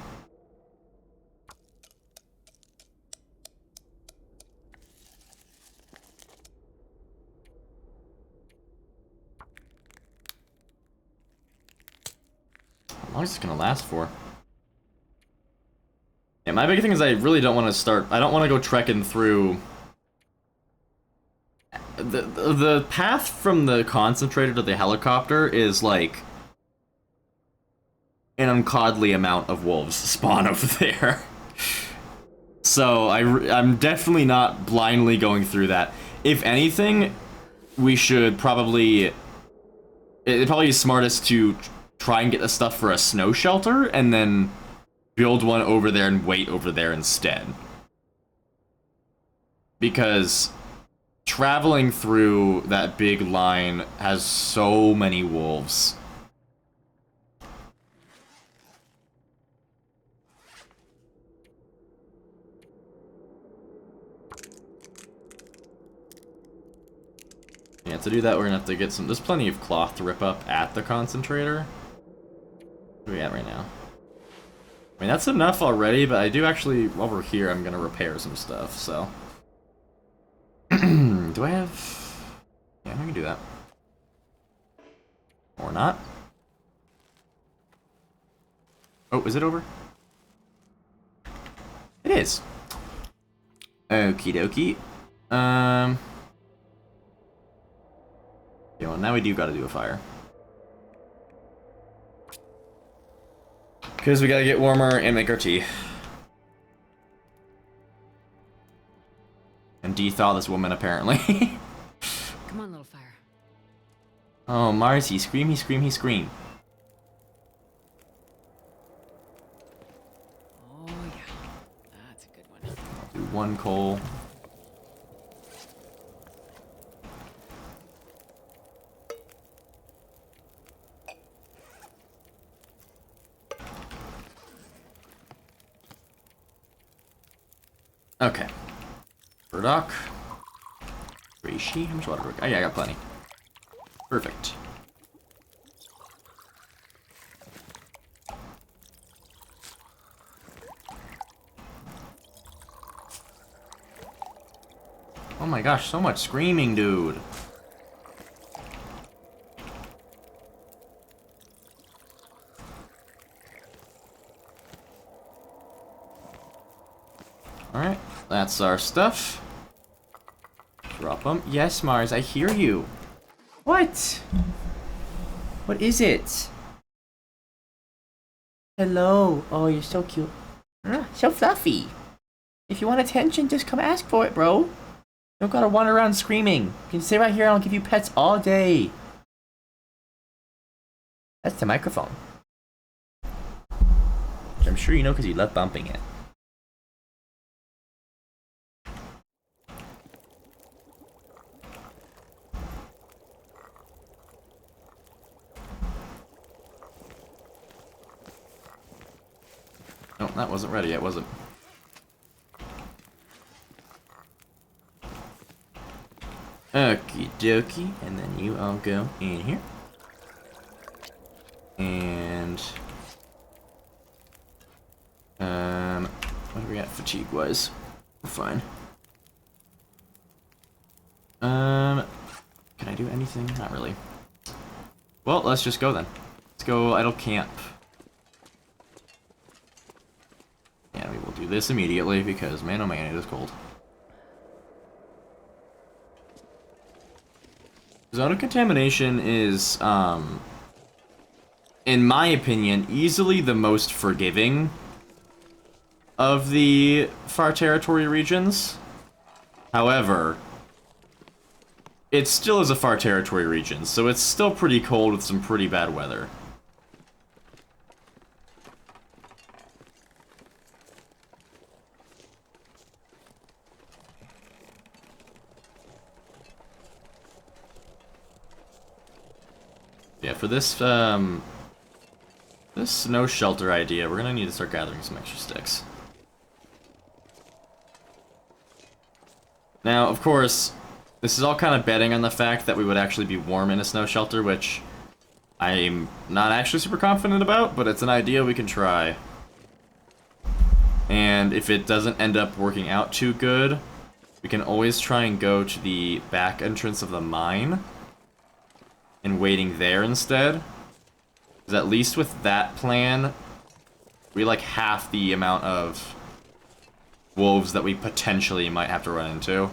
Speaker 1: How long is this gonna last for? Yeah, my big thing is I really don't want to start. I don't want to go trekking through. The path from the concentrator to the helicopter is like an ungodly amount of wolves spawn over there. So I'm definitely not blindly going through that. If anything, we should probably. It probably is smartest to try and get the stuff for a snow shelter, and then build one over there and wait over there instead. Because traveling through that big line has so many wolves. Yeah, to do that, we're gonna have to get some. There's plenty of cloth to rip up at the concentrator. Where are we at right now? I mean, that's enough already, but I do actually, while we're here, I'm gonna repair some stuff, so. Do I have... Yeah, I can do that. Or not. Oh, is it over? It is. Okie dokie. Yeah, well, now we do gotta do a fire. Because we gotta get warmer and make our tea. And de-thaw this woman, apparently.
Speaker 2: Come on, little fire.
Speaker 1: Oh, Mars, he scream, he scream, he scream.
Speaker 2: Oh, yeah. That's a good one.
Speaker 1: I'll do one coal. Okay. Burdock. Reishi. How much water do I got? Oh, yeah, I got plenty. Perfect. Oh my gosh, so much screaming, dude. Alright, that's our stuff. Drop them. Yes, Mars, I hear you. What? What is it? Hello. Oh, you're so cute. So fluffy. If you want attention, just come ask for it, bro. You don't gotta wander around screaming. You can stay right here and I'll give you pets all day. That's the microphone. Which I'm sure you know because you love bumping it. No, that wasn't ready yet, was it? Okie dokie, and then you all go in here. And what do we got fatigue wise? We're fine. Can I do anything? Not really. Well, let's just go then. Let's go idle camp. And we will do this immediately because man oh man, it is cold. Zone of contamination is, in my opinion, easily the most forgiving of the far territory regions. However, it still is a far territory region, so it's still pretty cold with some pretty bad weather. Yeah, for this, this snow shelter idea, we're gonna need to start gathering some extra sticks. Now, of course, this is all kind of betting on the fact that we would actually be warm in a snow shelter, which I'm not actually super confident about, but it's an idea we can try. And if it doesn't end up working out too good, we can always try and go to the back entrance of the mine and waiting there instead. Because at least with that plan, we like half the amount of wolves that we potentially might have to run into.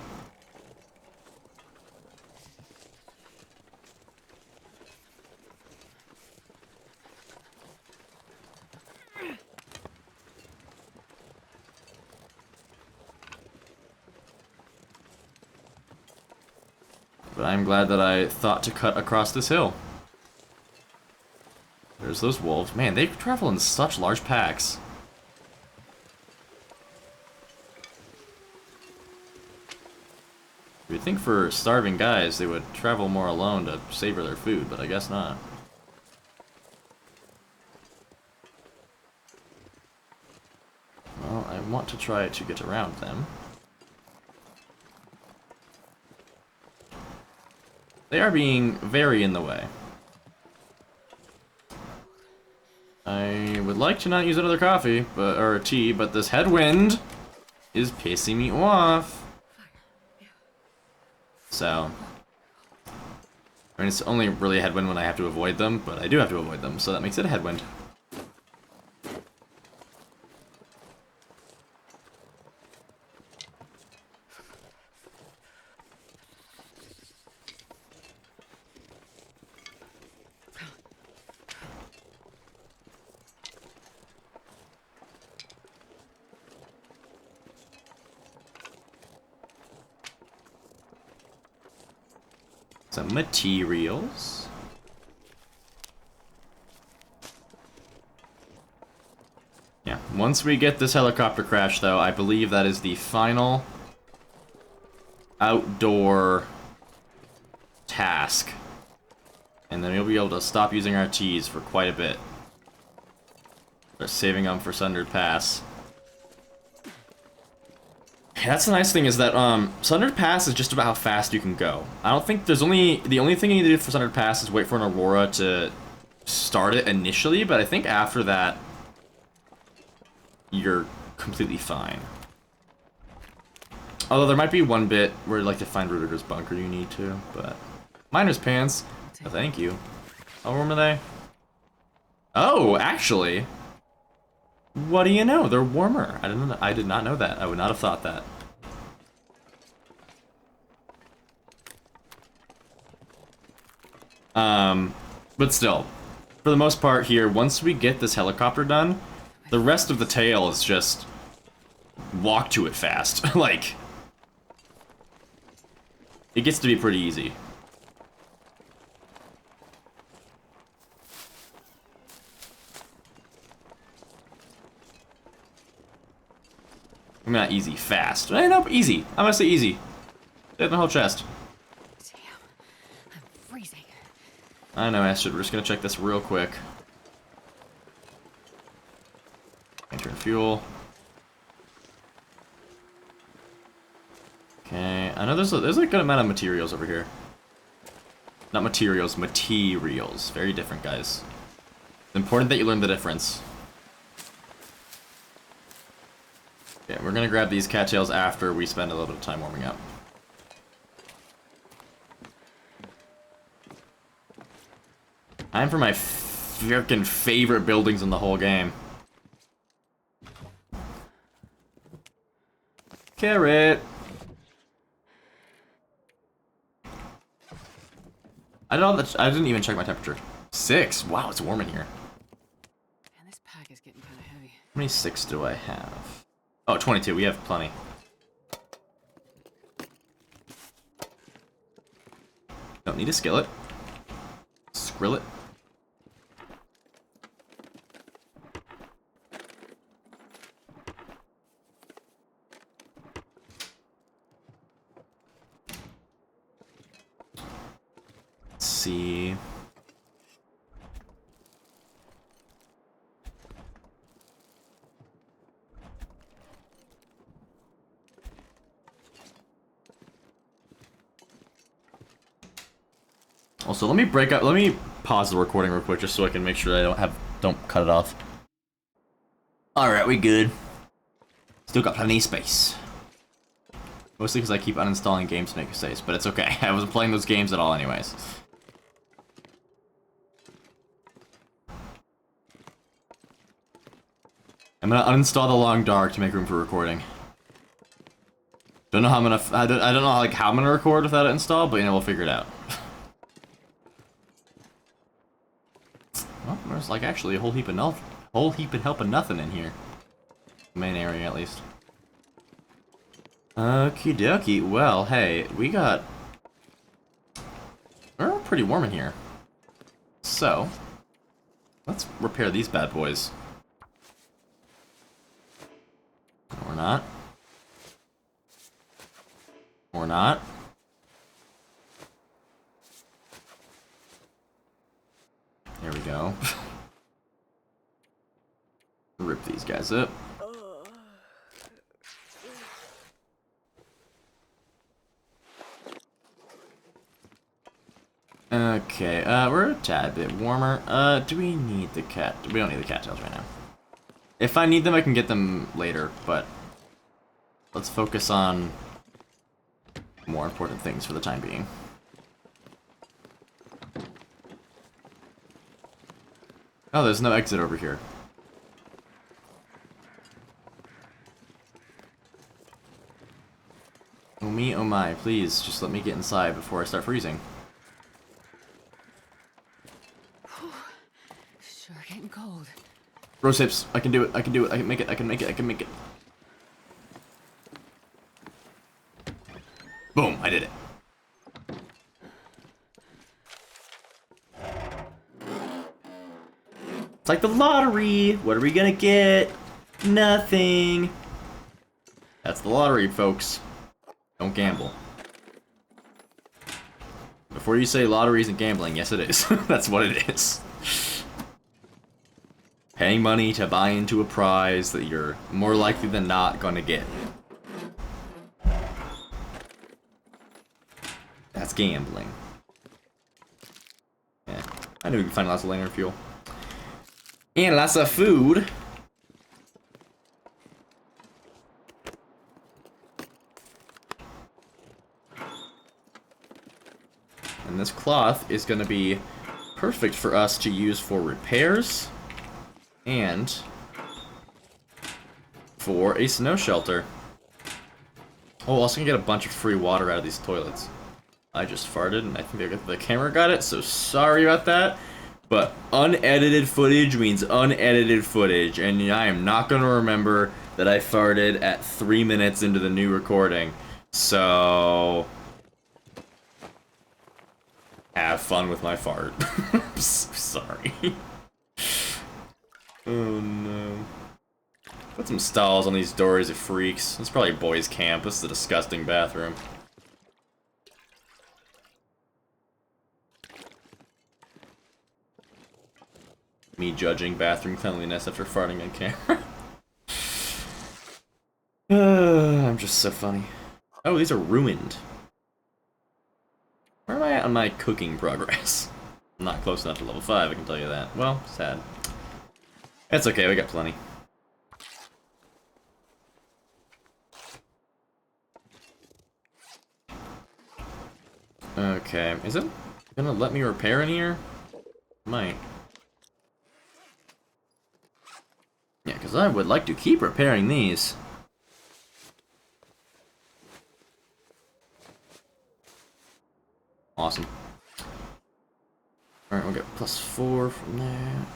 Speaker 1: But I'm glad that I thought to cut across this hill. There's those wolves. Man, they travel in such large packs. You'd think for starving guys they would travel more alone to savor their food, but I guess not. Well, I want to try to get around them. They are being very in the way. I would like to not use another coffee, or tea, but this headwind is pissing me off. So, I mean, it's only really a headwind when I have to avoid them, but I do have to avoid them, so that makes it a headwind. Some materials. Yeah, once we get this helicopter crash, though, I believe that is the final outdoor task. And then we'll be able to stop using our Ts for quite a bit. We're saving them for Sundered Pass. That's the nice thing is that Sundered Pass is just about how fast you can go. I don't think there's the only thing you need to do for Sundered Pass is wait for an Aurora to start it initially, but I think after that you're completely fine. Although there might be one bit where you'd like to find Rudiger's bunker you need to, but Miner's pants. Oh, thank you. How warm are they? Oh, actually. What do you know? They're warmer. I did not know that. I would not have thought that. But still, for the most part here, once we get this helicopter done, the rest of the tail is just walk to it fast. Like, it gets to be pretty easy. I mean, not easy, fast. No, easy. I'm gonna say easy. Get the whole chest.
Speaker 2: Damn, I'm freezing.
Speaker 1: I know, Astrid. We're just gonna check this real quick. Enter fuel. Okay, I know there's a good amount of materials over here. Not materials, materials. Very different, guys. It's important that you learn the difference. Okay, we're gonna grab these cattails after we spend a little bit of time warming up. I'm for my freaking favorite buildings in the whole game. Carrot! I didn't even check my temperature. 6? Wow, it's warm in here.
Speaker 2: And this pack is getting kind of heavy.
Speaker 1: How many 6 do I have? Oh, 22. We have plenty. Don't need a skillet. Skrillet. Let's see. Also, let me pause the recording real quick just so I can make sure I don't cut it off. Alright, we good. Still got plenty of space. Mostly because I keep uninstalling games to make space, but it's okay. I wasn't playing those games at all anyways. I'm gonna uninstall the Long Dark to make room for recording. Don't know how I'm gonna, I don't know like how I'm gonna record without it installed, but you know, we'll figure it out. Well, there's like actually a whole heap of help of nothing in here. Main area at least. Okie dokie. Well, hey, we're pretty warm in here. So, let's repair these bad boys. Or not. Or not. go. Rip these guys up. Okay, we're a tad bit warmer. Do we need the cat? We don't need the cattails right now. If I need them, I can get them later, but let's focus on more important things for the time being. Oh, there's no exit over here. Oh me, oh my, please, just let me get inside before I start freezing.
Speaker 2: Sure getting cold.
Speaker 1: Rose hips, I can do it, I can do it, I can make it, I can make it, I can make it. Boom, I did it. It's like the lottery. What are we gonna get? Nothing. That's the lottery, folks. Don't gamble. Before you say lottery isn't gambling, yes it is. That's what it is. Paying money to buy into a prize that you're more likely than not gonna get. That's gambling. Yeah, I knew we could find lots of lantern fuel. And lots of food. And this cloth is going to be perfect for us to use for repairs and for a snow shelter. Oh, also gonna get a bunch of free water out of these toilets. I just farted and I think the camera got it, so sorry about that. But unedited footage means unedited footage, and I am not going to remember that I farted at 3 minutes into the new recording. So have fun with my fart. Sorry. Oh no. Put some stalls on these doors, you freaks. It's probably boys' camp. This is a disgusting bathroom. Me judging bathroom cleanliness after farting on camera. I'm just so funny. Oh, these are ruined. Where am I at on my cooking progress? I'm not close enough to level 5, I can tell you that. Well, sad. It's okay, we got plenty. Okay, is it gonna let me repair in here? Might. Yeah, because I would like to keep repairing these. Awesome. Alright, we'll get +4 from that.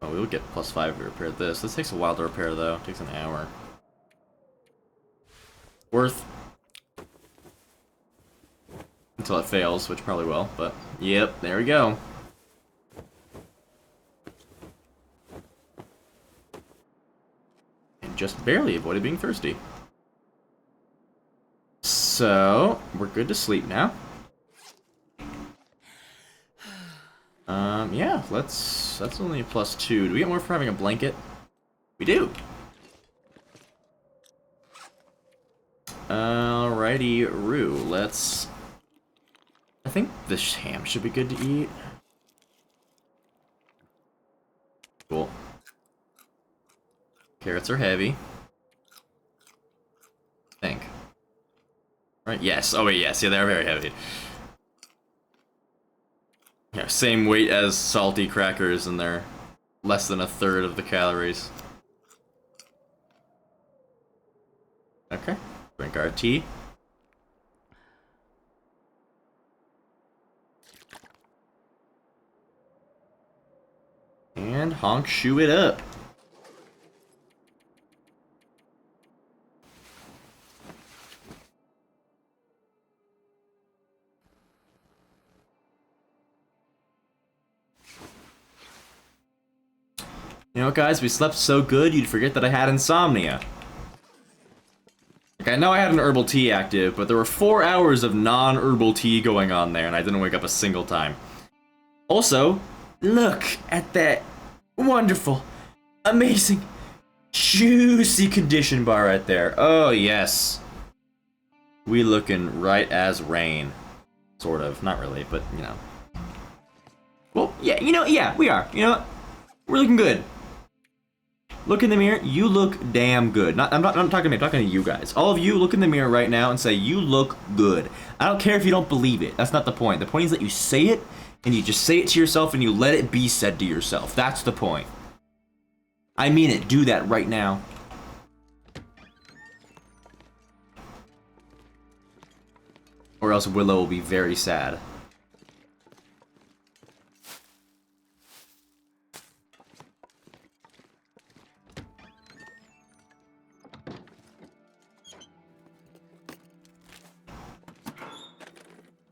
Speaker 1: Oh, we'll get +5 if we repair this. This takes a while to repair, though. It takes an hour. Worth. Until it fails, which probably will, but yep, there we go. And just barely avoided being thirsty. So, we're good to sleep now. Yeah, that's only a +2. Do we get more for having a blanket? We do. Alrighty, Roo, let's... I think this ham should be good to eat. Cool. Carrots are heavy. I think. Right, yes. Oh wait, yes. Yeah, they're very heavy. Yeah, same weight as salty crackers, and they're less than 1/3 of the calories. Okay. Drink our tea. And honk shoe it up. You know, guys, we slept so good you'd forget that I had insomnia. Like, I know I had an herbal tea active, but there were 4 hours of non-herbal tea going on there, and I didn't wake up a single time. Also, look at that wonderful, amazing, juicy condition bar right there. Oh, yes. We looking right as rain. Sort of. Not really, but, you know. Well, yeah, yeah, we are. You know what? We're looking good. Look in the mirror. You look damn good. I'm not talking to me. I'm talking to you guys. All of you, look in the mirror right now and say, you look good. I don't care if you don't believe it. That's not the point. The point is that you say it, and you just say it to yourself, and you let it be said to yourself. That's the point. I mean it. Do that right now. Or else Willow will be very sad.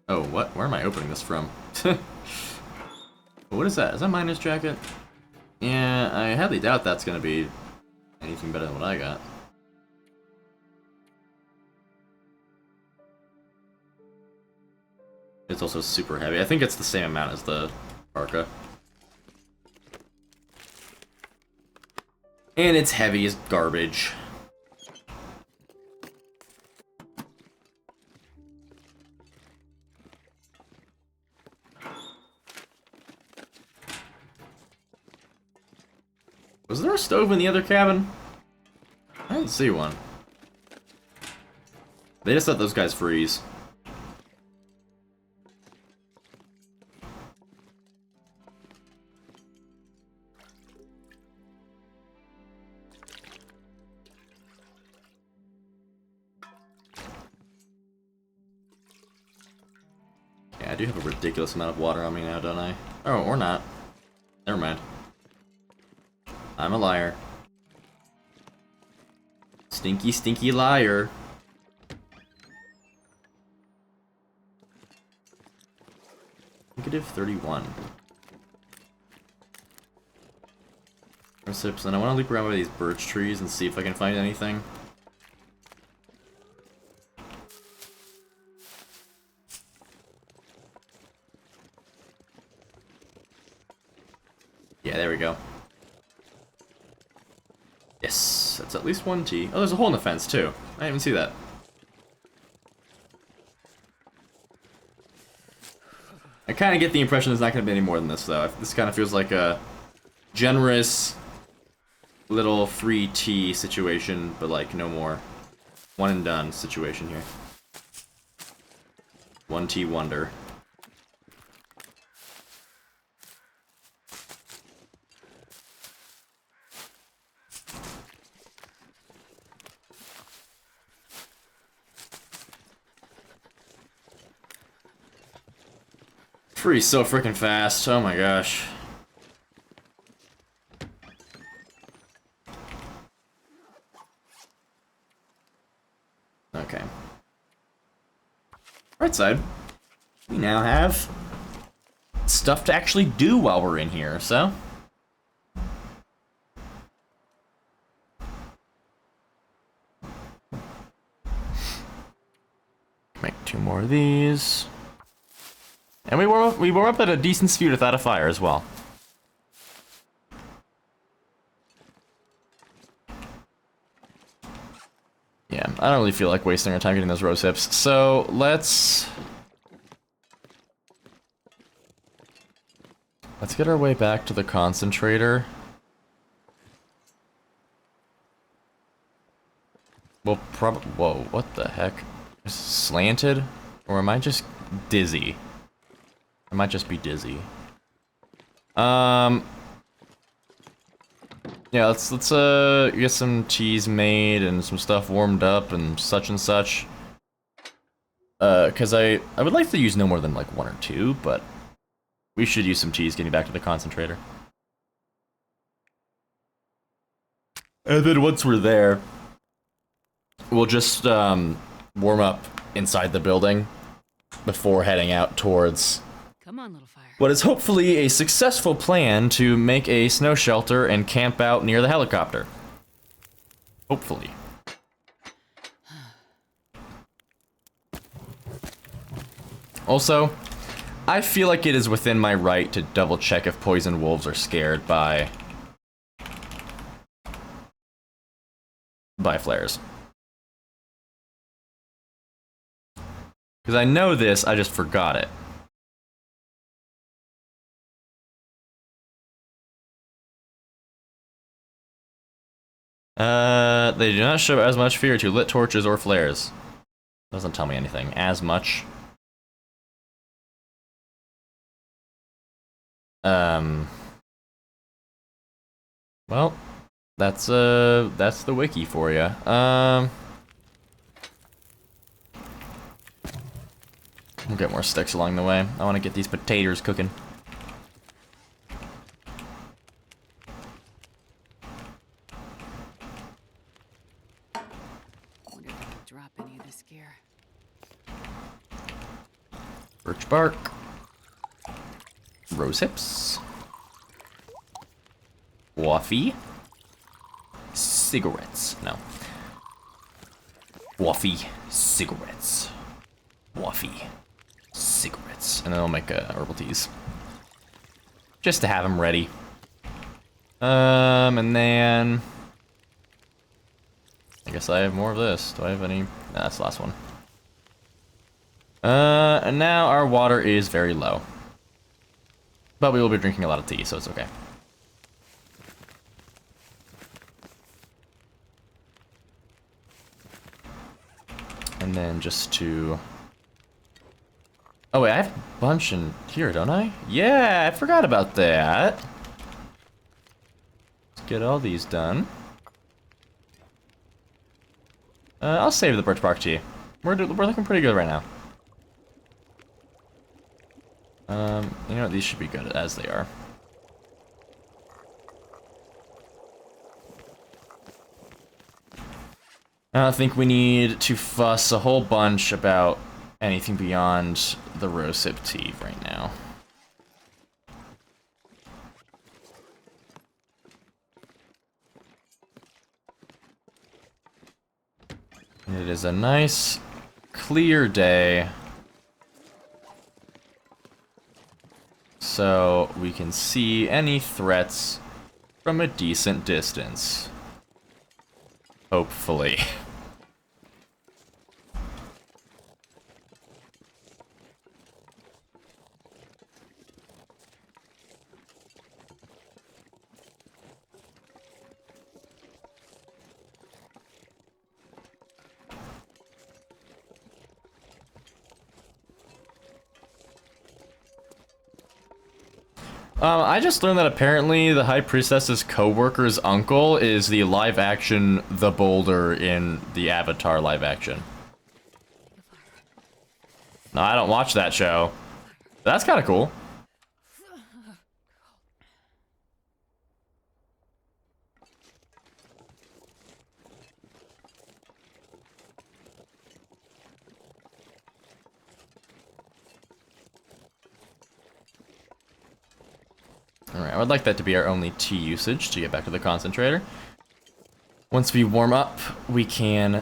Speaker 1: Oh, what? Where am I opening this from? What is that? Is that miner's jacket? Yeah, I highly doubt that's gonna be anything better than what I got. It's also super heavy. I think it's the same amount as the parka. And it's heavy as garbage. Was there a stove in the other cabin? I didn't see one. They just let those guys freeze. Yeah, I do have a ridiculous amount of water on me now, don't I? Oh, or not. Never mind. I'm a liar. Stinky, stinky liar. -31. Recips, and I want to loop around by these birch trees and see if I can find anything. Yeah, there we go. Yes, that's at least one T. Oh, there's a hole in the fence, too. I didn't even see that. I kind of get the impression there's not going to be any more than this, though. This kind of feels like a generous little free tea situation, but, like, no more. One and done situation here. One tea wonder. Freeze so freaking fast. Oh my gosh. Okay. Right side. We now have stuff to actually do while we're in here, so. Make 2 more of these. And we warm up at a decent speed without a fire as well. Yeah, I don't really feel like wasting our time getting those rose hips, so let's get our way back to the concentrator. Well, whoa, what the heck? Is it slanted? Or am I just dizzy? I might just be dizzy. Yeah, let's get some cheese made and some stuff warmed up and such. Cause I would like to use no more than like 1 or 2, but we should use some cheese getting back to the concentrator. And then once we're there, we'll just warm up inside the building before heading out towards
Speaker 2: Come on, little fire.
Speaker 1: what is hopefully a successful plan to make a snow shelter and camp out near the helicopter. Hopefully. Also, I feel like it is within my right to double check if poison wolves are scared by flares. Because I know this, I just forgot it. They do not show as much fear to lit torches or flares. Doesn't tell me anything. As much. Well, that's the wiki for you. We'll get more sticks along the way. I want to get these potatoes cooking.
Speaker 2: Wonder if I could drop any of this gear.
Speaker 1: Birch bark. Rose hips. Waffy. Cigarettes. No. Waffy. Cigarettes. Waffy. Cigarettes. And then I'll make herbal teas. Just to have them ready. And then... I guess I have more of this. Do I have any? Nah, that's the last one. And now our water is very low. But we will be drinking a lot of tea, so it's okay. And then just to... Oh wait, I have a bunch in here, don't I? Yeah, I forgot about that. Let's get all these done. I'll save the birch bark tea. We're looking pretty good right now. You know what? These should be good as they are. I don't think we need to fuss a whole bunch about anything beyond the rosehip tea right now. It is a nice, clear day. So we can see any threats from a decent distance. Hopefully. I just learned that apparently the High Priestess's co-worker's uncle is the live-action The Boulder in the Avatar live-action. No, I don't watch that show. That's kind of cool. Alright, I would like that to be our only tea usage to get back to the concentrator. Once we warm up, we can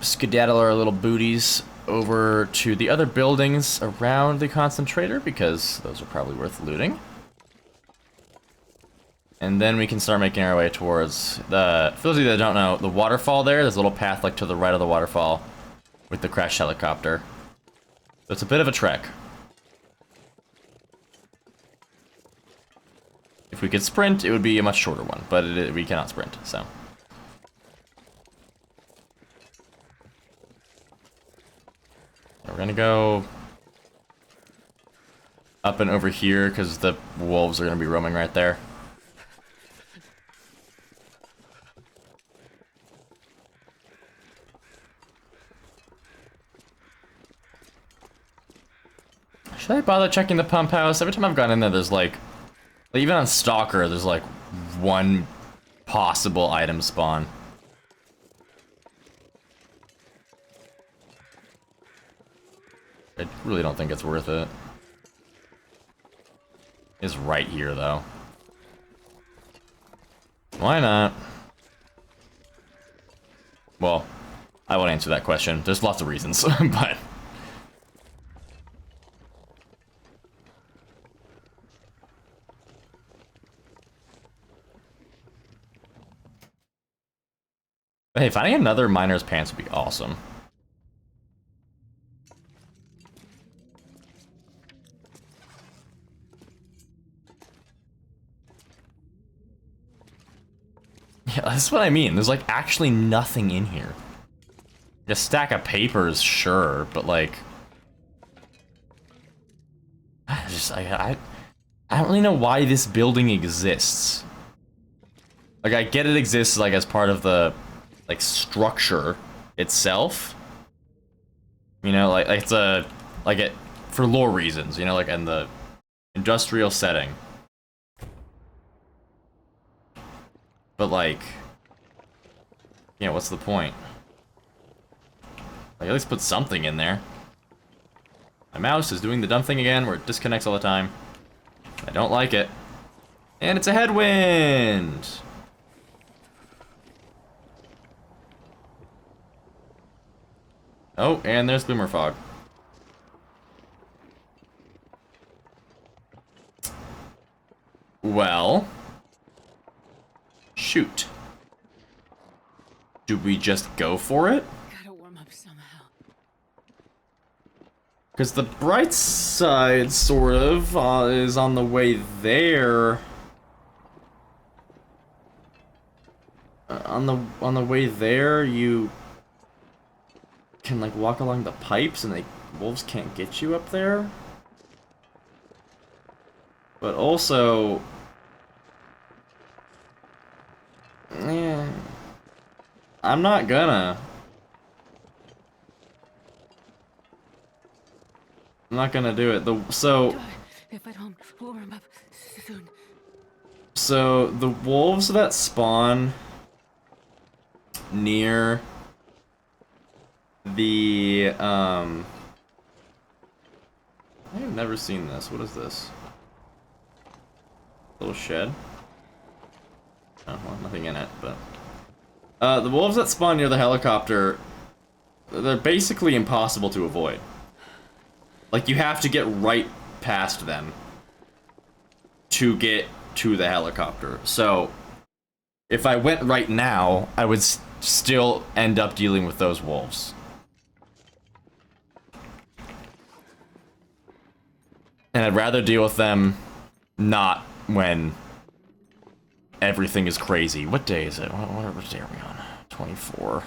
Speaker 1: skedaddle our little booties over to the other buildings around the concentrator, because those are probably worth looting. And then we can start making our way towards the... For those of you that don't know, the waterfall there's a little path like to the right of the waterfall with the crashed helicopter. So it's a bit of a trek. If we could sprint, it would be a much shorter one, but we cannot sprint, so. We're gonna go up and over here, because the wolves are gonna be roaming right there. Should I bother checking the pump house? Every time I've gone in there, there's like even on Stalker, there's like one possible item spawn. I really don't think it's worth it. It's right here, though. Why not? Well, I won't answer that question. There's lots of reasons, but... Hey, finding another miner's pants would be awesome. Yeah, that's what I mean. There's like actually nothing in here. A stack of papers, sure, but like, I don't really know why this building exists. Like, I get it exists like as part of the like structure itself. You know, like it's a like it for lore reasons. You know, like in the industrial setting. But like, you know, what's the point? Like, at least put something in there. My mouse is doing the dumb thing again where it disconnects all the time. I don't like it. And it's a headwind! Oh, and there's Glimmer Fog. Well... shoot. Do we just go for it?
Speaker 2: Gotta warm up somehow.
Speaker 1: Because the bright side, sort of, is on the way there. On the way there, you can like walk along the pipes, and the wolves can't get you up there. But also, yeah, I'm not gonna. I'm not gonna do it.
Speaker 2: God, if I don't warm up soon.
Speaker 1: So the wolves that spawn near the I've never seen this. What is this? Little shed. Oh, well, nothing in it, but the wolves that spawn near the helicopter, they're basically impossible to avoid. Like, you have to get right past them to get to the helicopter. So, if I went right now, I would still end up dealing with those wolves. And I'd rather deal with them not when everything is crazy. What day is it? What day are we on? 24.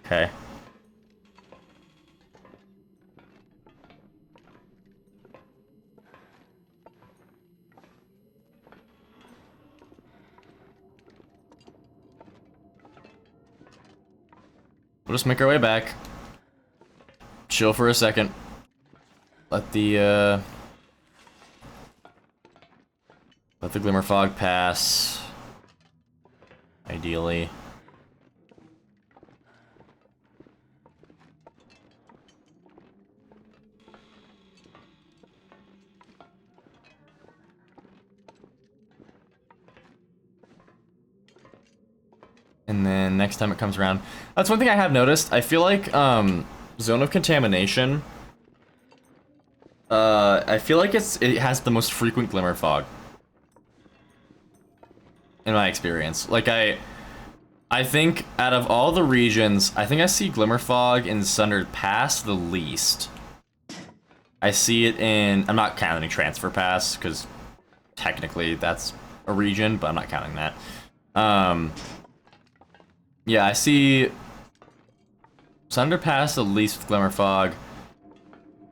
Speaker 1: Okay. We'll just make our way back. Chill for a second. Let the Glimmer Fog pass. Ideally. And then next time it comes around. That's one thing I have noticed. I feel like, Zone of Contamination, I feel like it has the most frequent Glimmer Fog. In my experience. Like, I think out of all the regions, I think I see Glimmer Fog in Sundered Pass the least. I see it in... I'm not counting Transfer Pass, because technically that's a region, but I'm not counting that. Yeah, I see Sundered Pass the least with Glimmer Fog,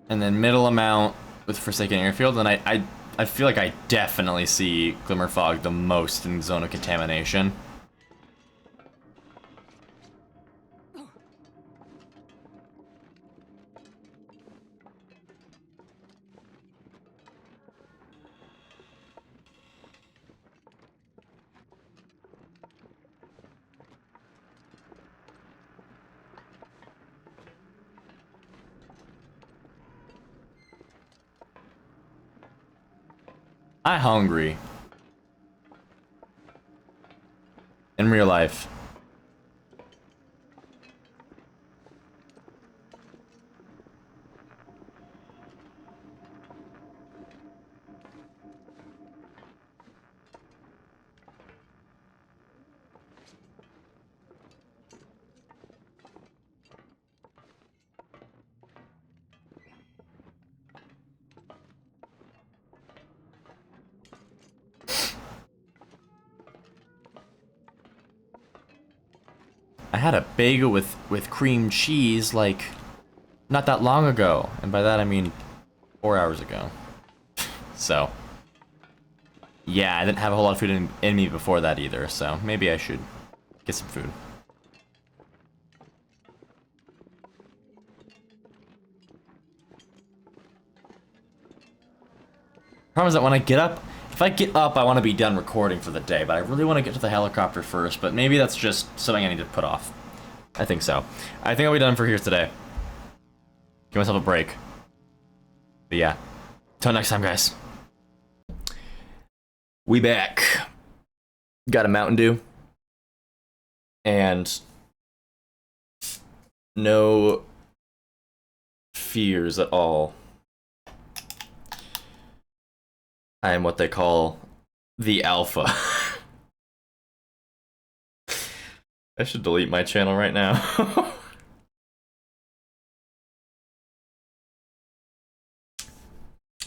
Speaker 1: and then middle amount with Forsaken Airfield, and I feel like I definitely see Glimmer Fog the most in Zone of Contamination. I'm hungry. In real life. I had a bagel with cream cheese, like, not that long ago. And by that, I mean 4 hours ago. So, yeah, I didn't have a whole lot of food in me before that either, so maybe I should get some food. Problem is that when I get up, if I get up, I want to be done recording for the day, but I really want to get to the helicopter first, but maybe that's just something I need to put off. I think so. I think I'll be done for here today. Give myself a break. But yeah. Till next time, guys. We back. Got a Mountain Dew. And no fears at all. I am what they call the alpha. I should delete my channel right now.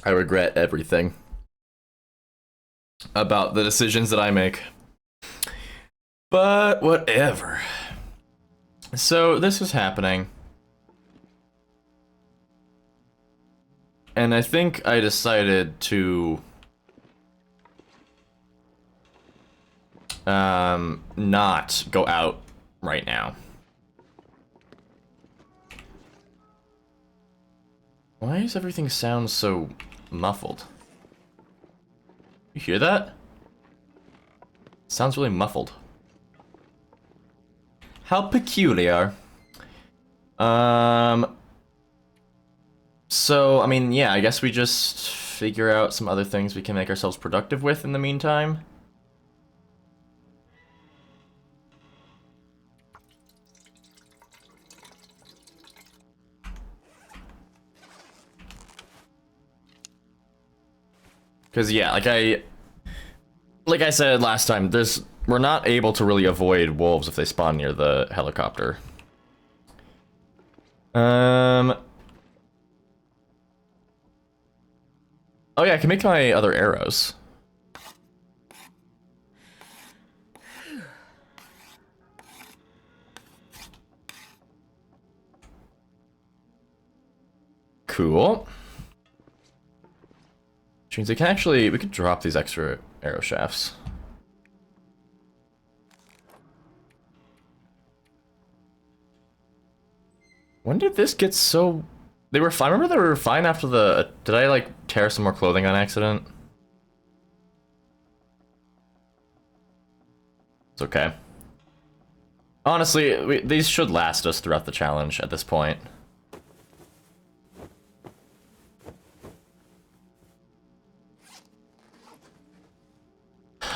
Speaker 1: I regret everything about the decisions that I make. But whatever. So this is happening. And I think I decided to not go out right now. Why does everything sound so muffled? You hear that? Sounds really muffled. How peculiar. So, I mean, yeah, I guess we just figure out some other things we can make ourselves productive with in the meantime. Because, yeah, like I said last time, we're not able to really avoid wolves if they spawn near the helicopter. Oh yeah, I can make my other arrows. Cool. Which means we could drop these extra arrow shafts. When did this get so... They were fine. I remember they were fine after the... Did I, like, tear some more clothing on accident? It's okay. Honestly, these should last us throughout the challenge at this point.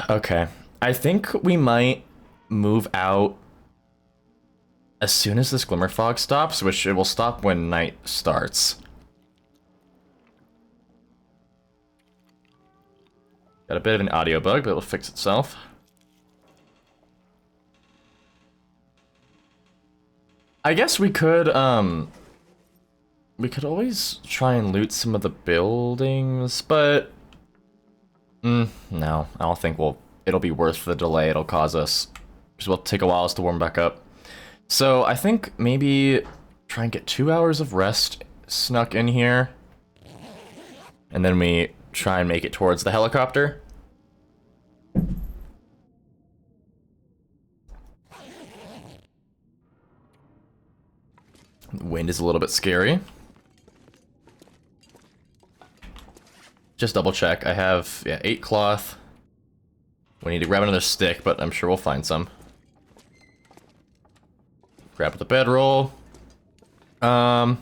Speaker 1: Okay. I think we might move out as soon as this glimmer fog stops, which it will stop when night starts. Got a bit of an audio bug, but it'll fix itself. I guess we could always try and loot some of the buildings, but no, I don't think it'll be worth the delay it'll cause us. Because it'll take a while to warm back up. So I think maybe try and get 2 hours of rest snuck in here. And then we try and make it towards the helicopter. The wind is a little bit scary. Just double check. I have, yeah, 8 cloth. We need to grab another stick, but I'm sure we'll find some. Grab the bedroll. I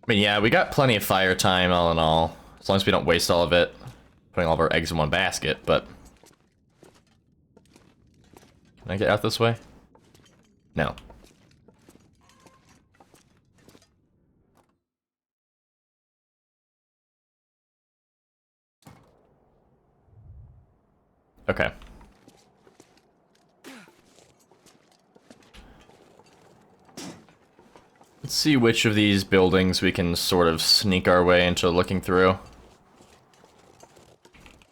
Speaker 1: mean, yeah, we got plenty of fire time, all in all. As long as we don't waste all of it putting all of our eggs in one basket, but... Can I get out this way? No. Okay. Let's see which of these buildings we can sort of sneak our way into looking through.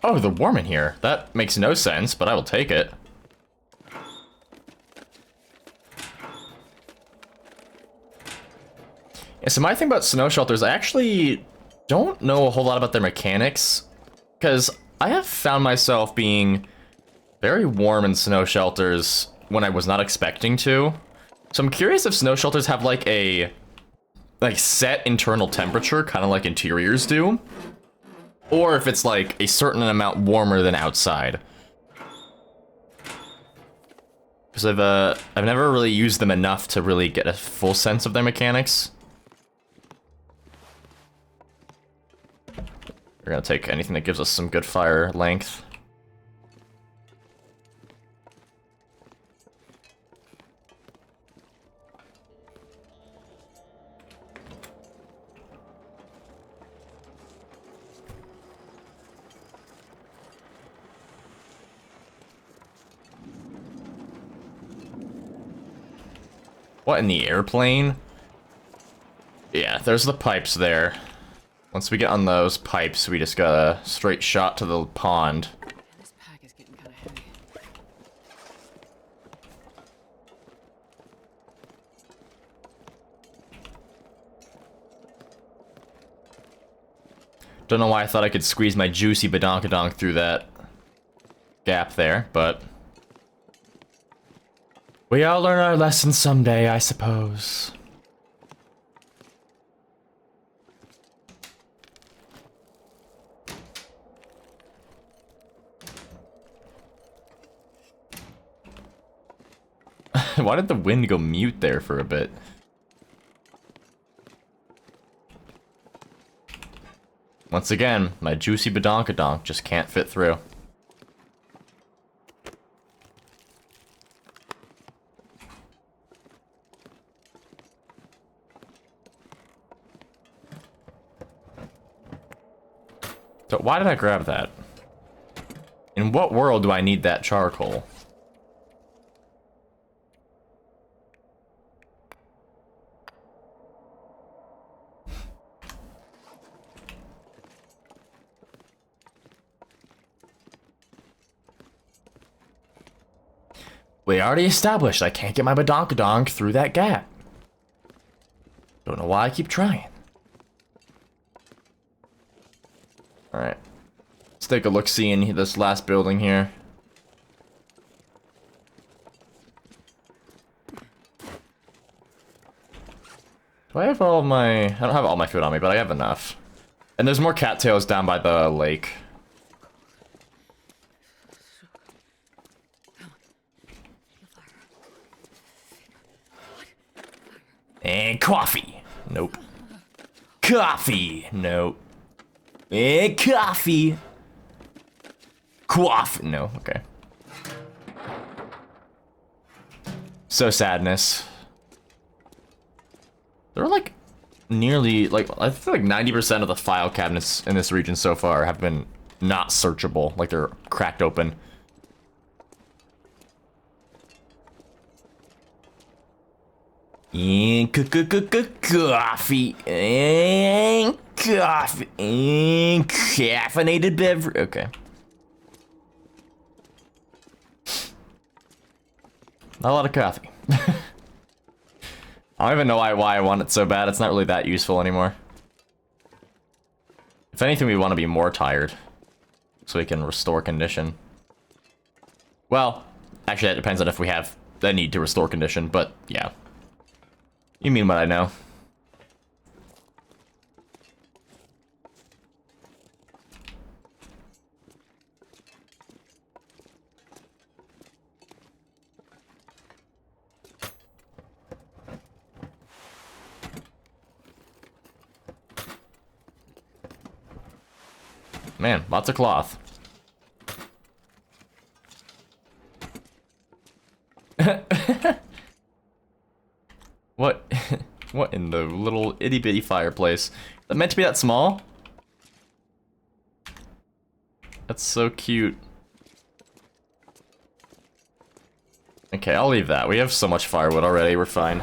Speaker 1: Oh, they're warm in here. That makes no sense, but I will take it. Yeah, so my thing about snow shelters, I actually don't know a whole lot about their mechanics, because I have found myself being very warm in snow shelters when I was not expecting to. So I'm curious if snow shelters have like a set internal temperature, kind of like interiors do, or if it's like a certain amount warmer than outside. Because I've never really used them enough to really get a full sense of their mechanics. We're gonna take anything that gives us some good fire length. What, in the airplane? Yeah, there's the pipes there. Once we get on those pipes, we just got a straight shot to the pond.
Speaker 2: Man, this pack is getting kind of heavy.
Speaker 1: Don't know why I thought I could squeeze my juicy badonkadonk through that gap there, but we all learn our lessons someday, I suppose. Why did the wind go mute there for a bit? Once again, my juicy badonkadonk just can't fit through. So why did I grab that? In what world do I need that charcoal? We already established I can't get my badonkadonk through that gap. Don't know why I keep trying. Alright. Let's take a look-see in this last building here. Do I have all my... I don't have all my food on me, but I have enough. And there's more cattails down by the lake. And coffee. Nope. Coffee. Nope. And coffee. Coffee. No, okay. So sadness. There are like nearly, like, I feel like 90% of the file cabinets in this region so far have been not searchable. Like they're cracked open. And coffee. And coffee. And caffeinated beverage. Okay. Not a lot of coffee. I don't even know why I want it so bad. It's not really that useful anymore. If anything, we want to be more tired. So we can restore condition. Well, actually that depends on if we have the need to restore condition, but yeah. You mean what I know. Man, lots of cloth. What? What in the little itty bitty fireplace? Is that meant to be that small? That's so cute. Okay, I'll leave that. We have so much firewood already, we're fine.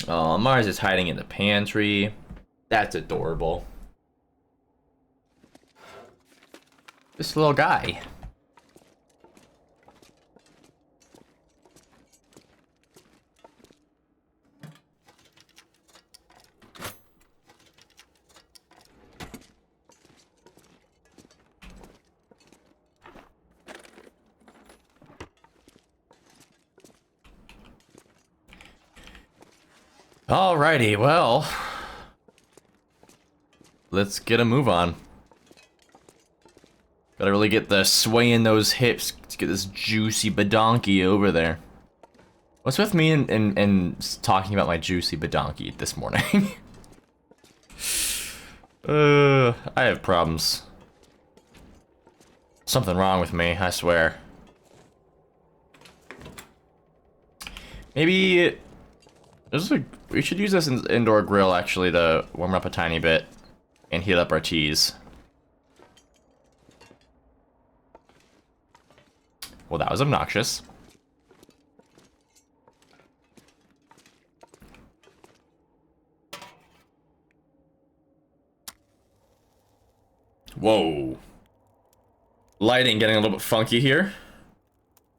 Speaker 1: Oh, Mars is hiding in the pantry. That's adorable. This little guy. Alrighty, well, let's get a move on. Gotta really get the sway in those hips to get this juicy badonkey over there. What's with me and talking about my juicy badonkey this morning? I have problems. Something wrong with me, I swear. Maybe we should use this indoor grill actually to warm up a tiny bit and heat up our teas. Well, that was obnoxious. Whoa. Lighting getting a little bit funky here.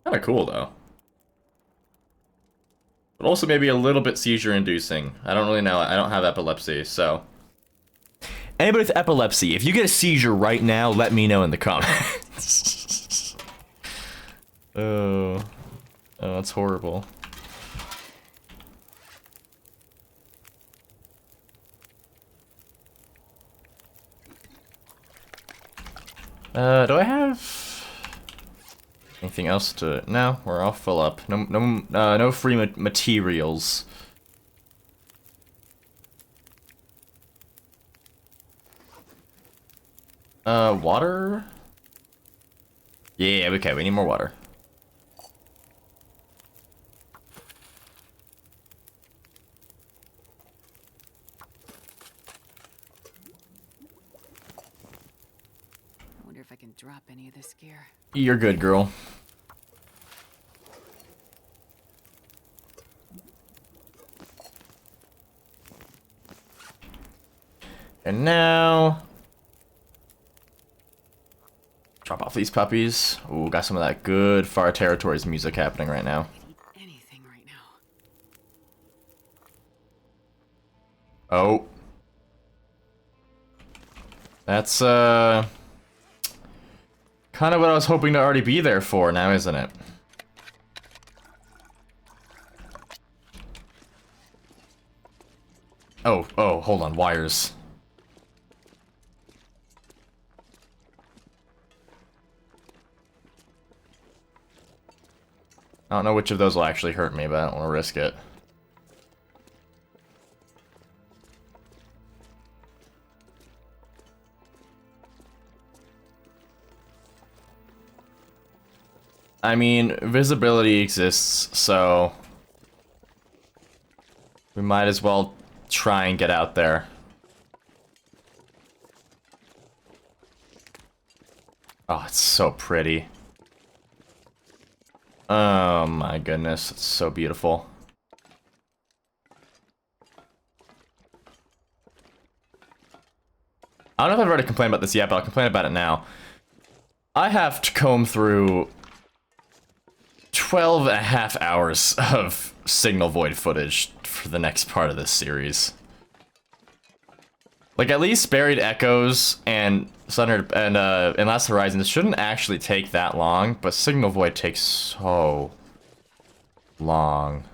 Speaker 1: Kinda cool though. But also maybe a little bit seizure inducing. I don't really know. I don't have epilepsy, so. Anybody with epilepsy, if you get a seizure right now, let me know in the comments. Oh, that's horrible. Do I have anything else to? No, we're all full up. No free materials. Water? Yeah, okay, we need more water.
Speaker 2: I wonder if I can drop any of this gear.
Speaker 1: You're good, girl. And now... drop off these puppies. Ooh, got some of that good Far Territories music happening right now.
Speaker 2: I could eat anything right now.
Speaker 1: Oh. That's, kind of what I was hoping to already be there for now, isn't it? Oh, hold on, wires. I don't know which of those will actually hurt me, but I don't want to risk it. I mean, visibility exists, so we might as well try and get out there. Oh, it's so pretty. Oh my goodness, it's so beautiful. I don't know if I've already complained about this yet, but I'll complain about it now. I have to comb through 12.5 hours of Signal Void footage for the next part of this series. Like, at least Buried Echoes and Last Horizon shouldn't actually take that long, but Signal Void takes so long.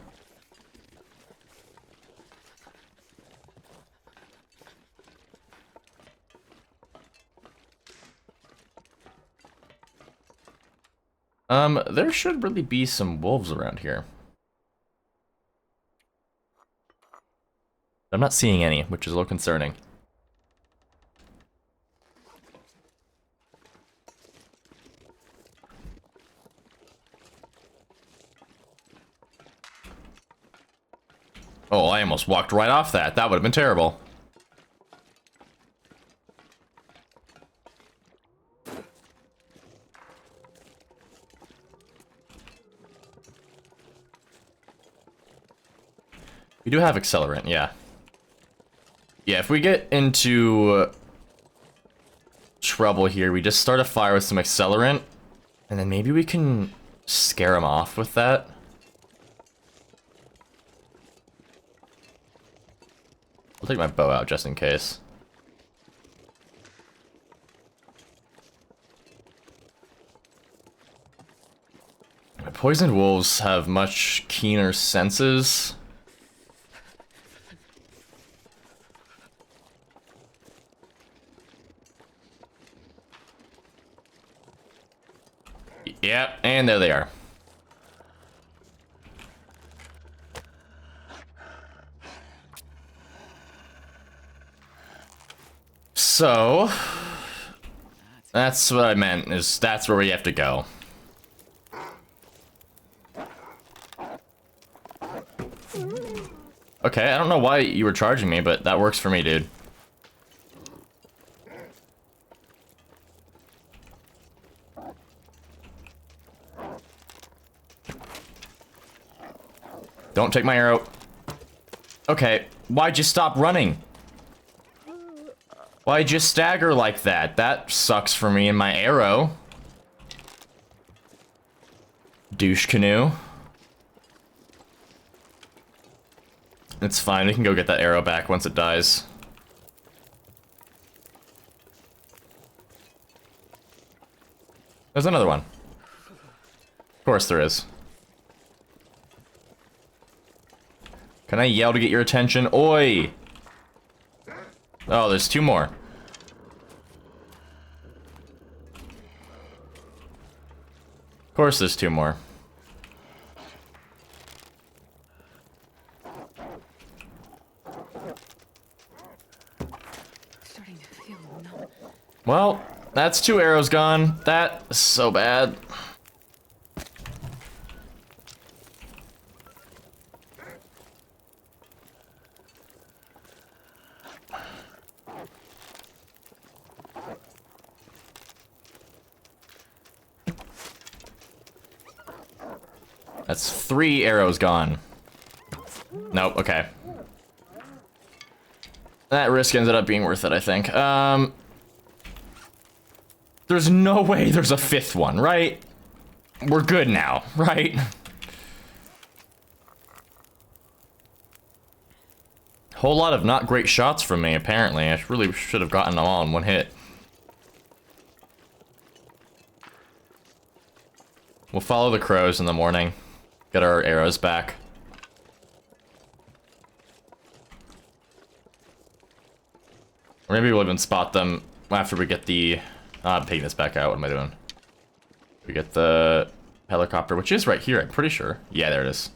Speaker 1: There should really be some wolves around here. I'm not seeing any, which is a little concerning. Oh, I almost walked right off that. That would have been terrible. We do have accelerant, yeah. Yeah, if we get into trouble here, we just start a fire with some accelerant, and then maybe we can scare them off with that. I'll take my bow out just in case. Poisoned wolves have much keener senses. Yep, and there they are. So, that's what I meant, is that's where we have to go. Okay, I don't know why you were charging me, but that works for me, dude. Don't take my arrow. Okay, why'd you stop running? Why'd you stagger like that? That sucks for me and my arrow. Douche canoe. It's fine, we can go get that arrow back once it dies. There's another one. Of course there is. Can I yell to get your attention? Oi! Oh, there's two more. Of course there's two more.
Speaker 2: Starting to feel numb.
Speaker 1: Well, that's two arrows gone. That is so bad. That's 3 arrows gone. Nope, okay. That risk ended up being worth it, I think. There's no way there's a 5th one, right? We're good now, right? Whole lot of not great shots from me, apparently. I really should have gotten them all in one hit. We'll follow the crows in the morning. Get our arrows back. Or maybe we'll even spot them after we get the... I'm taking this back out. What am I doing? We get the helicopter, which is right here, I'm pretty sure. Yeah, there it is.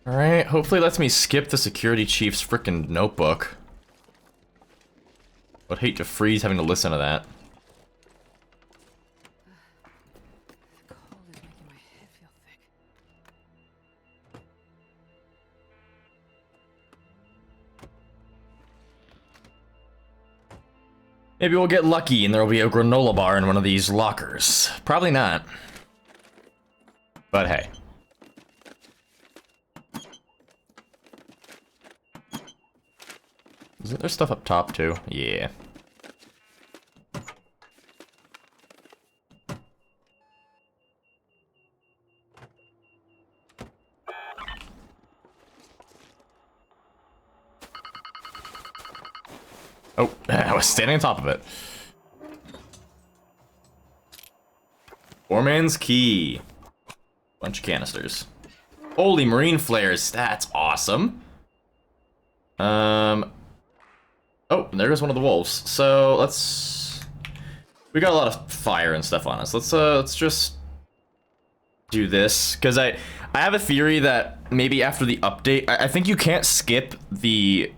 Speaker 1: Alright, hopefully it lets me skip the security chief's frickin' notebook. Would hate to freeze having to listen to that.
Speaker 2: The cold is making my head feel thick.
Speaker 1: Maybe we'll get lucky and there'll be a granola bar in one of these lockers. Probably not. But hey. Isn't there stuff up top too? Yeah. Oh, I was standing on top of it. Foreman's key. Bunch of canisters. Holy marine flares, that's awesome. Oh, and there goes one of the wolves. So let's... We got a lot of fire and stuff on us. Let's just do this. Because I have a theory that maybe after the update... I think you can't skip the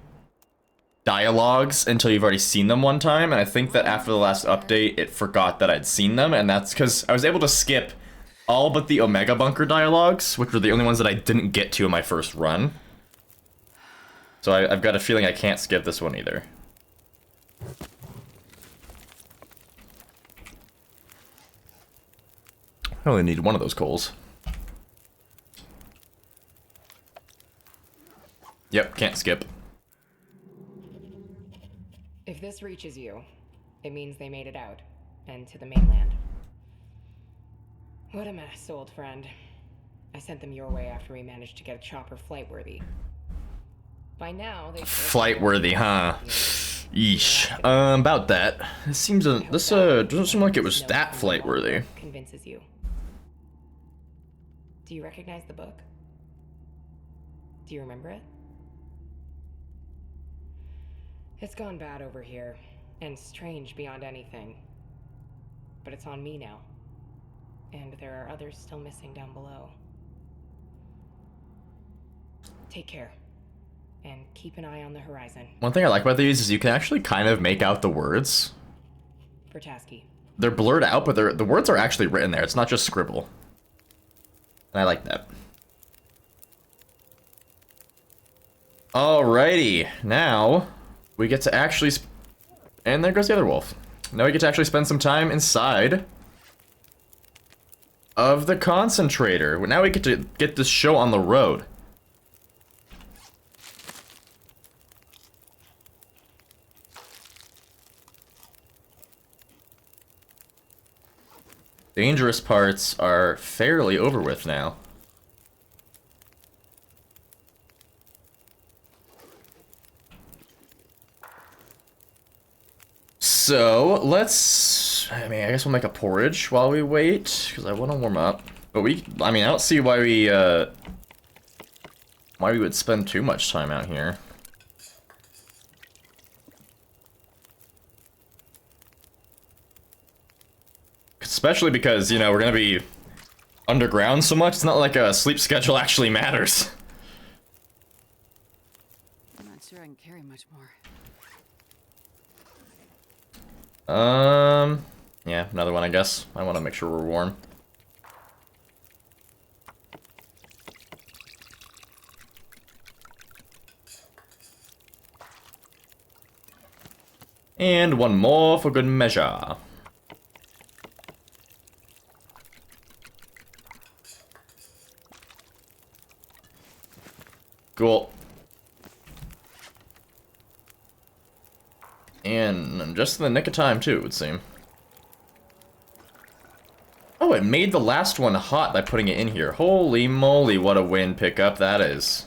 Speaker 1: dialogues until you've already seen them one time. And I think that after the last update, it forgot that I'd seen them. And that's because I was able to skip all but the Omega Bunker dialogues, which were the only ones that I didn't get to in my first run. So I've got a feeling I can't skip this one either. I only need one of those coals. Yep, can't skip.
Speaker 3: If this reaches you, it means they made it out, and to the mainland. What a mess, old friend. I sent them your way after we managed to get a chopper flight-worthy. By now, they
Speaker 1: Flight worthy, huh? Yeesh. About that. This seems this doesn't seem like it was that flight worthy.
Speaker 3: Convinces you. Do you recognize the book? Do you remember it? It's gone bad over here, and strange beyond anything. But it's on me now. And there are others still missing down below. Take care. And keep an eye on the horizon.
Speaker 1: One thing I like about these is you can actually kind of make out the words.
Speaker 3: For Tasky.
Speaker 1: They're blurred out, but the words are actually written there. It's not just scribble. And I like that. Alrighty, now we get to actually... And there goes the other wolf. Now we get to actually spend some time inside of the concentrator. Now we get to get this show on the road. Dangerous parts are fairly over with now. So, let's... I mean, I guess we'll make a porridge while we wait, because I want to warm up. But I mean, I don't see why we would spend too much time out here. Especially because, you know, we're gonna be underground so much, it's not like a sleep schedule actually matters.
Speaker 2: I'm not sure I can carry much more.
Speaker 1: Yeah, another one, I guess. I want to make sure we're warm. And one more for good measure. Cool. And just in the nick of time, too, it would seem. Oh, it made the last one hot by putting it in here. Holy moly, what a win pickup that is.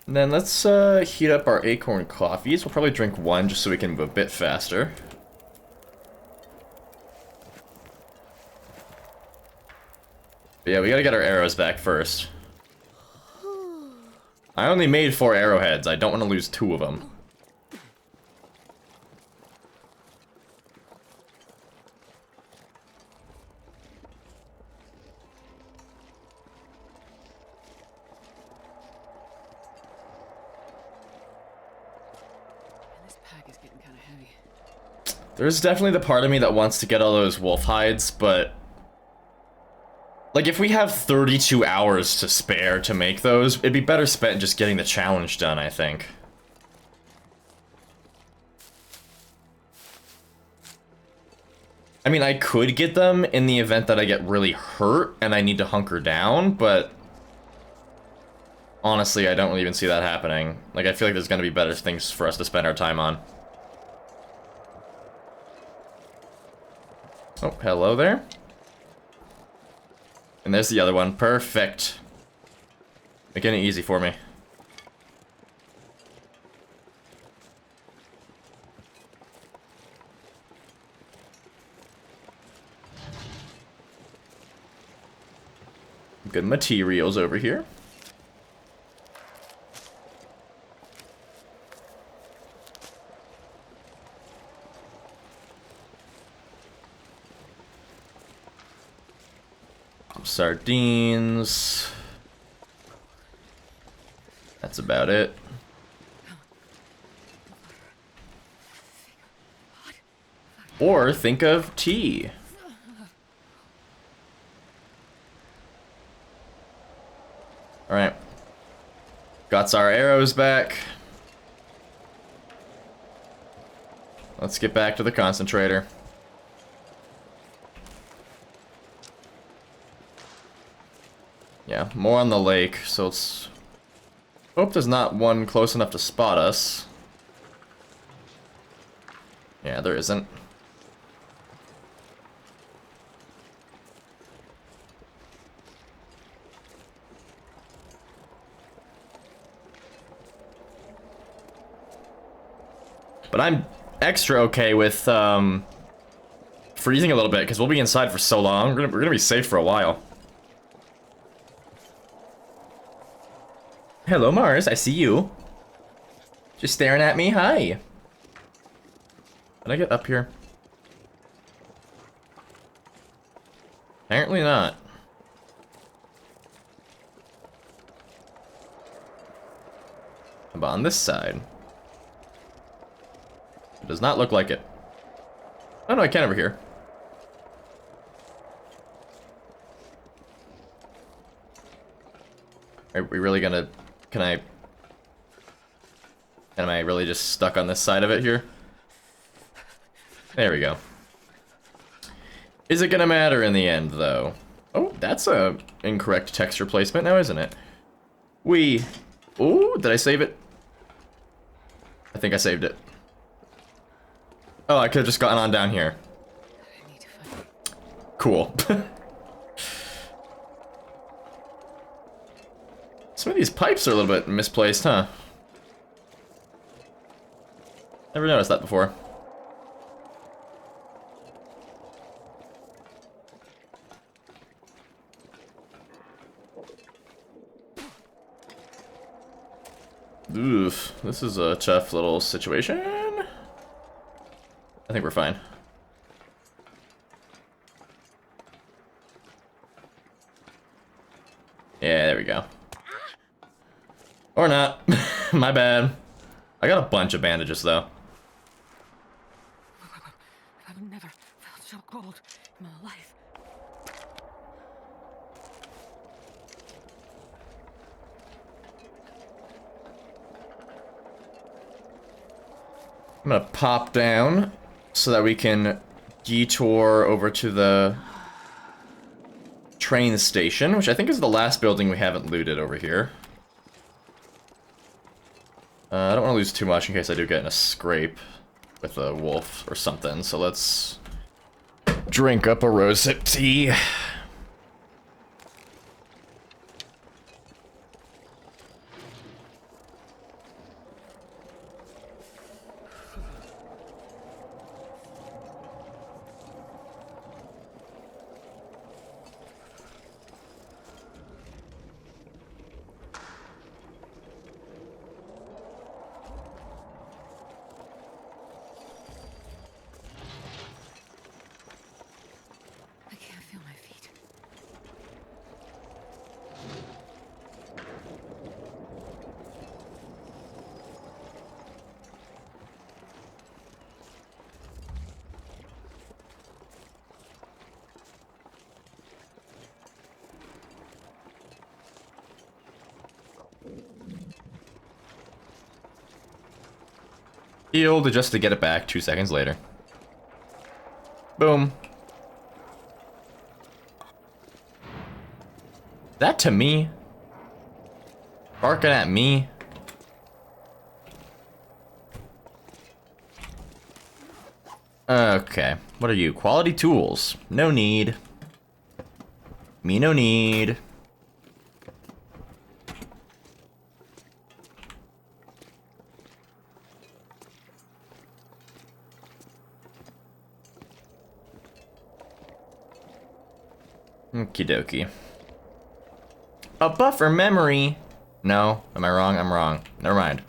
Speaker 1: And then let's heat up our acorn coffees. We'll probably drink one just so we can move a bit faster. But yeah, we gotta get our arrows back first. I only made 4 arrowheads. I don't want to lose 2 of them.
Speaker 2: This pack is getting kind of heavy.
Speaker 1: There's definitely the part of me that wants to get all those wolf hides, but... like, if we have 32 hours to spare to make those, it'd be better spent just getting the challenge done, I think. I mean, I could get them in the event that I get really hurt and I need to hunker down, but... honestly, I don't really even see that happening. Like, I feel like there's gonna be better things for us to spend our time on. Oh, hello there. And there's the other one. Perfect. Making it easy for me. Good materials over here. Sardines. That's about it. Or think of tea. Alright. Got our arrows back. Let's get back to the concentrator. Yeah, Yeah, more on the lake, so let's hope there's not one close enough to spot us. Yeah, there isn't. But I'm extra okay with freezing a little bit because we'll be inside for so long. We're gonna be safe for a while. Hello, Mars. I see you. Just staring at me. Hi. Can I get up here? Apparently not. How about on this side? It does not look like it. Oh no, I can over here. Are we really gonna... Am I really just stuck on this side of it here? There we go. Is it gonna matter in the end, though? Oh, that's a incorrect texture placement now, isn't it? Ooh, did I save it? I think I saved it. Oh, I could have just gotten on down here.
Speaker 2: I need to find...
Speaker 1: Cool. Some of these pipes are a little bit misplaced, huh? Never noticed that before. Oof, this is a tough little situation. I think we're fine. Yeah, there we go. Or not. My bad. I got a bunch of bandages, though.
Speaker 2: I've never felt so cold in my life.
Speaker 1: I'm gonna pop down so that we can detour over to the train station, which I think is the last building we haven't looted over here. I don't want to lose too much in case I do get in a scrape with a wolf or something, so let's drink up a rosehip tea.
Speaker 2: I can't feel my feet.
Speaker 1: Healed just to get it back 2 seconds later. Boom. That to me? Barking at me? Okay. What are you? Quality tools. No need. Me no need. Okie dokie. A buffer memory. No, am I wrong? I'm wrong. Never mind.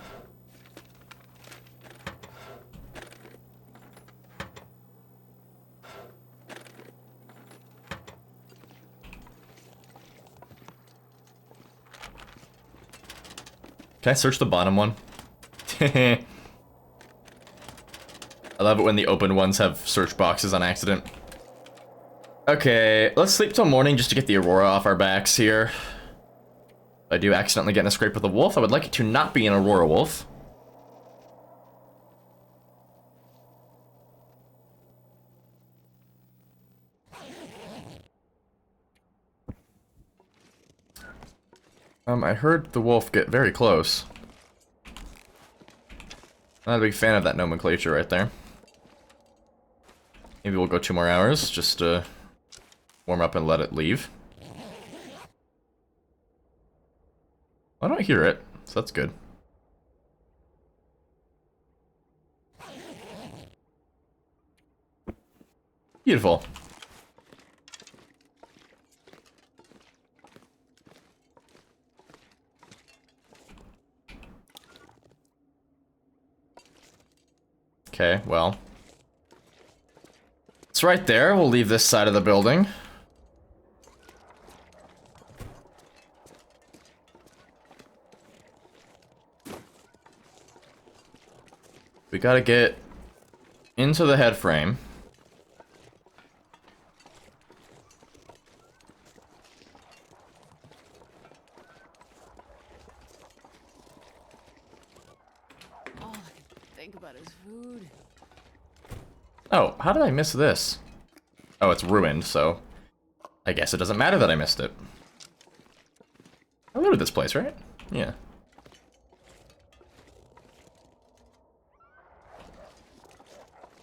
Speaker 1: Can I search the bottom one? I love it when the open ones have search boxes on accident. Okay, let's sleep till morning just to get the Aurora off our backs here. If I do accidentally get in a scrape with a wolf, I would like it to not be an Aurora wolf. I heard the wolf get very close. Not a big fan of that nomenclature right there. Maybe we'll go 2 more hours, just to warm up and let it leave. I don't hear it, so that's good. Beautiful. Okay, well. It's right there. We'll leave this side of the building. We gotta get into the head frame.
Speaker 2: All I can think about is food.
Speaker 1: Oh, how did I miss this? Oh, it's ruined, so I guess it doesn't matter that I missed it. I looted this place, right? Yeah.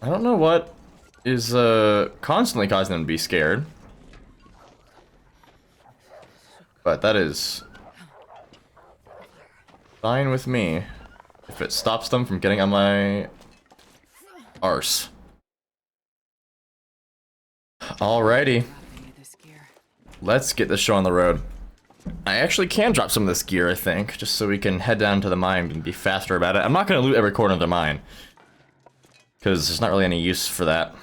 Speaker 1: I don't know what is constantly causing them to be scared. But that is fine with me. If it stops them from getting on my arse. Alrighty. Let's get this show on the road. I actually can drop some of this gear, I think, just so we can head down to the mine and be faster about it. I'm not going to loot every corner of the mine, because there's not really any use for that.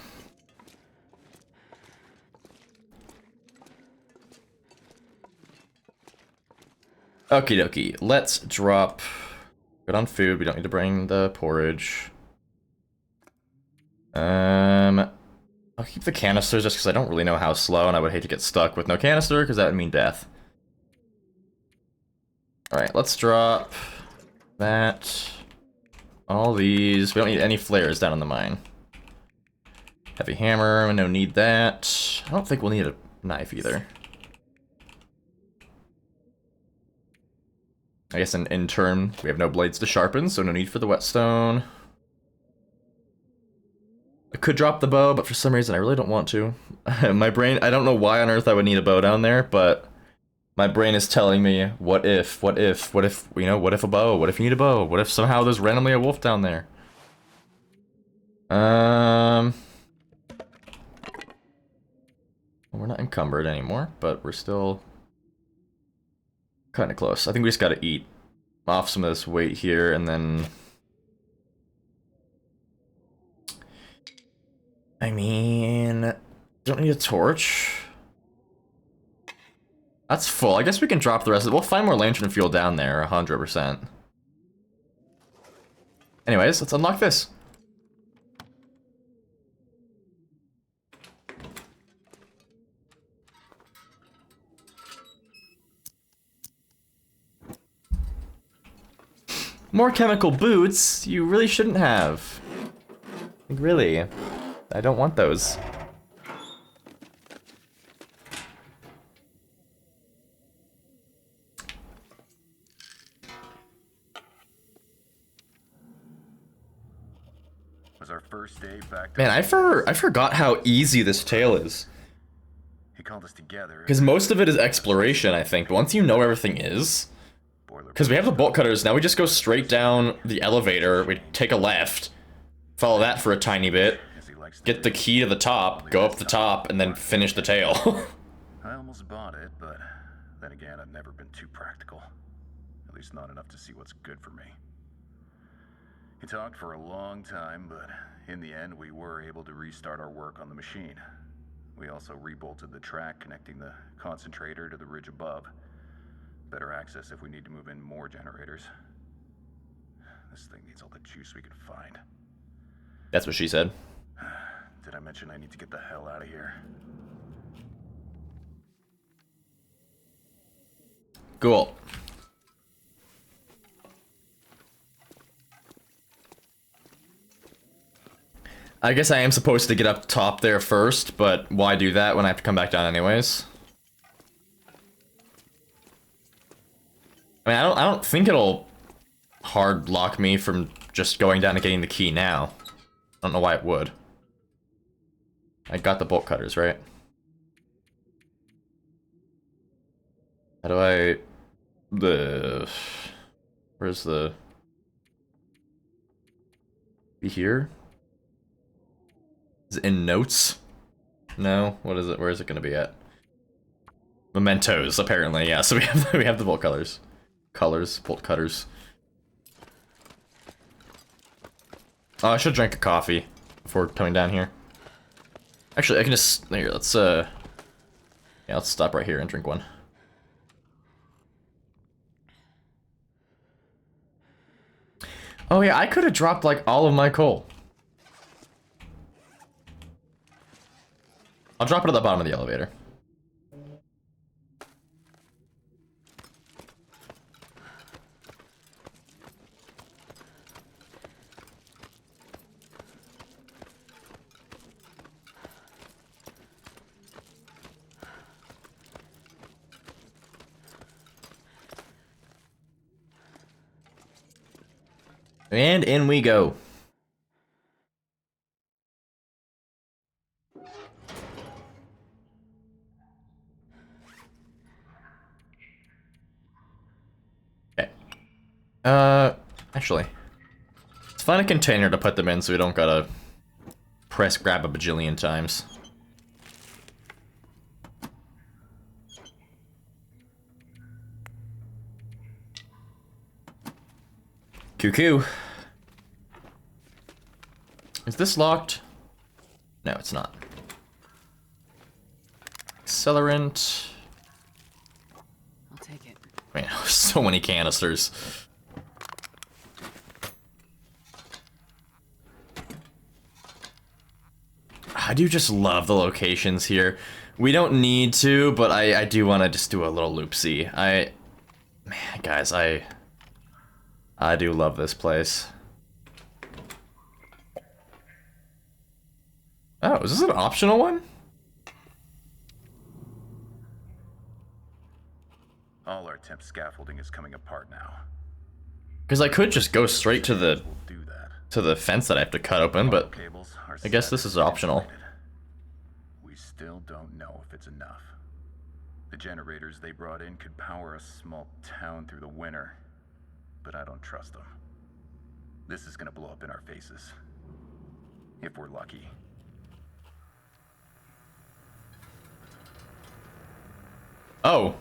Speaker 1: Okie dokie, let's drop... Good on food, we don't need to bring the porridge. I'll keep the canisters just because I don't really know how slow, and I would hate to get stuck with no canister, because that would mean death. Alright, let's drop that. All these. We don't need any flares down in the mine. Heavy hammer, no need that. I don't think we'll need a knife either. I guess in turn, we have no blades to sharpen, so no need for the whetstone. I could drop the bow, but for some reason I really don't want to. My brain, I don't know why on earth I would need a bow down there, but my brain is telling me, what if, you know, what if a bow? What if you need a bow? What if somehow there's randomly a wolf down there? Well, we're not encumbered anymore, but we're still kind of close. I think we just gotta eat off some of this weight here, and then... I mean... Don't need a torch. That's full. I guess we can drop the rest of it. We'll find more lantern fuel down there, 100%. Anyways, let's unlock this. More chemical boots? You really shouldn't have. Like, really? I don't want those.
Speaker 4: Was our first day back to
Speaker 1: Man, I forgot how easy this tale is.
Speaker 4: He called us together.
Speaker 1: Because most of it is exploration, I think. But once you know everything is... Because we have the bolt cutters, now we just go straight down the elevator, we take a left, follow that for a tiny bit, get the key to the top, go up the top, and then finish the tale.
Speaker 4: I almost bought it, but then again, I've never been too practical. At least not enough to see what's good for me. He talked for a long time, but in the end, we were able to restart our work on the machine. We also rebolted the track connecting the concentrator to the ridge above. Better access if we need to move in more generators. This thing needs all the juice we can find.
Speaker 1: That's what she said.
Speaker 4: Did I mention I need to get the hell out of here?
Speaker 1: Cool. I guess I am supposed to get up top there first, but why do that when I have to come back down anyways? I mean, I don't think it'll hard lock me from just going down and getting the key now. I don't know why it would. I got the bolt cutters, right? How do I... Where's the... Be here? Is it in notes? No? What is it? Where is it gonna be at? Mementos, apparently, yeah. So we have the bolt colors. Bolt cutters. Oh, I should drink a coffee before coming down here. Actually, I can just... Here, let's, yeah, let's stop right here and drink one. Oh yeah, I could have dropped, like, all of my coal. I'll drop it at the bottom of the elevator. And in we go. Okay. Actually, let's find a container to put them in so we don't gotta press grab a bajillion times. Cuckoo. Is this locked? No, it's not. Accelerant.
Speaker 2: I'll take it.
Speaker 1: Man, so many canisters. I do just love the locations here. We don't need to, but I do want to just do a little loop-see. Man, guys, I do love this place. Oh, is this an optional one?
Speaker 4: All our temp scaffolding is coming apart now.
Speaker 1: Because I could just go straight to the
Speaker 4: We'll do that.
Speaker 1: fence that I have to cut open, but
Speaker 4: Cables are
Speaker 1: I guess
Speaker 4: set
Speaker 1: this is
Speaker 4: and
Speaker 1: optional.
Speaker 4: insulated. We still don't know if it's enough. The generators they brought in could power a small town through the winter, but I don't trust them. This is gonna blow up in our faces. If we're lucky.
Speaker 1: Oh.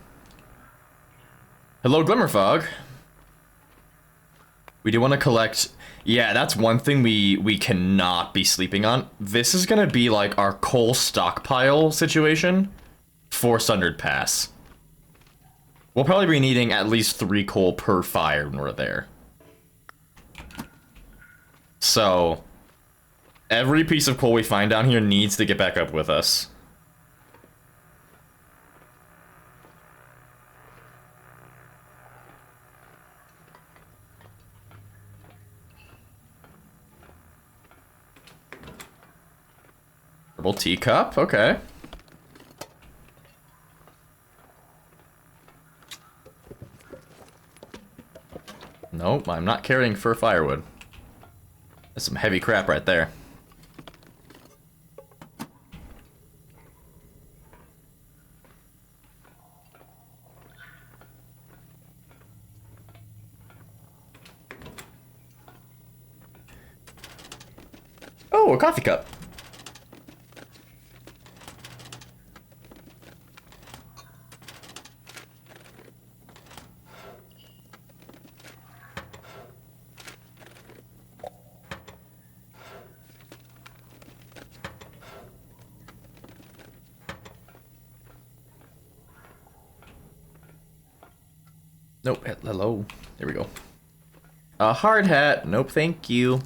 Speaker 1: Hello, Glimmerfog. We do want to collect... Yeah, that's one thing we cannot be sleeping on. This is going to be like our coal stockpile situation for Sundered Pass. We'll probably be needing at least 3 coal per fire when we're there. So, every piece of coal we find down here needs to get back up with us. Herbal teacup, okay. Nope, I'm not carrying fir firewood. That's some heavy crap right there. Oh, a coffee cup. Nope, hello. There we go. A hard hat. Nope, thank you.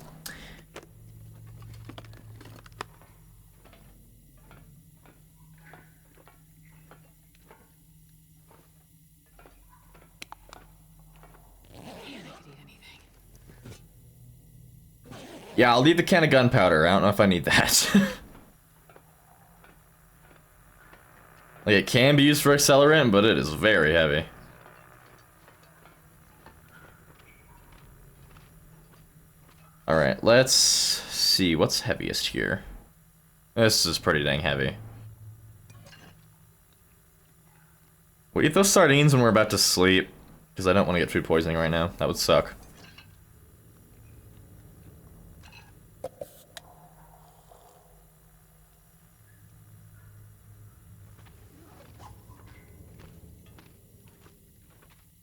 Speaker 1: Yeah, I'll leave the can of gunpowder. I don't know if I need that. Like, it can be used for accelerant, but it is very heavy. Alright, let's see. What's heaviest here? This is pretty dang heavy. We'll eat those sardines when we're about to sleep, because I don't want to get food poisoning right now. That would suck.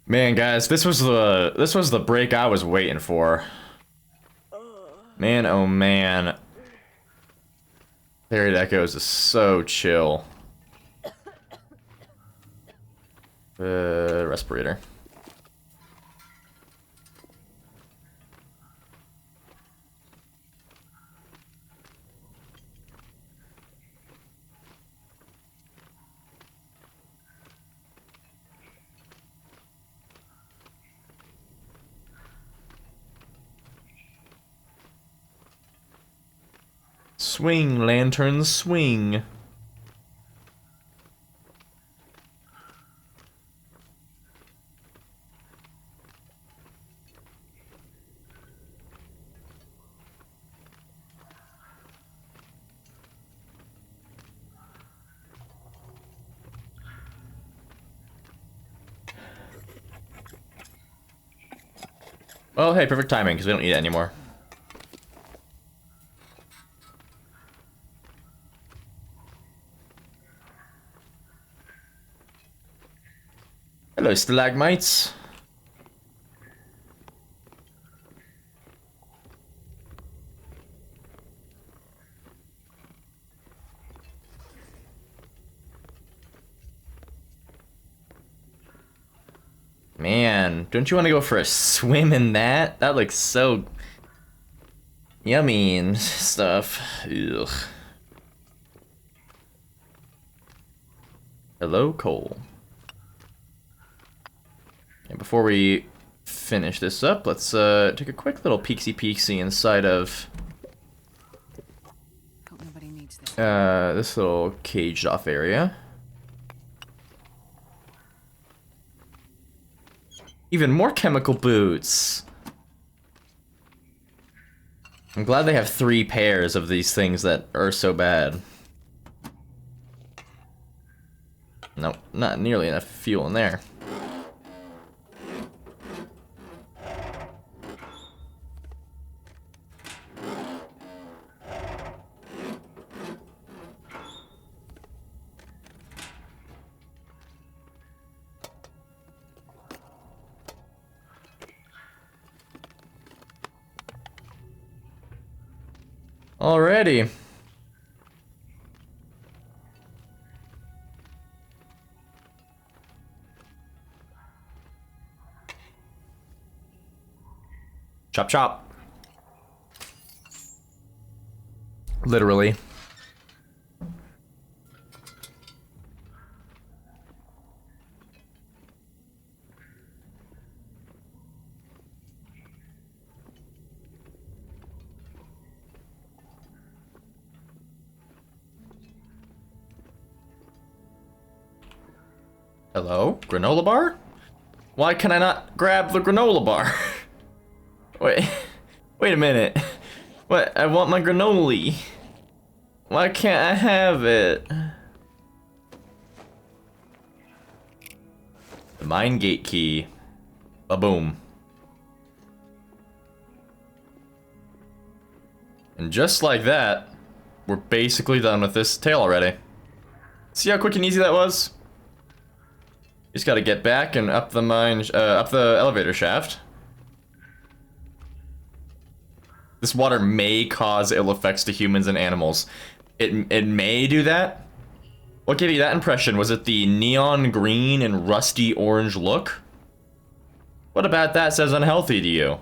Speaker 1: Man, guys, this was the break I was waiting for. Man, oh man. Buried Echoes is so chill. Respirator. Swing, lanterns, swing. Oh, hey, perfect timing, because we don't need it anymore. Hello, stalagmites. Man, don't you want to go for a swim in that? That looks so yummy and stuff. Ugh. Hello, Cole. And before we finish this up, let's take a quick little peeksy inside of
Speaker 2: Hope nobody needs this.
Speaker 1: this little caged off area. Even more chemical boots. I'm glad they have 3 pairs of these things that are so bad. Nope, not nearly enough fuel in there. Alrighty. Chop chop. Literally. Hello? Granola bar? Why can I not grab the granola bar? Wait a minute. What? I want my granola. Why can't I have it? The mine gate key. Ba-boom. And just like that, we're basically done with this tale already. See how quick and easy that was? Just gotta get back and up the up the elevator shaft. This water may cause ill effects to humans and animals. It may do that. What gave you that impression? Was it the neon green and rusty orange look? What about that says unhealthy to you?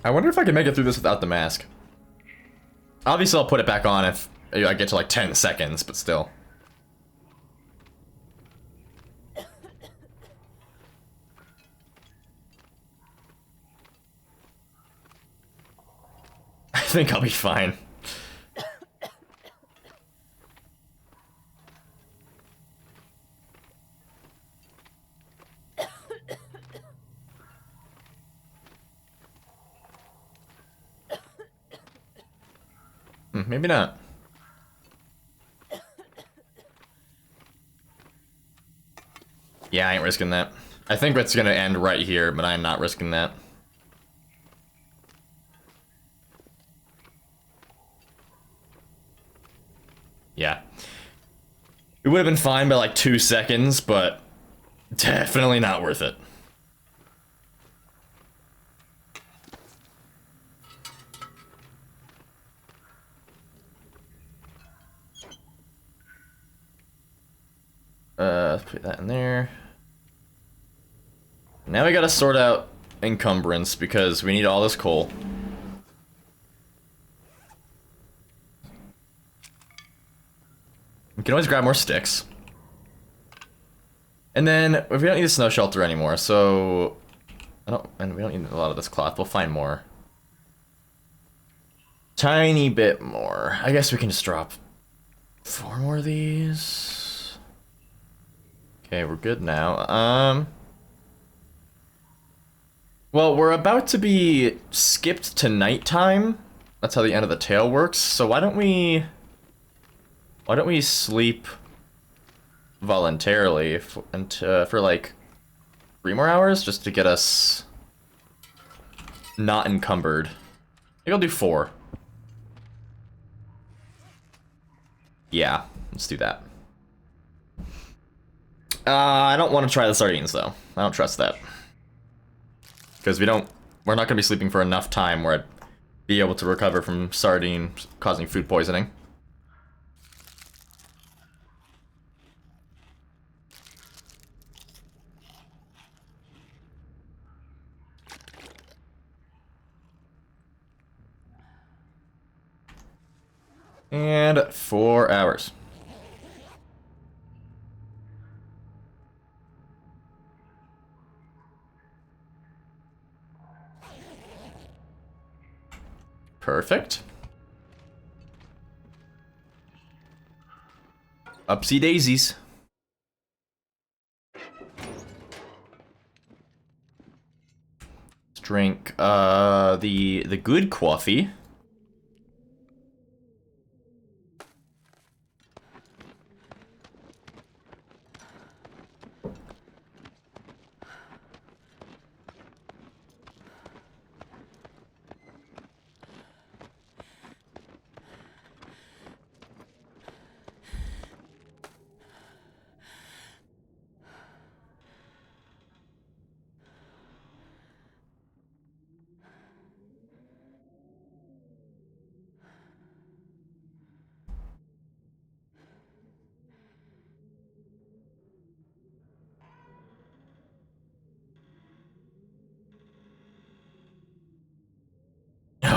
Speaker 1: I wonder if I can make it through this without the mask. Obviously, I'll put it back on if I get to like 10 seconds, but still. think I'll be fine. Maybe not. Yeah, I ain't risking that. I think it's gonna end right here, but I'm not risking that. Yeah. It would have been fine by like 2 seconds, but definitely not worth it. Let's put that in there. Now we gotta sort out encumbrance because we need all this coal. We can always grab more sticks. And then we don't need a snow shelter anymore, so and we don't need a lot of this cloth. We'll find more. Tiny bit more. I guess we can just drop 4 more of these. Okay, we're good now. Well, we're about to be skipped to nighttime. That's how the end of the tale works. So why don't we sleep voluntarily for like 3 more hours just to get us not encumbered. Maybe I'll do 4. Yeah, let's do that. I don't want to try the sardines though. I don't trust that. Because we're not going to be sleeping for enough time where I'd be able to recover from sardines causing food poisoning. And 4 hours. Perfect. Upsy daisies. Let's drink the good coffee.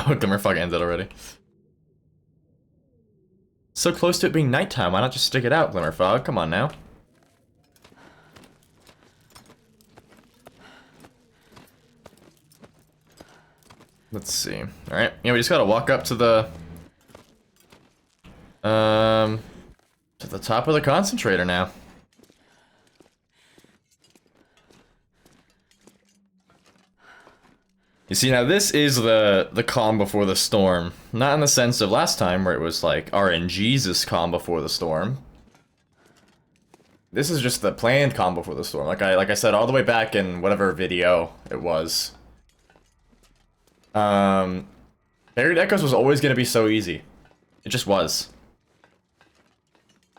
Speaker 1: Oh, Glimmerfog ended already. So close to it being nighttime, why not just stick it out, Glimmerfog? Come on now. Let's see. Alright, yeah, we just gotta walk up to the top of the concentrator now. You see, now this is the calm before the storm. Not in the sense of last time where it was like RNG's calm before the storm. This is just the planned calm before the storm. Like I said all the way back in whatever video it was. Buried Echoes was always gonna be so easy. It just was.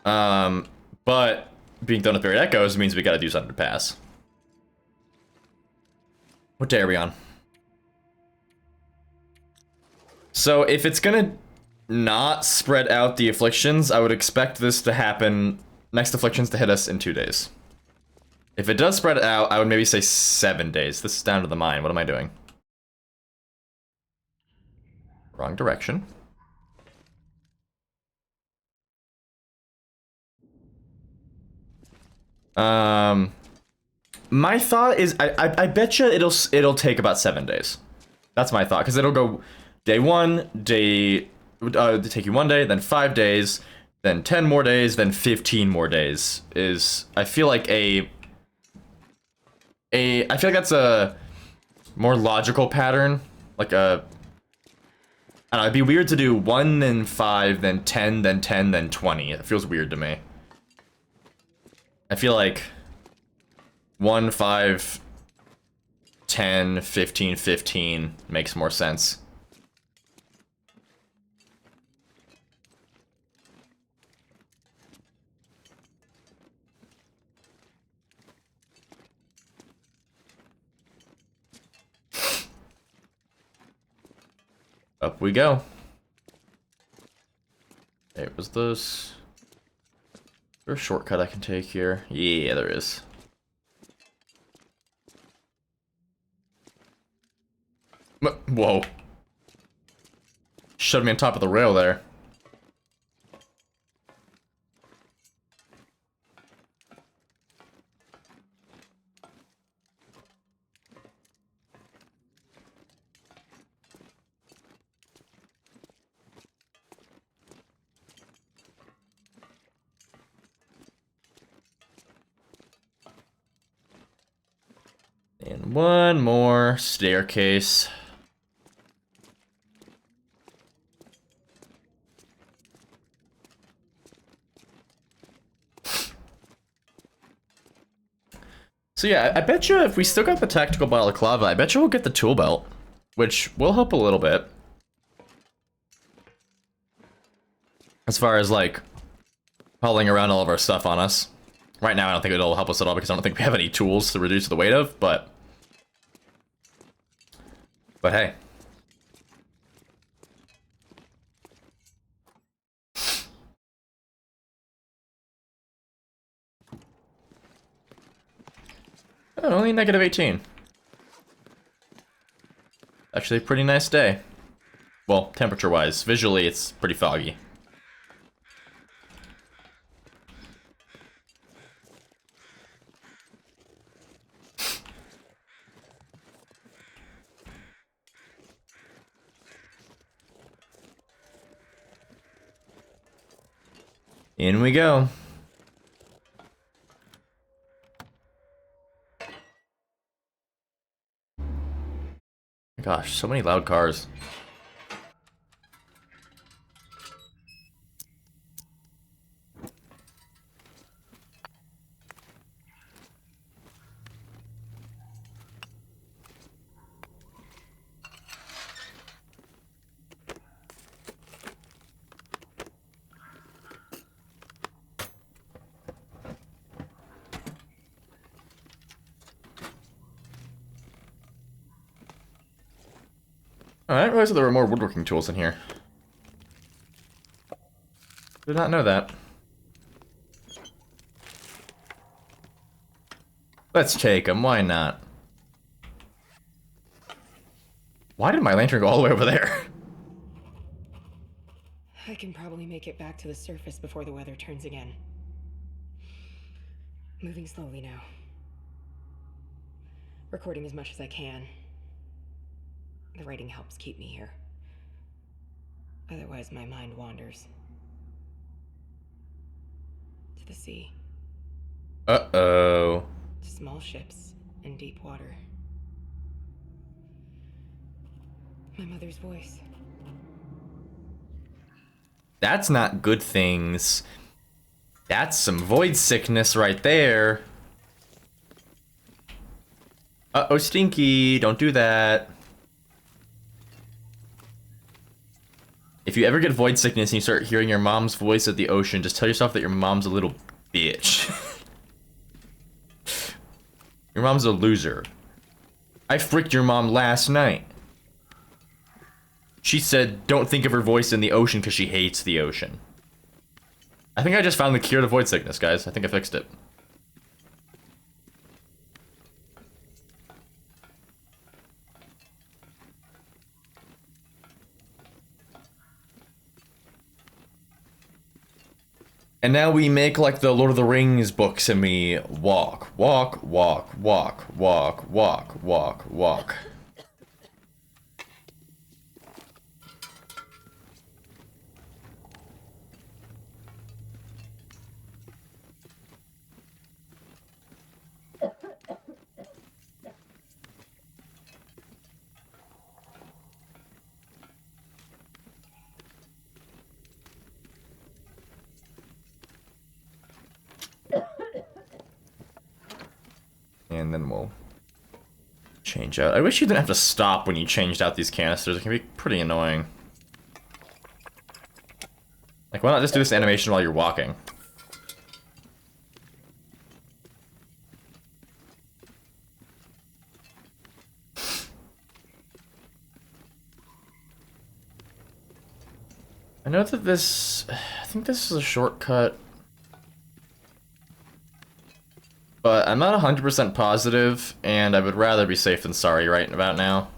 Speaker 1: But being done with Buried Echoes means we gotta do something to pass. What day are we on? So if it's gonna not spread out the afflictions, I would expect this to happen, next afflictions to hit us in 2 days. If it does spread out, I would maybe say 7 days. This is down to the mine. What am I doing? Wrong direction. My thought is, I bet you it'll take about 7 days. That's my thought, because it'll go day 1, take you 1 day, then 5 days, then 10 more days, then 15 more days is, I feel like I feel like that's a more logical pattern. Like I don't know, it'd be weird to do 1, then 5, then 10, then 10, then 20. It feels weird to me. I feel like 1, 5, 10, 15, 15 makes more sense. Up we go. Hey, was those... Is there a shortcut I can take here? Yeah, there is. Whoa. Shoved me on top of the rail there. And one more staircase. So yeah, I bet you if we still got the tactical balaclava, I bet you we'll get the tool belt, which will help a little bit. As far as like hauling around all of our stuff on us. Right now I don't think it'll help us at all because I don't think we have any tools to reduce the weight of, but hey. Oh, only negative 18. Actually a pretty nice day. Well, temperature-wise. Visually, it's pretty foggy. In we go. Gosh, so many loud cars. I didn't realize that there were more woodworking tools in here. Did not know that. Let's take them, why not? Why did my lantern go all the way over there?
Speaker 3: I can probably make it back to the surface before the weather turns again. Moving slowly now. Recording as much as I can. The writing helps keep me here. Otherwise, my mind wanders. To the sea.
Speaker 1: Uh-oh.
Speaker 3: To small ships in deep water. My mother's voice.
Speaker 1: That's not good things. That's some void sickness right there. Uh-oh, Stinky, don't do that. If you ever get void sickness and you start hearing your mom's voice at the ocean, just tell yourself that your mom's a little bitch. Your mom's a loser. I fricked your mom last night. She said, don't think of her voice in the ocean because she hates the ocean. I think I just found the cure to void sickness, guys. I think I fixed it. And now we make like the Lord of the Rings books and we walk, walk, walk, walk, walk, walk, walk, walk. And then we'll change out. I wish you didn't have to stop when you changed out these canisters. It can be pretty annoying. Like, why not just do this animation while you're walking? I know that this... I think this is a shortcut. But I'm not 100% positive, and I would rather be safe than sorry right about now.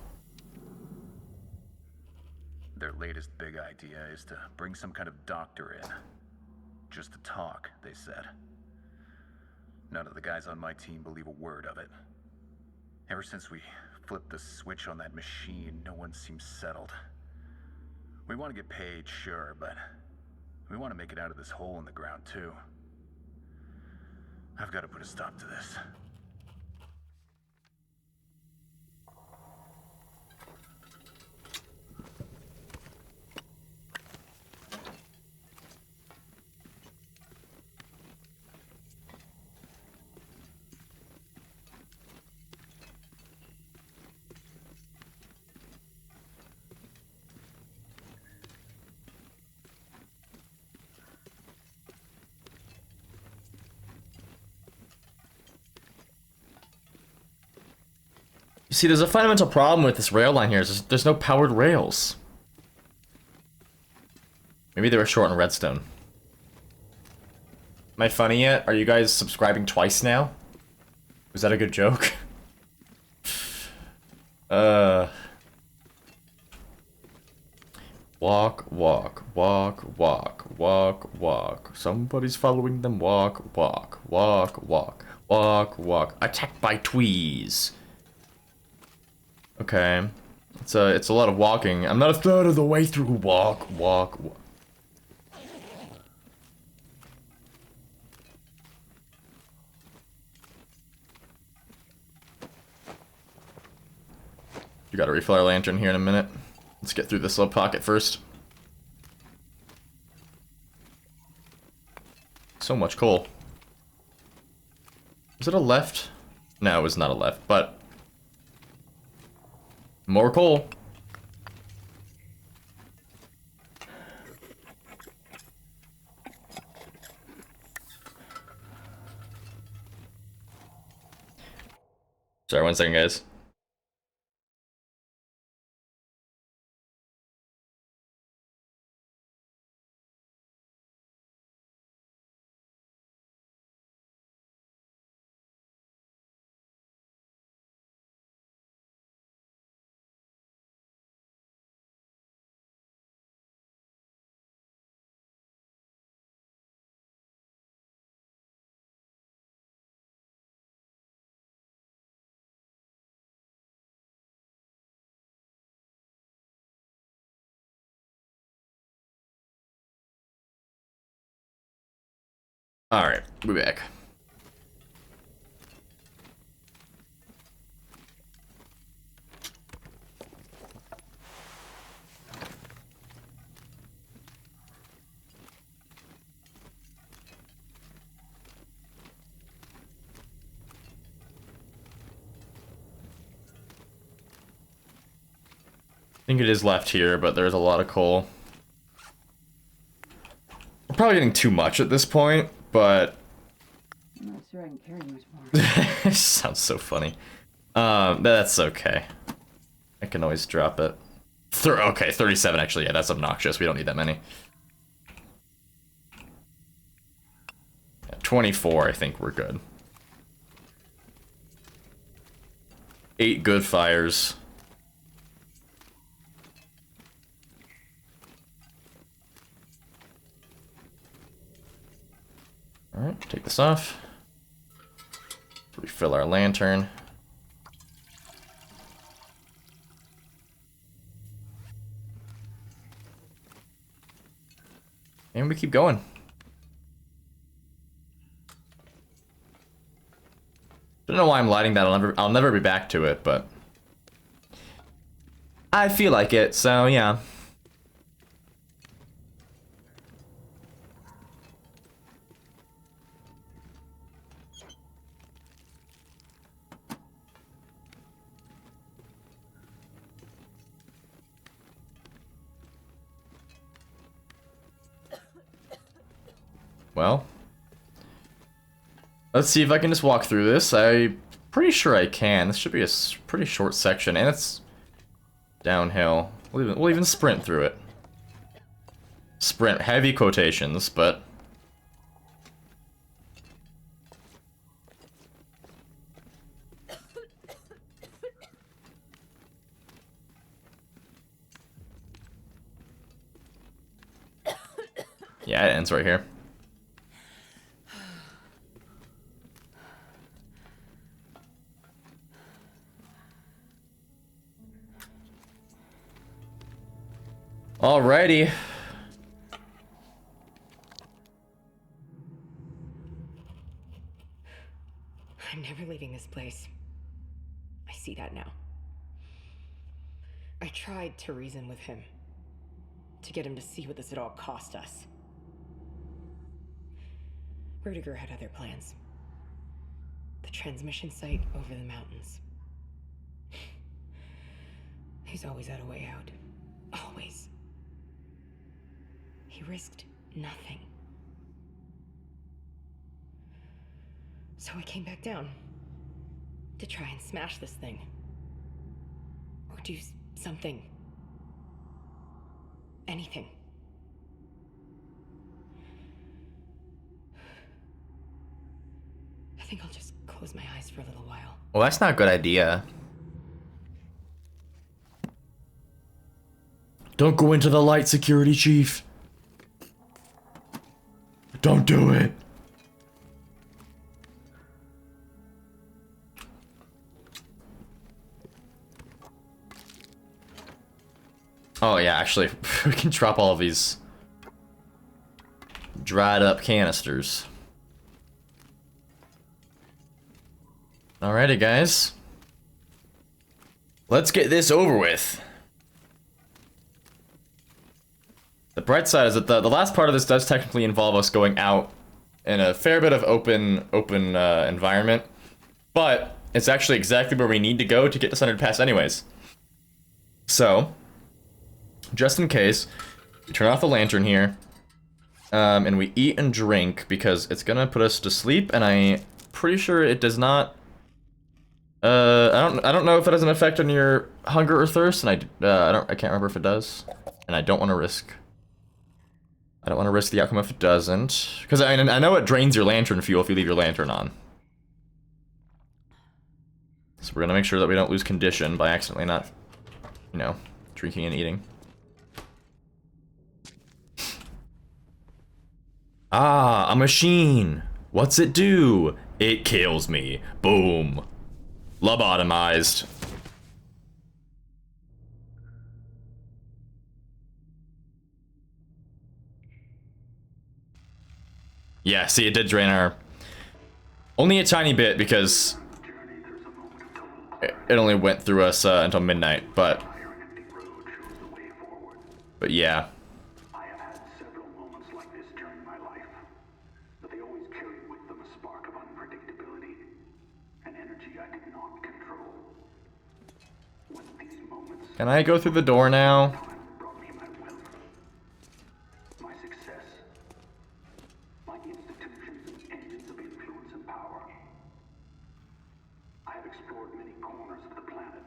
Speaker 4: Their latest big idea is to bring some kind of doctor in. Just to talk, they said. None of the guys on my team believe a word of it. Ever since we flipped the switch on that machine, no one seems settled. We want to get paid, sure, but we want to make it out of this hole in the ground, too. I've got to put a stop to this.
Speaker 1: You see, there's a fundamental problem with this rail line here. There's no powered rails. Maybe they were short on redstone. Am I funny yet? Are you guys subscribing twice now? Was that a good joke? Walk, walk, walk, walk, walk, walk. Somebody's following them. Walk, walk, walk, walk, walk, walk. Attacked by tweez. Okay. It's a lot of walking. I'm not a third of the way through. Walk, walk, walk. You gotta refill our lantern here in a minute. Let's get through this little pocket first. So much coal. Is it a left? No, it was not a left, but... more coal. Sorry, 1 second, guys. Alright, we're back. I think it is left here, but there's a lot of coal. We're probably getting too much at this point, but...
Speaker 2: I'm not sure I can carry much more.
Speaker 1: Sounds so funny. That's okay. I can always drop it. Okay, 37 actually, yeah, that's obnoxious. We don't need that many. Yeah, 24, I think we're good. 8 good fires. Alright, take this off. Refill our lantern. And we keep going. Don't know why I'm lighting that. I'll never be back to it, but I feel like it, so yeah. Well, let's see if I can just walk through this. I'm pretty sure I can. This should be a pretty short section, and it's downhill. We'll even sprint through it. Sprint, heavy quotations, but... yeah, it ends right here. Alrighty.
Speaker 3: I'm never leaving this place. I see that now. I tried to reason with him, to get him to see what this had all cost us. Rudiger had other plans. The transmission site over the mountains. He's always had a way out. Always. He risked nothing. So I came back down to try and smash this thing. Or do something. Anything. I think I'll just close my eyes for a little while.
Speaker 1: Well, that's not a good idea. Don't go into the light, security chief. Don't do it. Oh yeah, actually, we can drop all of these dried up canisters. Alrighty, guys. Let's get this over with. The bright side is that the last part of this does technically involve us going out in a fair bit of open environment, but it's actually exactly where we need to go to get to Sundered Pass anyways. So, just in case, we turn off the lantern here, and we eat and drink because it's gonna put us to sleep, and I'm pretty sure it does not. I don't know if it has an effect on your hunger or thirst, and I can't remember if it does, and I don't want to risk. I don't want to risk the outcome if it doesn't, because I know it drains your lantern fuel if you leave your lantern on. So we're gonna make sure that we don't lose condition by accidentally not, you know, drinking and eating. Ah, a machine. What's it do? It kills me. Boom. Lobotomized. Yeah, see, it did drain our... Only a tiny bit, because... it only went through us until midnight, but... But yeah.
Speaker 5: I have had several moments like this during my life, but they always carried with them a spark of unpredictability, an energy I did not control. When these moments...
Speaker 1: Can I go through the door now?
Speaker 5: brought me my wealth, my success, my institutions and engines of influence and power. I have explored many corners of the planet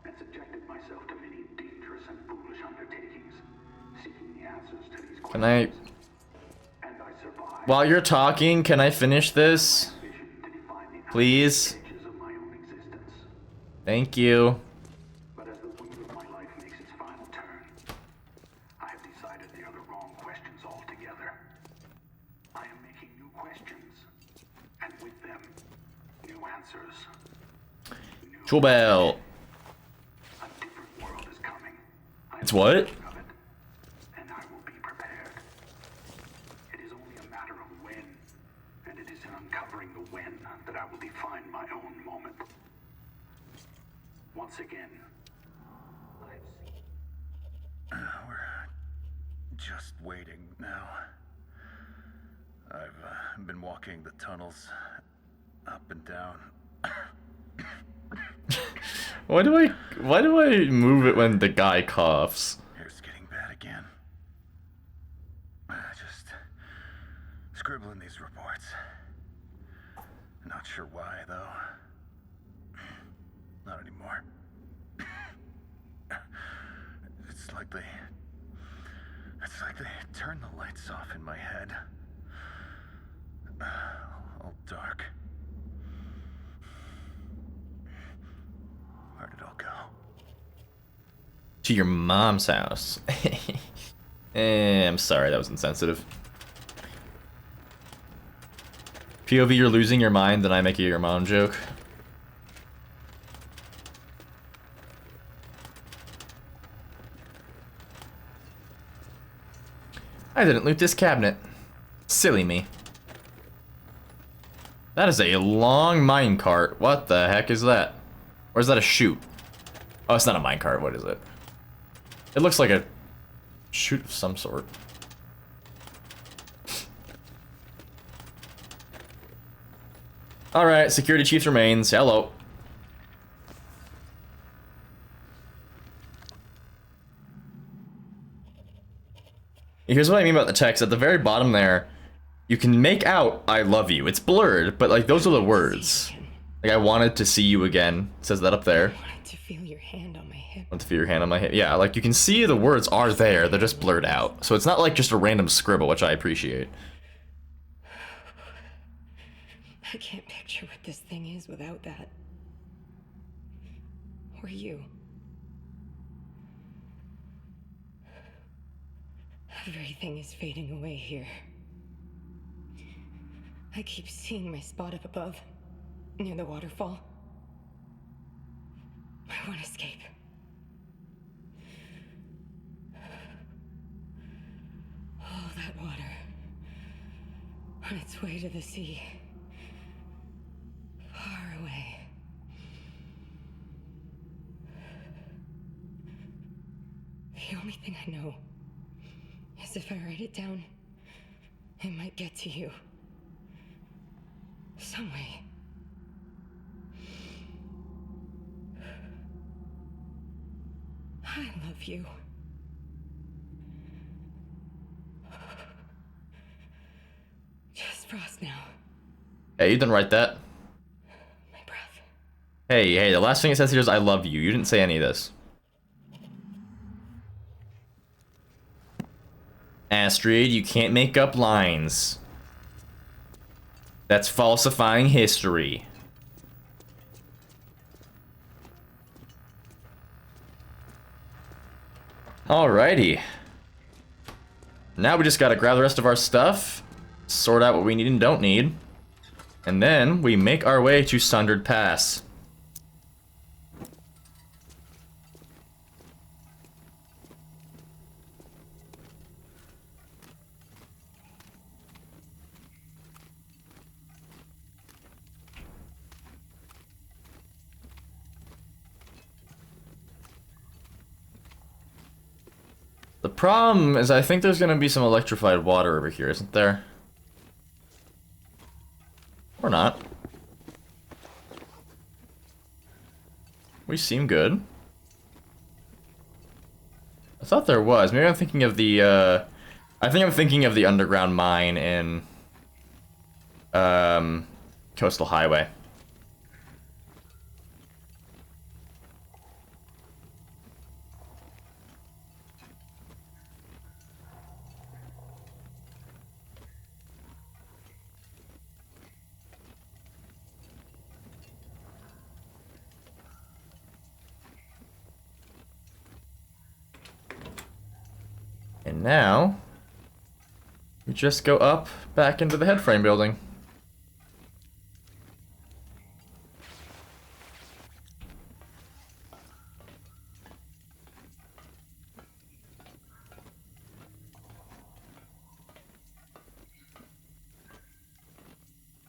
Speaker 5: and subjected myself to many dangerous and foolish undertakings, seeking the answers to these questions.
Speaker 1: Can I...
Speaker 5: And I survived.
Speaker 1: While you're talking, can I finish this?
Speaker 5: Vision to define the
Speaker 1: Please?
Speaker 5: stages of my own existence.
Speaker 1: Thank you.
Speaker 5: But as the wheel of my life makes its final turn, I have decided they are the wrong questions altogether. I am making new questions, and with them, new answers. New
Speaker 1: Tool bell.
Speaker 5: A different world is coming.
Speaker 1: It's what?
Speaker 5: Of it, and I will be prepared. It is only a matter of when, and it is in uncovering the when that I will define my own moment. Once again,
Speaker 4: We're just waiting now. I've been walking the tunnels up and down.
Speaker 1: Why do I move it when the guy coughs?
Speaker 4: It's getting bad again. Just scribbling these reports. Not sure why, though. Not anymore. It's like they turned the lights off in my head. All dark. Where did it all go?
Speaker 1: To your mom's house. I'm sorry, that was insensitive. POV, you're losing your mind, then I make a your mom joke. I didn't loot this cabinet. Silly me. That is a long minecart. What the heck is that? Or is that a chute? Oh, it's not a minecart. What is it? It looks like a chute of some sort. Alright, security chief remains. Hello. Here's what I mean about the text. At the very bottom there, you can make out I love you. It's blurred, but like those are the words. Like I wanted to see you again. It says that up there.
Speaker 3: I wanted to feel your hand on my hip.
Speaker 1: Want to feel your hand on my hip. Yeah, like you can see the words are there. They're just blurred out. So it's not like just a random scribble, which I appreciate.
Speaker 3: I can't picture what this thing is without that. Or you. Everything is fading away here. I keep seeing my spot up above, near the waterfall. I want to escape. All that water, on its way to the sea. Far away. The only thing I know is if I write it down, it might get to you. Some way. I love you. Just frost now.
Speaker 1: Hey, you didn't write that.
Speaker 3: My breath.
Speaker 1: Hey, the last thing it says here is I love you. You didn't say any of this. Astrid, you can't make up lines. That's falsifying history. Alrighty. Now we just gotta grab the rest of our stuff, sort out what we need and don't need, and then we make our way to Sundered Pass. The problem is I think there's gonna be some electrified water over here, isn't there? Or not. We seem good. I thought there was. Maybe I'm thinking of the, I think I'm thinking of the underground mine in, Coastal Highway. And now, we just go up back into the headframe building.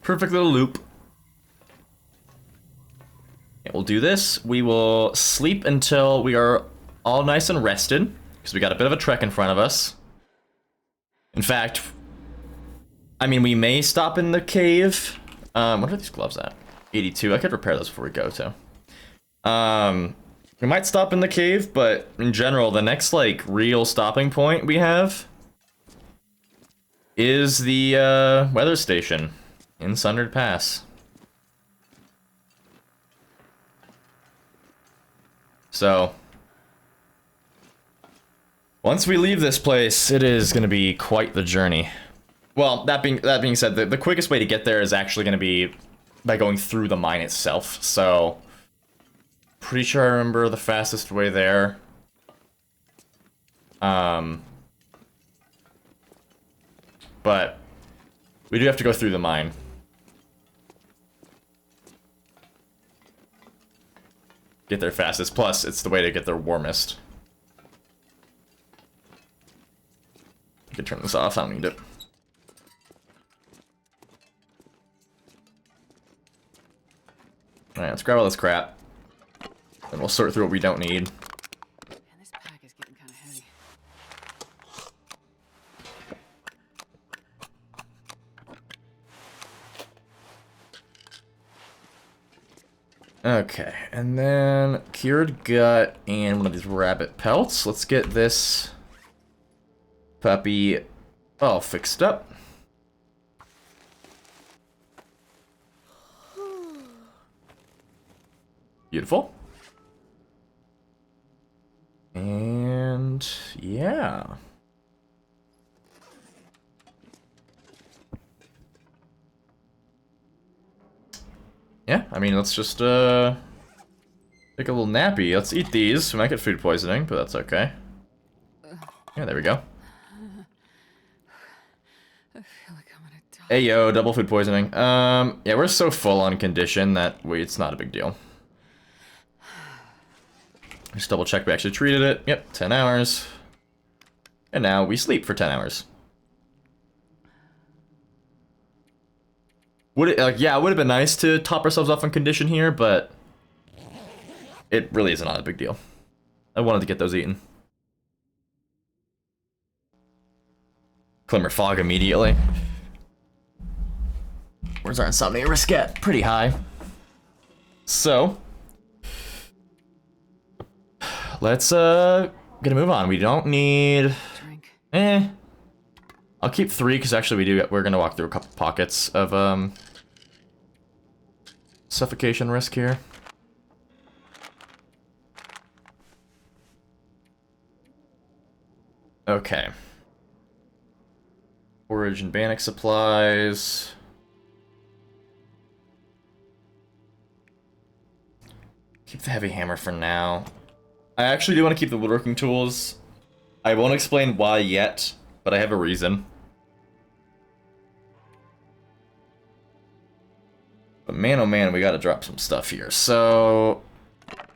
Speaker 1: Perfect little loop. Yeah, we'll do this. We will sleep until we are all nice and rested. Because we got a bit of a trek in front of us. In fact, I mean, we may stop in the cave. What are these gloves at? 82. I could repair those before we go, too. We might stop in the cave, but in general, the next, like, real stopping point we have is the weather station in Sundered Pass. So, once we leave this place, it is going to be quite the journey. Well, that being said, the quickest way to get there is actually going to be by going through the mine itself. So, pretty sure I remember the fastest way there. But we do have to go through the mine. Get there fastest. Plus, it's the way to get there warmest. I can turn this off. I don't need it. Alright, let's grab all this crap. Then we'll sort through what we don't need.
Speaker 2: Man, this pack is getting kind of heavy.
Speaker 1: Okay, and then cured gut and one of these rabbit pelts. Let's get this puppy all fixed up. Beautiful. And yeah. Yeah, I mean, let's just take a little nappy. Let's eat these. We might get food poisoning, but that's okay. Yeah, there we go.
Speaker 2: I feel like I'm gonna die.
Speaker 1: Hey yo, double food poisoning. Yeah, we're so full on condition that it's not a big deal. Just double check we actually treated it. Yep, 10 hours. And now we sleep for 10 hours. Would it, yeah, it would have been nice to top ourselves off on condition here, but it really is not a big deal. I wanted to get those eaten. Glimmer fog immediately. Where's our insomnia risk at? Pretty high. So, let's get a move on. We don't need.
Speaker 2: Drink.
Speaker 1: I'll keep 3 because actually we're gonna walk through a couple pockets of suffocation risk here. Okay. Forage and Bannock supplies. Keep the heavy hammer for now. I actually do want to keep the woodworking tools. I won't explain why yet, but I have a reason. But man, oh man, we gotta drop some stuff here. So,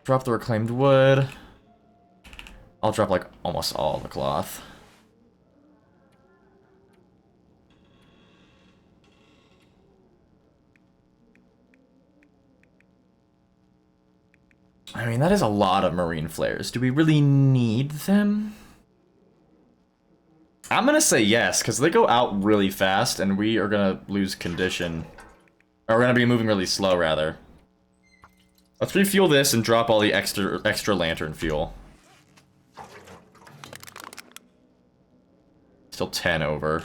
Speaker 1: drop the reclaimed wood. I'll drop like almost all the cloth. I mean, that is a lot of marine flares. Do we really need them? I'm gonna say yes, because they go out really fast, and we are gonna lose condition. Or we're gonna be moving really slow, rather. Let's refuel this and drop all the extra lantern fuel. Still 10 over.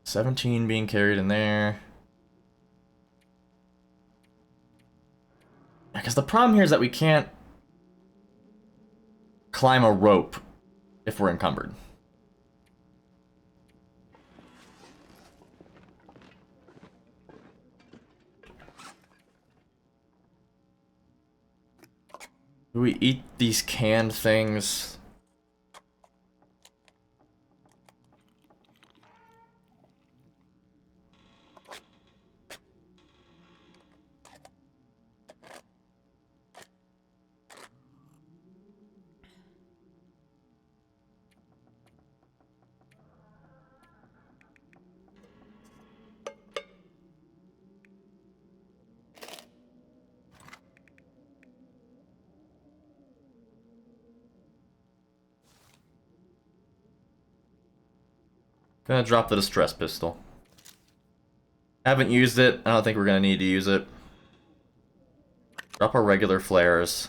Speaker 1: 17 being carried in there. Because the problem here is that we can't climb a rope if we're encumbered. Do we eat these canned things? Gonna drop the distress pistol. Haven't used it. I don't think we're gonna need to use it. Drop our regular flares.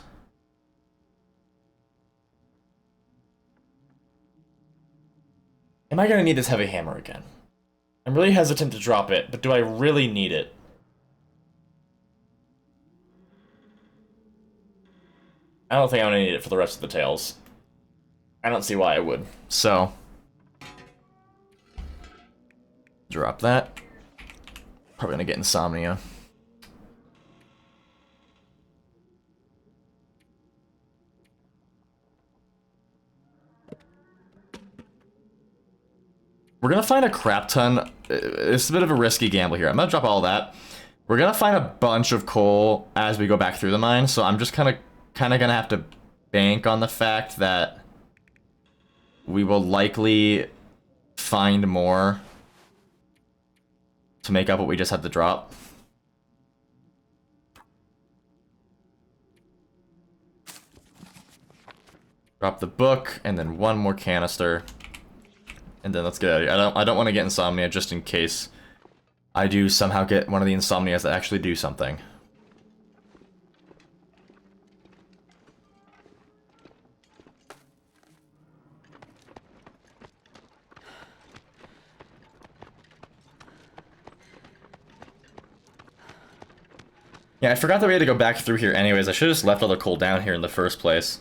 Speaker 1: Am I gonna need this heavy hammer again? I'm really hesitant to drop it, but do I really need it? I don't think I'm gonna need it for the rest of the tales. I don't see why I would. So, drop that. Probably gonna get insomnia. We're gonna find a crap ton. It's a bit of a risky gamble here. I'm gonna drop all that. We're gonna find a bunch of coal as we go back through the mine, so I'm just kind of gonna have to bank on the fact that we will likely find more to make up what we just had to drop. Drop the book, and then one more canister. And then let's get out of here. I don't want to get insomnia just in case I do somehow get one of the insomnias that actually do something. Yeah, I forgot that we had to go back through here anyways. I should have just left all the coal down here in the first place.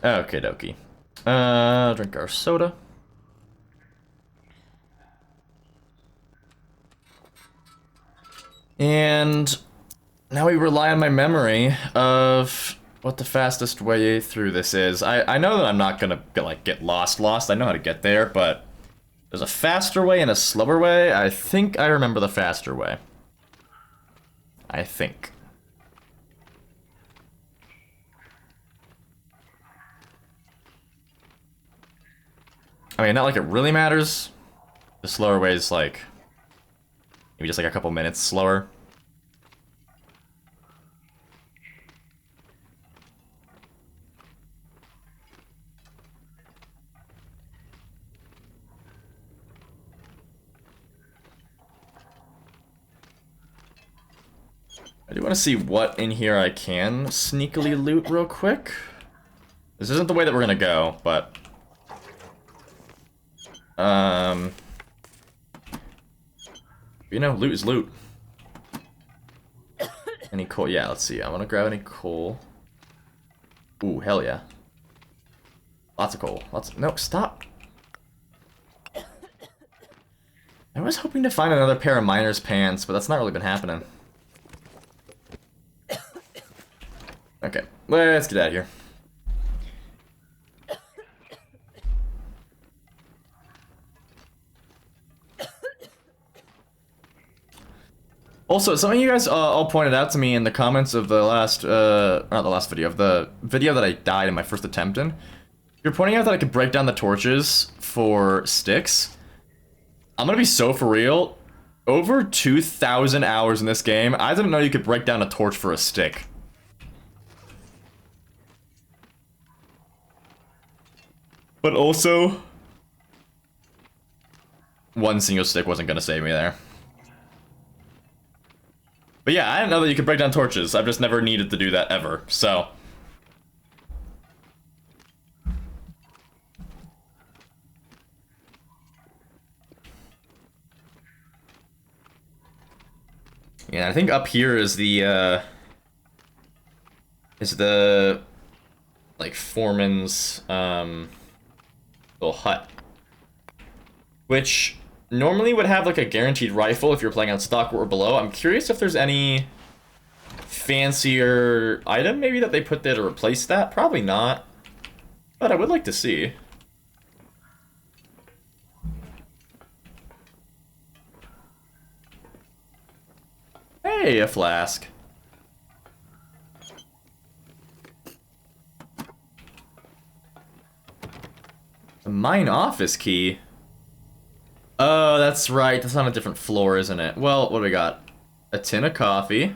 Speaker 1: Okay, dokie. Drink our soda. And now we rely on my memory of what the fastest way through this is. I know that I'm not gonna get lost. I know how to get there, but there's a faster way and a slower way. I think I remember the faster way. I think. I mean, not like it really matters. The slower way is like maybe just like a couple minutes slower. I do want to see what in here I can sneakily loot real quick. This isn't the way that we're gonna go, but you know, loot is loot. Any coal? Yeah, let's see. I want to grab any coal. Ooh, hell yeah. Lots of coal. No, stop. I was hoping to find another pair of miner's pants, but that's not really been happening. Okay, let's get out of here. Also, some of you guys all pointed out to me in the comments of the last, not the last video, of the video that I died in my first attempt in. You're pointing out that I could break down the torches for sticks. I'm gonna be so for real. Over 2,000 hours in this game, I didn't know you could break down a torch for a stick. But also, one single stick wasn't gonna save me there. But yeah, I didn't know that you could break down torches. I've just never needed to do that ever, so. Yeah, I think up here is the, like, foreman's, little hut. Which normally would have like a guaranteed rifle if you're playing on stock or below. I'm curious if there's any fancier item maybe that they put there to replace that. Probably not, but I would like to see. Hey, a flask. A mine office key. Oh, that's right. That's on a different floor, isn't it? Well, what do we got? A tin of coffee.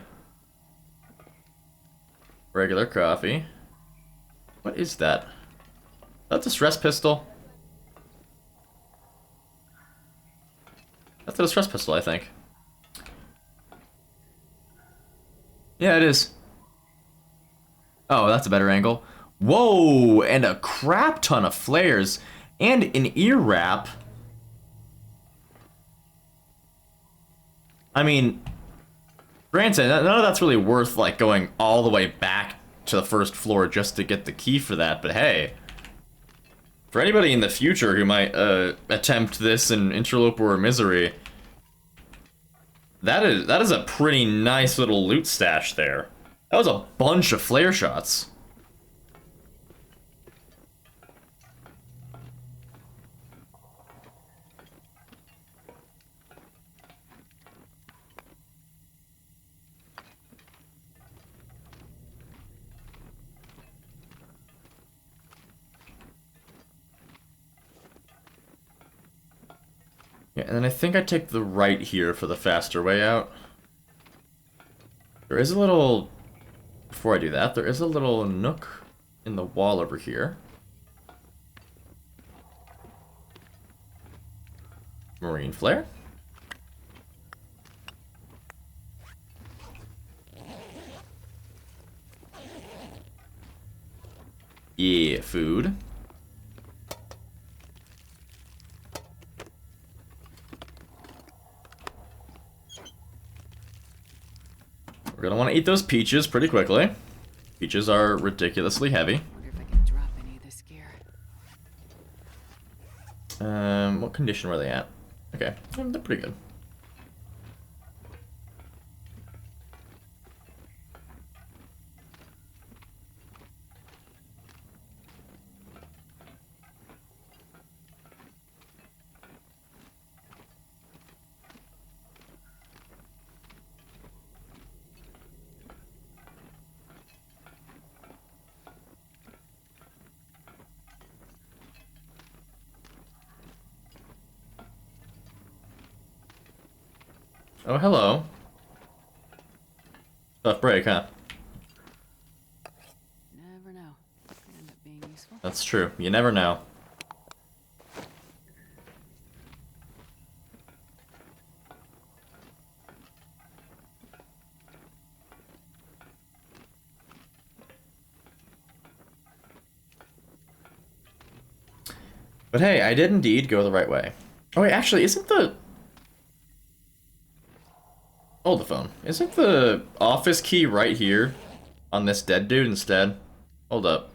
Speaker 1: Regular coffee. What is that? That's a stress pistol. That's a stress pistol, I think. Yeah, it is. Oh, that's a better angle. Whoa, and a crap ton of flares. And an ear wrap. I mean, granted, none of that's really worth, like, going all the way back to the first floor just to get the key for that, but hey. For anybody in the future who might attempt this in Interloper or Misery, that is a pretty nice little loot stash there. That was a bunch of flare shots. Yeah, and then I think I take the right here for the faster way out. There is a little... Before I do that, there is a little nook in the wall over here. Marine flare. Yeah, food. We're gonna want to eat those peaches pretty quickly. Peaches are ridiculously heavy.
Speaker 2: Wonder if I can drop any of this gear.
Speaker 1: What condition were they at? Okay, they're pretty good. Oh, hello. Tough break, huh?
Speaker 2: Never know. Could end up being useful.
Speaker 1: That's true. You never know. But hey, I did indeed go the right way. Oh wait, actually, isn't the... Hold the phone. Isn't the office key right here on this dead dude instead? Hold up.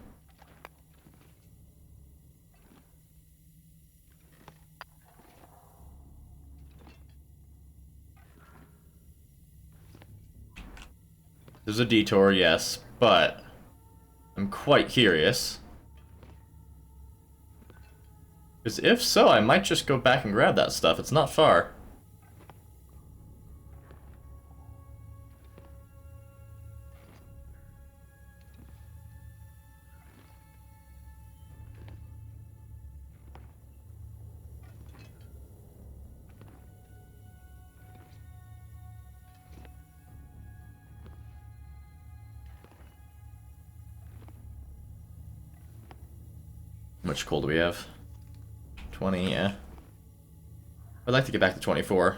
Speaker 1: There's a detour, yes, but I'm quite curious. Because if so, I might just go back and grab that stuff. It's not far. How much coal do we have? 20, yeah. I'd like to get back to 24.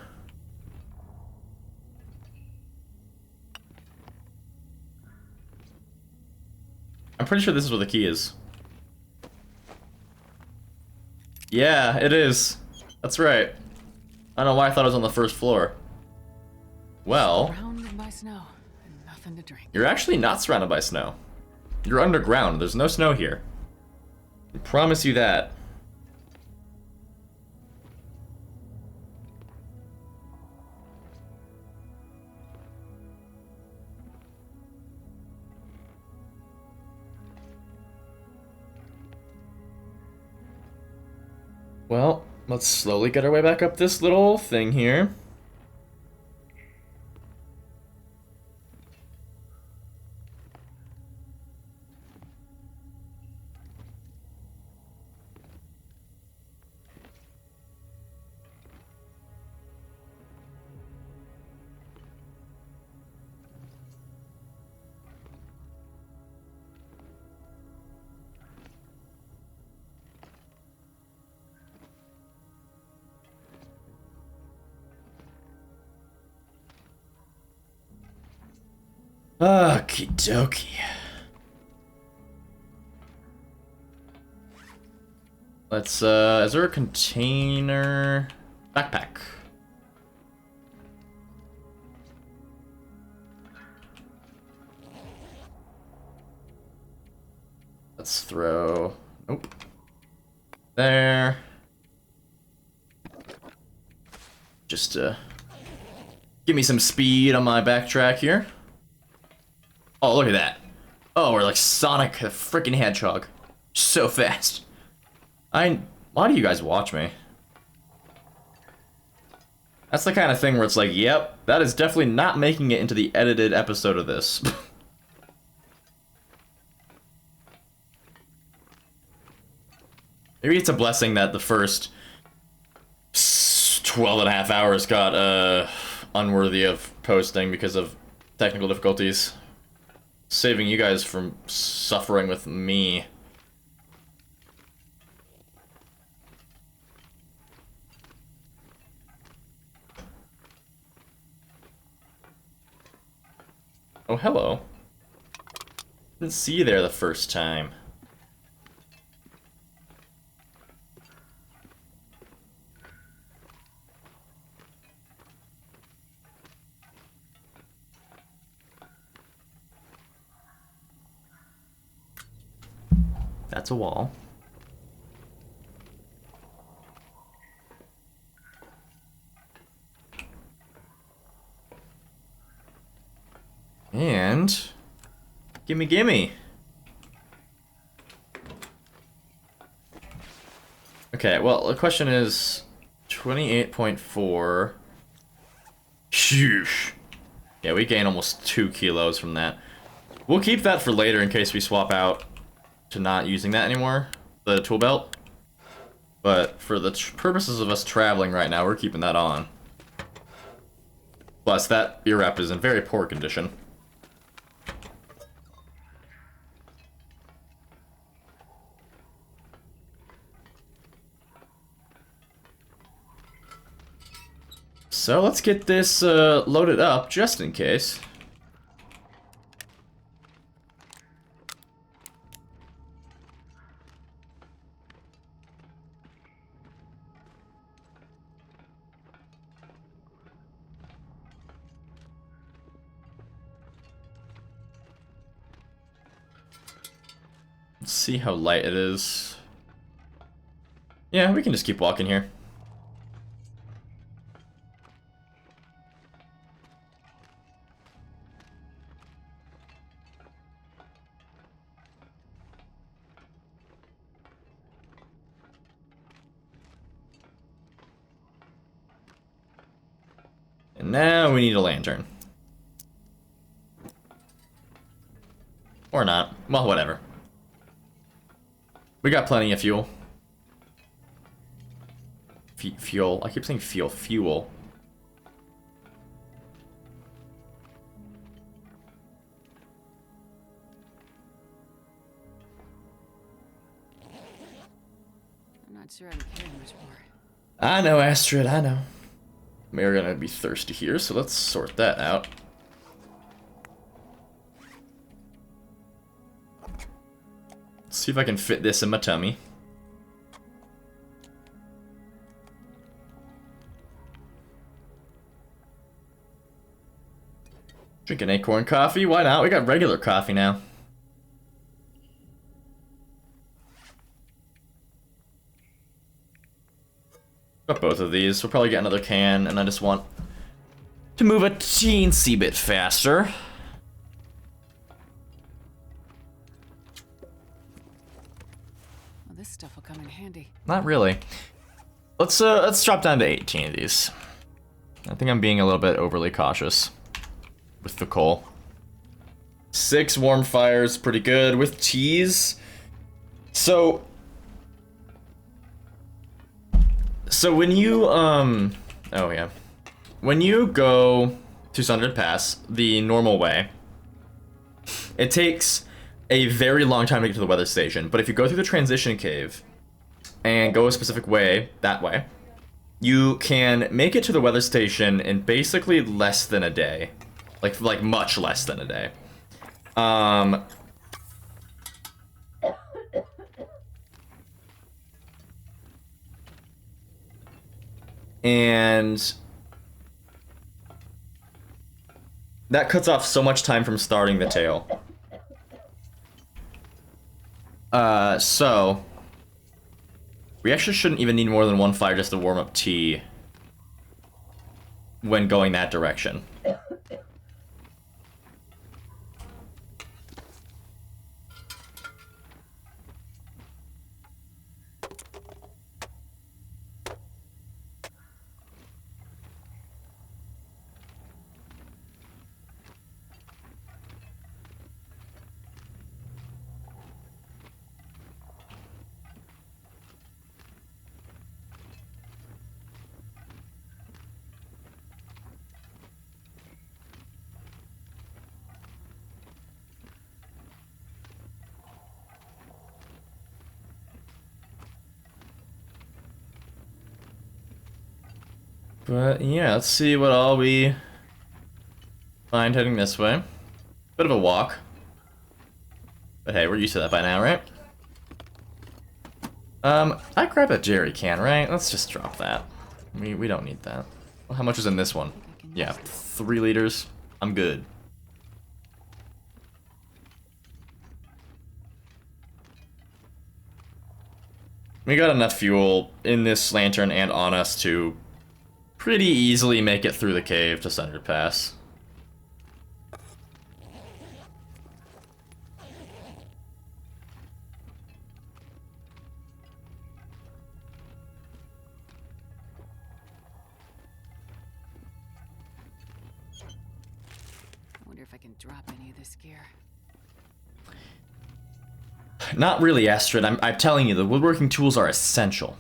Speaker 1: I'm pretty sure this is where the key is. Yeah, it is. That's right. I don't know why I thought it was on the first floor. Well,
Speaker 2: Surrounded by snow and nothing to drink.
Speaker 1: you're actually not surrounded by snow. You're underground. There's no snow here. I promise you that. Well, let's slowly get our way back up this little thing here. Okie dokie. Let's, is there a container? Backpack. Let's throw, nope. There. Just, give me some speed on my backtrack here. Oh, look at that. Oh, we're like Sonic the freaking Hedgehog. So fast. Why do you guys watch me? That's the kind of thing where it's like, yep, that is definitely not making it into the edited episode of this. Maybe it's a blessing that the first 12 and a half hours got unworthy of posting because of technical difficulties. Saving you guys from suffering with me. Oh, hello. Didn't see you there the first time. That's a wall. And gimme gimme. Okay, well the question is 28.4. Sheesh. Yeah, we gain almost 2 kilos from that. We'll keep that for later in case we swap out to not using that anymore, the tool belt. But for the purposes of us traveling right now, we're keeping that on. Plus, that ear wrap is in very poor condition. So let's get this loaded up just in case. Let's see how light it is. Yeah, we can just keep walking here. And now we need a lantern. Or not. Well, whatever. We got plenty of fuel. Fuel. I keep saying fuel. Fuel.
Speaker 2: I'm not sure I can carry much more.
Speaker 1: I know, Astrid, I know. We're gonna be thirsty here, so let's sort that out. Let's see if I can fit this in my tummy. Drinking acorn coffee? Why not? We got regular coffee now. Got both of these. We'll probably get another can, and I just want to move a teensy bit faster.
Speaker 2: Well, this stuff will come in handy.
Speaker 1: Not really. Let's drop down to 18 of these. I think I'm being a little bit overly cautious with the coal. 6 warm fires, pretty good with teas. So when you oh yeah, when you go to Sundered Pass the normal way, it takes a very long time to get to the weather station. But if you go through the transition cave and go a specific way, that way, you can make it to the weather station in basically less than a day, like much less than a day. Um, and that cuts off so much time from starting the tale. So we actually shouldn't even need more than one fire just to warm up tea when going that direction. But yeah, let's see what all we find heading this way. Bit of a walk. But hey, we're used to that by now, right? I grab a jerry can, right? Let's just drop that. We don't need that. Well, how much is in this one? Yeah, 3 liters. I'm good. We got enough fuel in this lantern and on us to pretty easily make it through the cave to Sundered Pass.
Speaker 2: I wonder if I can drop any of this gear.
Speaker 1: Not really, Astrid. I'm telling you, the woodworking tools are essential.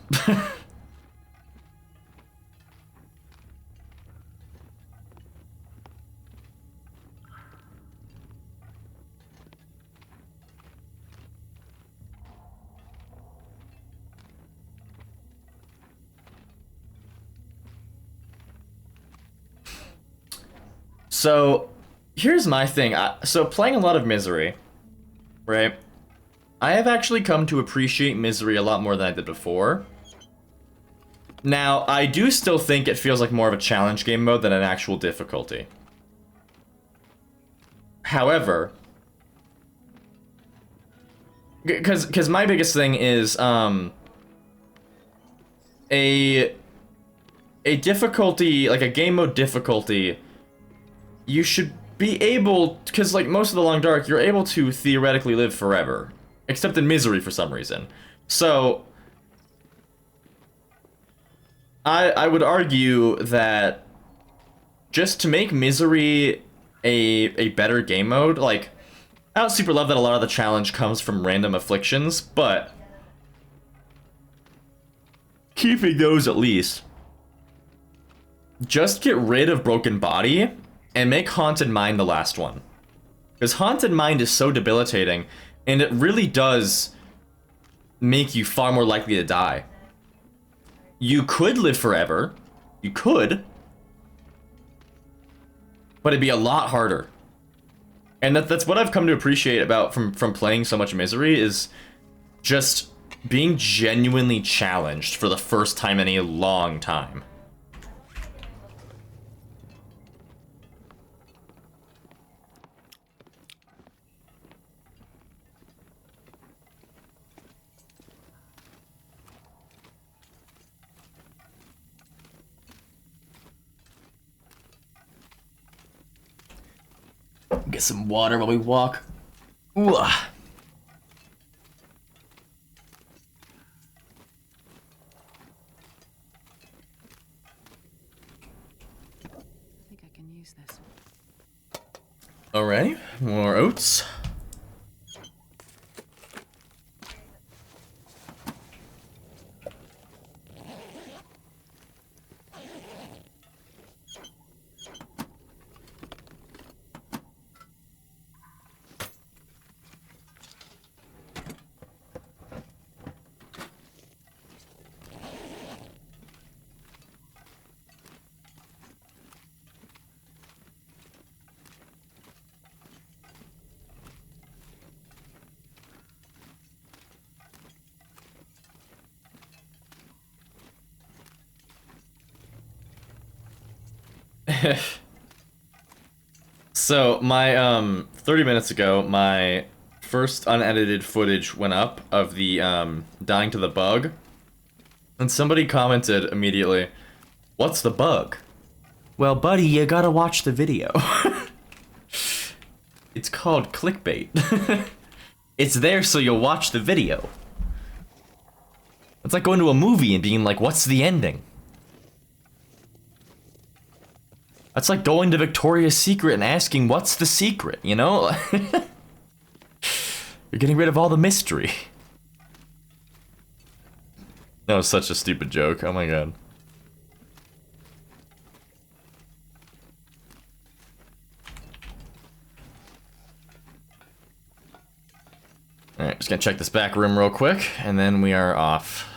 Speaker 1: So, here's my thing. So, playing a lot of Misery, right? I have actually come to appreciate Misery a lot more than I did before. Now, I do still think it feels like more of a challenge game mode than an actual difficulty. However, because my biggest thing is a difficulty, like a game mode difficulty, you should be able, because like most of the Long Dark, you're able to theoretically live forever, except in Misery for some reason. So I would argue that just to make Misery a better game mode, like, I don't super love that a lot of the challenge comes from random afflictions, but keeping those at least. Just get rid of Broken Body and make Haunted Mind the last one. Because Haunted Mind is so debilitating, and it really does make you far more likely to die. You could live forever. You could. But it'd be a lot harder. And that's what I've come to appreciate about from playing so much Misery, is just being genuinely challenged for the first time in a long time. Get some water while we walk. Ooh.
Speaker 2: I think I can use this.
Speaker 1: Alright, more oats. So my 30 minutes ago, my first unedited footage went up of the dying to the bug, and somebody commented immediately, "What's the bug?" Well, buddy, you gotta watch the video. It's called clickbait. It's there so you'll watch the video. It's like going to a movie and being like, "What's the ending?" That's like going to Victoria's Secret and asking, "What's the secret?" You know? You're getting rid of all the mystery. That was such a stupid joke. Oh my god. Alright, just gonna check this back room real quick, and then we are off.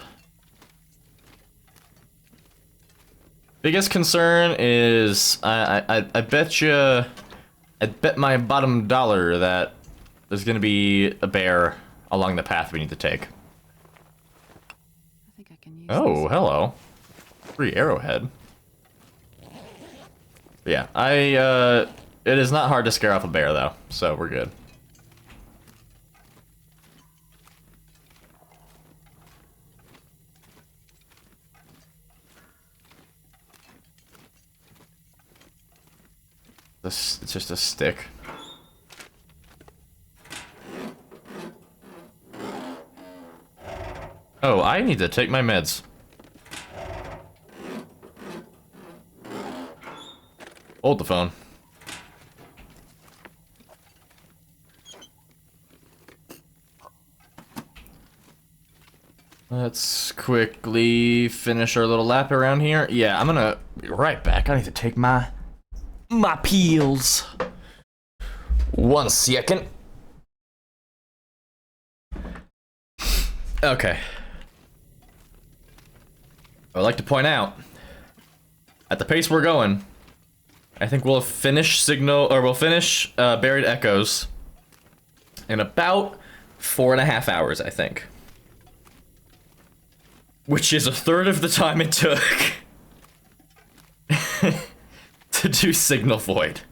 Speaker 1: Biggest concern is I bet you, I bet my bottom dollar that there's gonna be a bear along the path we need to take.
Speaker 2: I think I can use
Speaker 1: Oh,
Speaker 2: this.
Speaker 1: hello. Free arrowhead. Yeah, it is not hard to scare off a bear though, so we're good. It's just a stick. Oh, I need to take my meds. Hold the phone. Let's quickly finish our little lap around here. Yeah, I'm gonna be right back. I need to take my pills. 1 second. Okay. I'd like to point out, at the pace we're going, I think we'll finish Buried Echoes in about 4.5 hours, I think. Which is a third of the time it took to do Signal Void.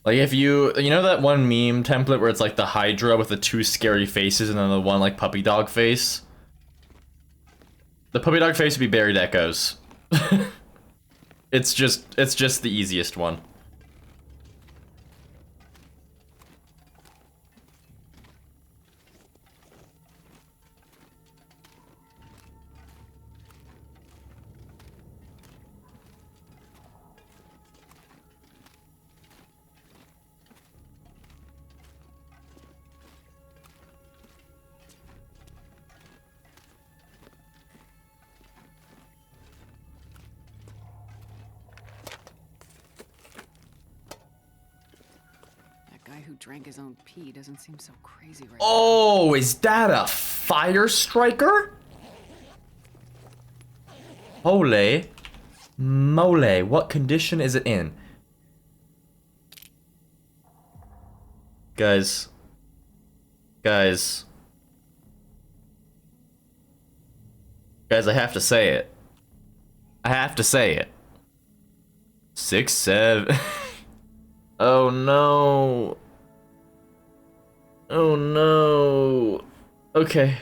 Speaker 1: Like if you know that one meme template where it's like the Hydra with the 2 scary faces and then the one like puppy dog face? The puppy dog face would be Buried Echoes. It's just the easiest one.
Speaker 2: That guy who drank his own pee doesn't seem so crazy right
Speaker 1: Oh, is that a fire striker? Holy moly, what condition is it in? Guys. Guys, I have to say it. I have to say it. 6, 7. Oh no. Oh no. Okay.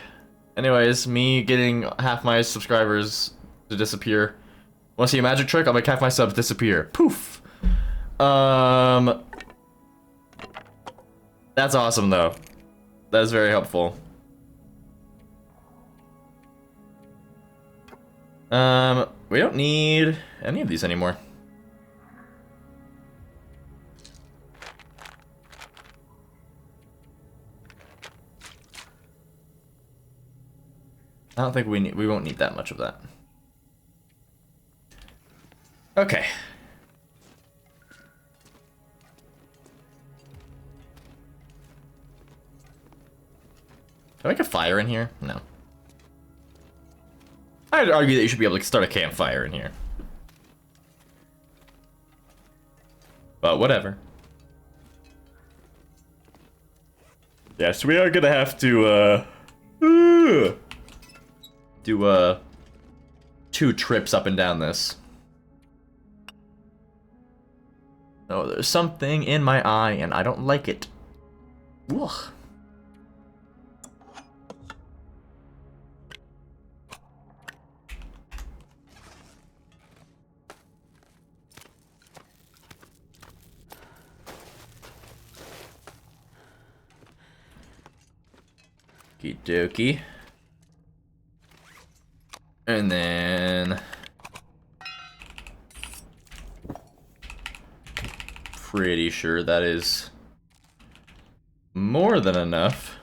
Speaker 1: Anyways, me getting half my subscribers to disappear. Wanna see a magic trick? I'll make half my subs disappear. Poof. That's awesome though. That's very helpful. We don't need any of these anymore. I don't think we won't need that much of that. Okay. Can I make a fire in here? No. I'd argue that you should be able to start a campfire in here. But whatever. Yes, we are gonna have to, do, 2 trips up and down this. Oh, there's something in my eye, and I don't like it. Ugh. Okie dokie. And then... pretty sure that is more than enough.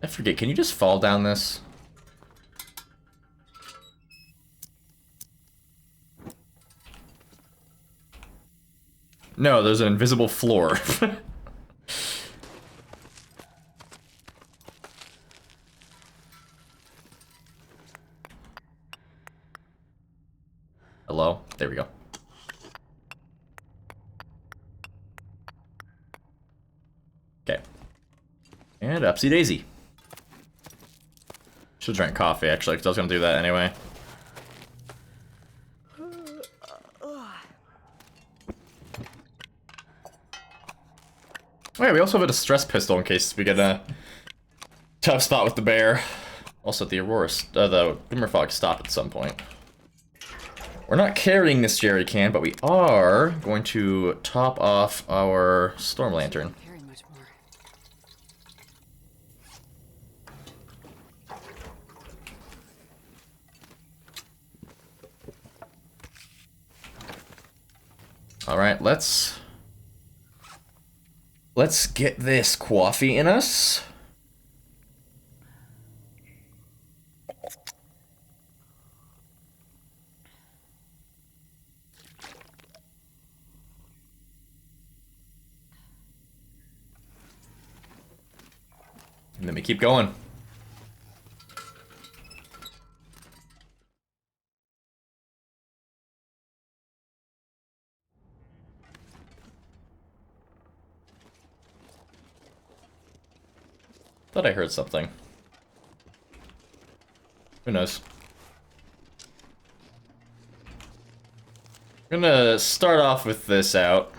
Speaker 1: I forget, can you just fall down this? No, there's an invisible floor. Hello? There we go. Okay. And upsy daisy. Should drank coffee actually, because I was gonna do that anyway. Oh yeah, we also have a distress pistol in case we get a tough spot with the bear. Also, the the Glimmerfog stop at some point. We're not carrying this jerry can, but we are going to top off our storm lantern.
Speaker 2: Carry much more.
Speaker 1: All right, let's get this coffee in us. And then we keep going. Thought I heard something. Who knows? I'm gonna start off with this out.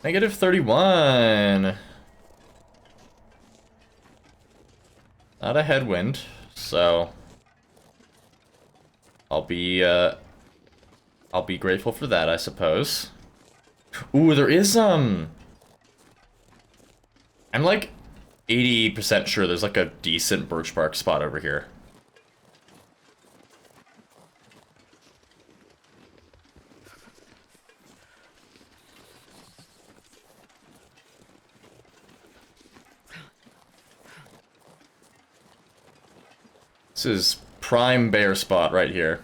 Speaker 1: Negative 31. Not a headwind, so I'll be grateful for that, I suppose. Ooh, there is I'm like 80% sure there's like a decent birch bark spot over here. This is prime bear spot right here.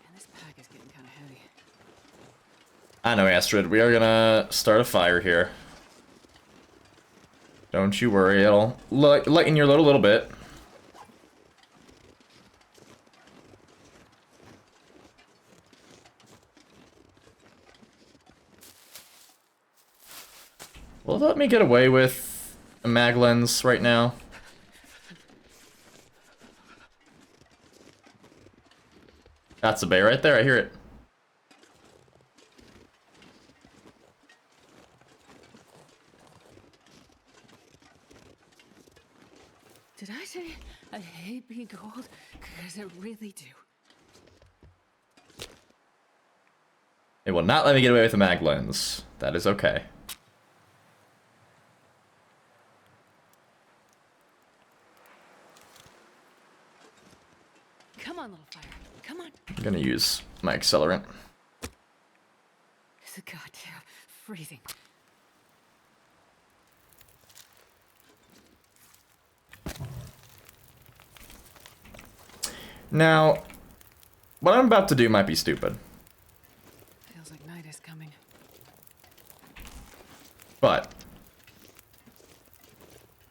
Speaker 2: And this pack is getting kind of heavy.
Speaker 1: I know, Astrid. We are gonna start a fire here. Don't you worry, it'll lighten your load a little bit. Will it let me get away with a mag lens right now? That's a bear right there, I hear it.
Speaker 2: Did I say I hate being cold? Because I really do.
Speaker 1: It will not let me get away with a mag lens. That is okay.
Speaker 2: Come on, little fire. Come on.
Speaker 1: I'm gonna use my accelerant.
Speaker 2: Goddamn freezing.
Speaker 1: Now, what I'm about to do might be stupid,
Speaker 2: Feels like night is coming.
Speaker 1: but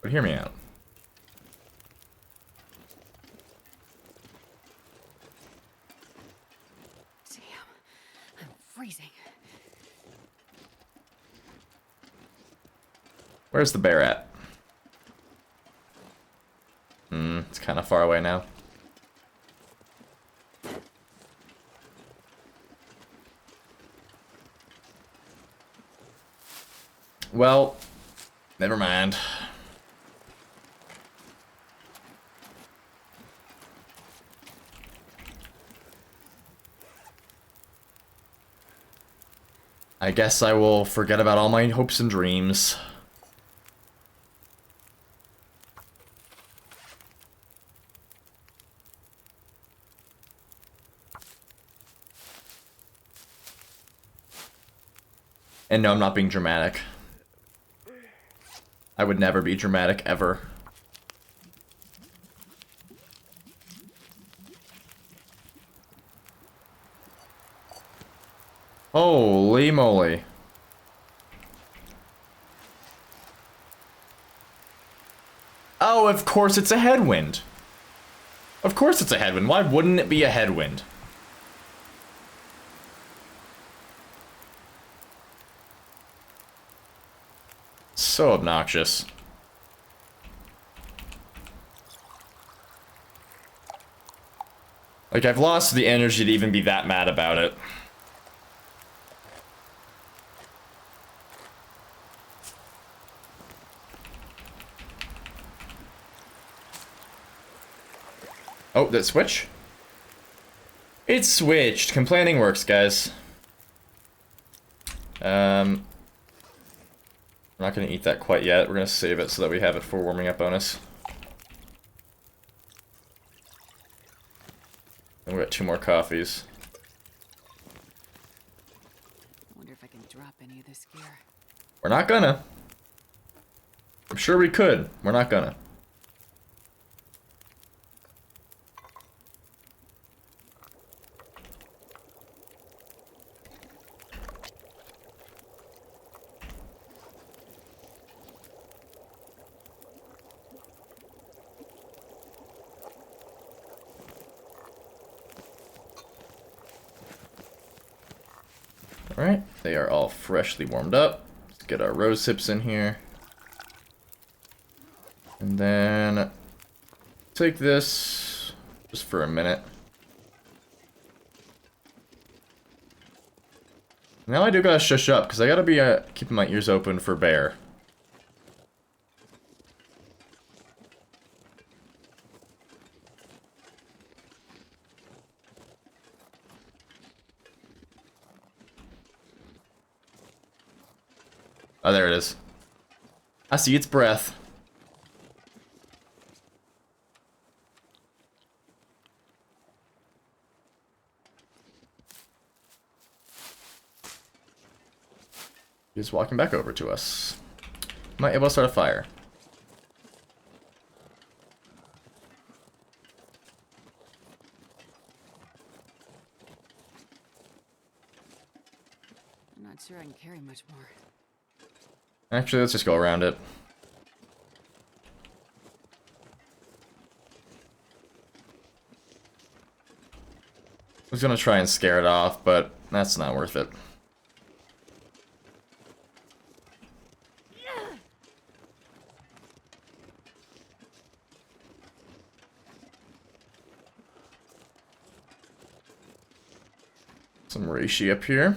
Speaker 1: hear me out.
Speaker 2: Damn, I'm freezing.
Speaker 1: Where's the bear at? It's kind of far away now. Well, never mind. I guess I will forget about all my hopes and dreams. And no, I'm not being dramatic. I would never be dramatic, ever. Holy moly. Oh, of course it's a headwind. Of course it's a headwind. Why wouldn't it be a headwind? So obnoxious. Like, I've lost the energy to even be that mad about it. Oh, that switch? It switched. Complaining works, guys. I'm not gonna eat that quite yet. We're gonna save it so that we have it for warming up bonus. And we got 2 more coffees.
Speaker 2: I wonder if I can drop any of this gear.
Speaker 1: We're not gonna. I'm sure we could. We're not gonna. Alright, they are all freshly warmed up. Let's get our rose hips in here. And then take this just for a minute. Now I do gotta shush up, because I gotta be keeping my ears open for bear. Oh, there it is. I see its breath. He's walking back over to us. Am I able to start a fire?
Speaker 2: I'm not sure I can carry much more.
Speaker 1: Actually, let's just go around it. I was gonna try and scare it off, but that's not worth it. Some reishi up here.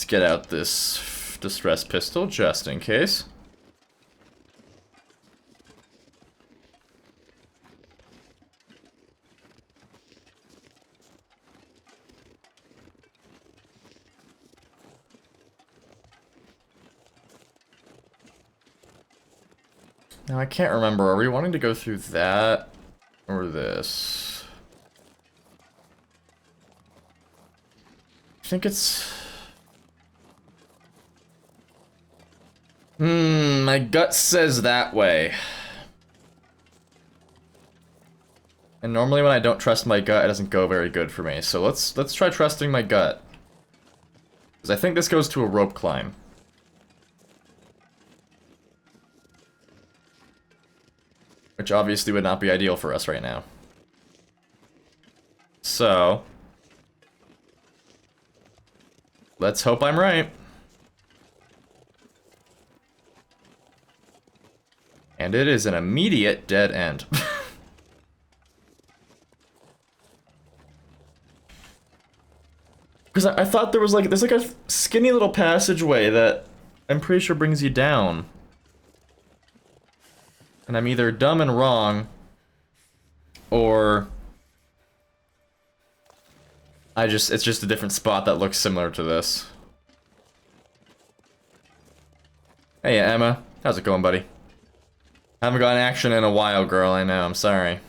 Speaker 1: get out this distress pistol just in case. Now I can't remember, are we wanting to go through that or this? I think it's... my gut says that way. And normally when I don't trust my gut, it doesn't go very good for me. So let's try trusting my gut. Because I think this goes to a rope climb. Which obviously would not be ideal for us right now. So... let's hope I'm right. And it is an immediate dead end. Because I thought there was like, there's like a skinny little passageway that I'm pretty sure brings you down. And I'm either dumb and wrong, or it's just a different spot that looks similar to this. Hey Emma, how's it going, buddy? Haven't gotten action in a while, girl, I know, I'm sorry.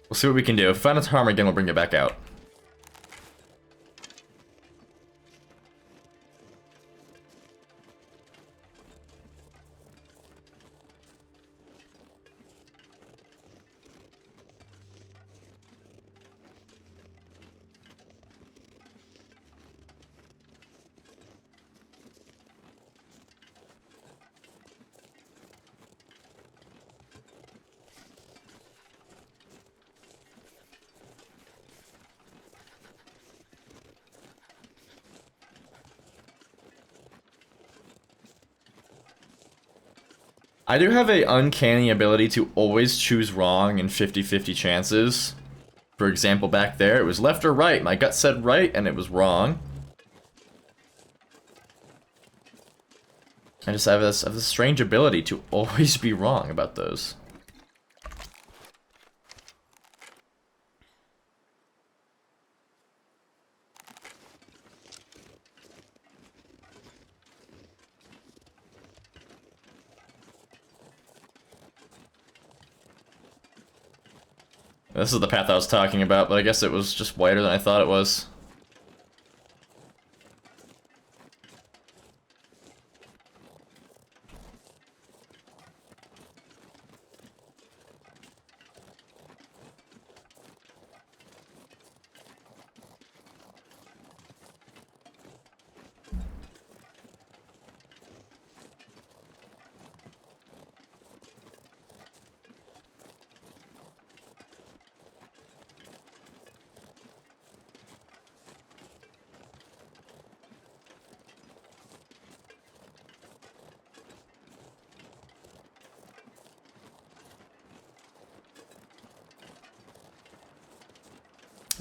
Speaker 1: We'll see what we can do. If we find its harm again, we'll bring it back out. I do have a uncanny ability to always choose wrong in 50-50 chances. For example, back there, it was left or right. My gut said right, and it was wrong. I just have this strange ability to always be wrong about those. This is the path I was talking about, but I guess it was just wider than I thought it was.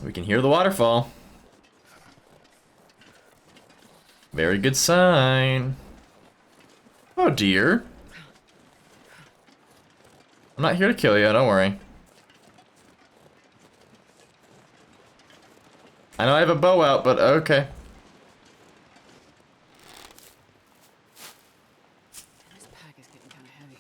Speaker 1: We can hear the waterfall. Very good sign. Oh dear. I'm not here to kill you, don't worry. I know I have a bow out, but okay.
Speaker 2: This pack is getting kind of heavy.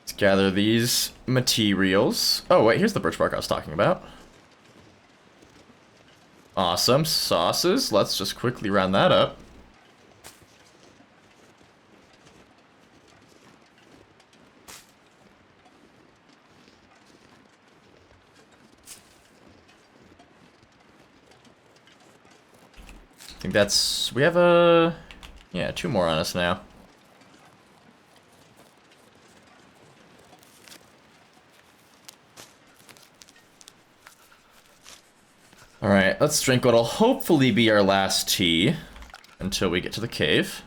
Speaker 1: Let's gather these materials. Oh wait, here's the birch bark I was talking about. Awesome, sauces. Let's just quickly round that up. I think that's... we have a... yeah, 2 more on us now. Alright, let's drink what'll hopefully be our last tea until we get to the cave.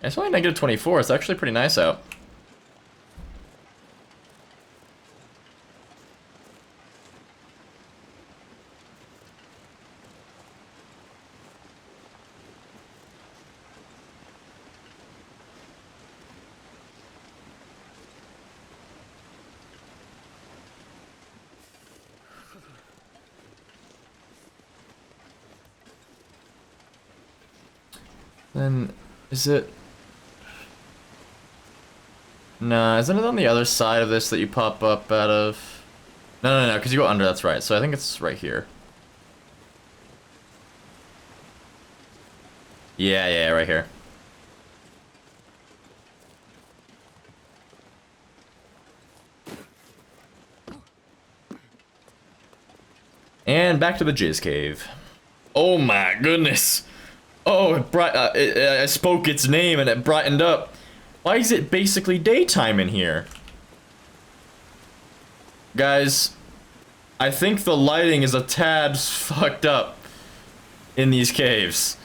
Speaker 1: It's only -24, it's actually pretty nice out. Then, is it... Nah, isn't it on the other side of this that you pop up out of? No, because you go under, that's right. So I think it's right here. Yeah, right here. And back to the Jizz Cave. Oh my goodness. Oh, I spoke its name and it brightened up. Why is it basically daytime in here? Guys, I think the lighting is a tad fucked up in these caves.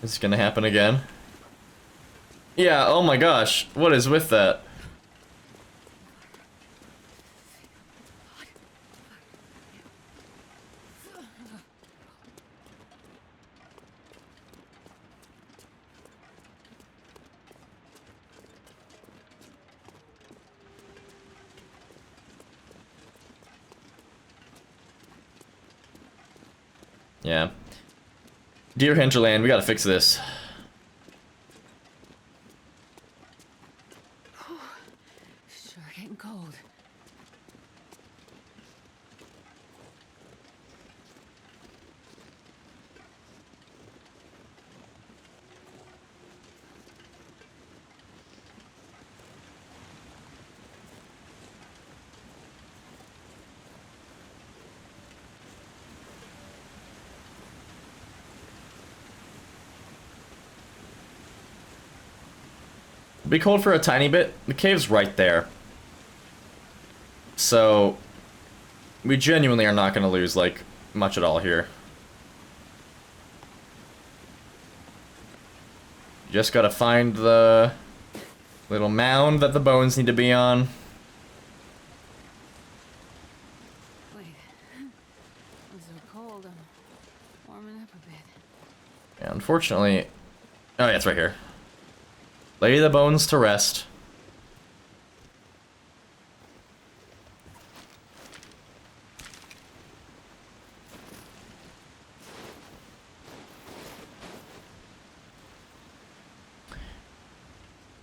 Speaker 1: Is it gonna happen again? Yeah, oh my gosh, what is with that? Yeah. Dear Hinterland, we gotta fix this.
Speaker 2: Sure getting cold.
Speaker 1: Be cold for a tiny bit. The cave's right there. So, we genuinely are not gonna lose, like, much at all here. Just gotta find the little mound that the bones need to be on.
Speaker 2: Wait. I'm so cold. I'm warming up a bit.
Speaker 1: Yeah, unfortunately... Oh yeah, it's right here. Lay the bones to rest.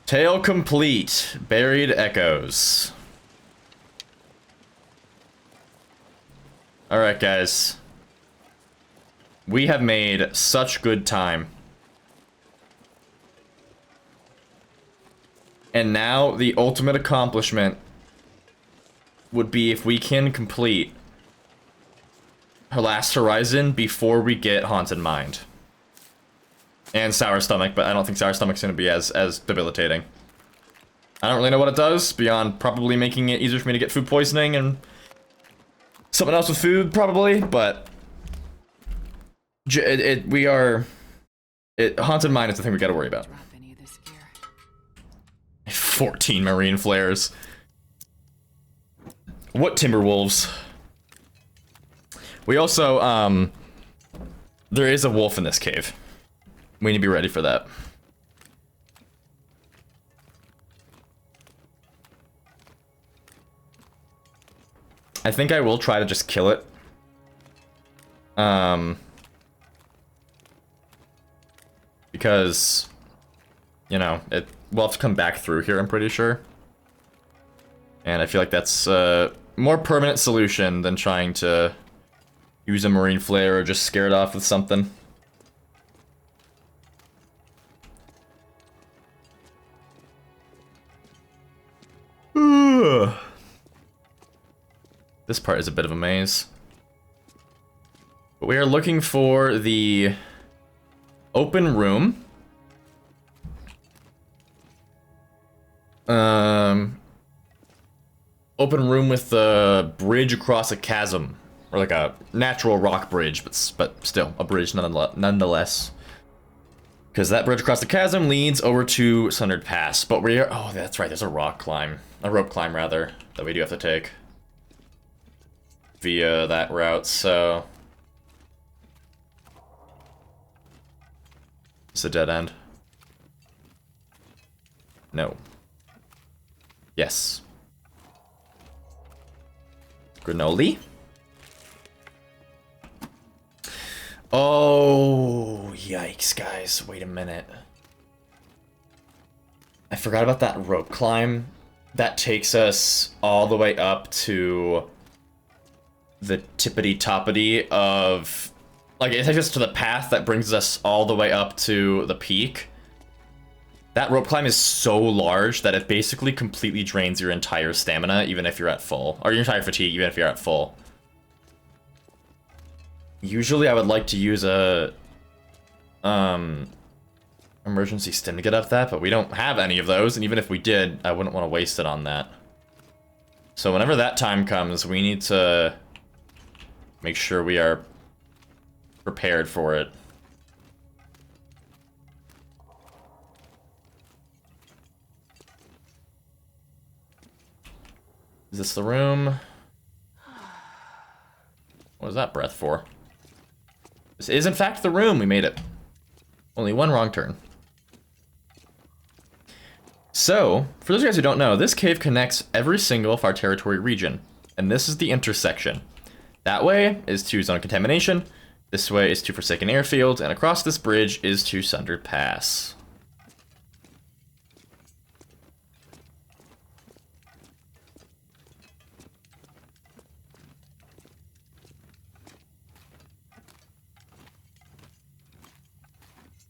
Speaker 1: Tale complete. Buried echoes. Alright, guys. We have made such good time. And now, the ultimate accomplishment would be if we can complete her Last Horizon before we get Haunted Mind. And Sour Stomach, but I don't think Sour Stomach's gonna be as debilitating. I don't really know what it does, beyond probably making it easier for me to get food poisoning and something else with food, probably, but... Haunted Mind is the thing we gotta worry about.
Speaker 2: Drop any of this gear.
Speaker 1: 14 marine flares. What Timberwolves? We also, there is a wolf in this cave. We need to be ready for that. I think I will try to just kill it. Because, you know, we'll have to come back through here, I'm pretty sure. And I feel like that's a more permanent solution than trying to use a marine flare or just scare it off with something. This part is a bit of a maze. But we are looking for the open room. Open room with the bridge across a chasm. Or like a natural rock bridge, but still, a bridge nonetheless. Because that bridge across the chasm leads over to Sundered Pass. But we are... Oh, that's right, there's a rope climb, rather, that we do have to take. Via that route, so... It's a dead end. No. Yes. Granoli. Oh, yikes, guys. Wait a minute. I forgot about that rope climb. That takes us all the way up to the tippity-toppity of... Like, it takes us to the path that brings us all the way up to the peak. That rope climb is so large that it basically completely drains your entire stamina, even if you're at full. Or your entire fatigue, even if you're at full. Usually I would like to use a... emergency stim to get up that, but we don't have any of those, and even if we did, I wouldn't want to waste it on that. So whenever that time comes, we need to make sure we are prepared for it. Is this the room? What was that breath for? This is in fact the room. We made it. Only one wrong turn. So, for those of you guys who don't know, this cave connects every single of our territory region, and this is the intersection. That way is to Zone of Contamination, this way is to Forsaken Airfield, and across this bridge is to Sundered Pass.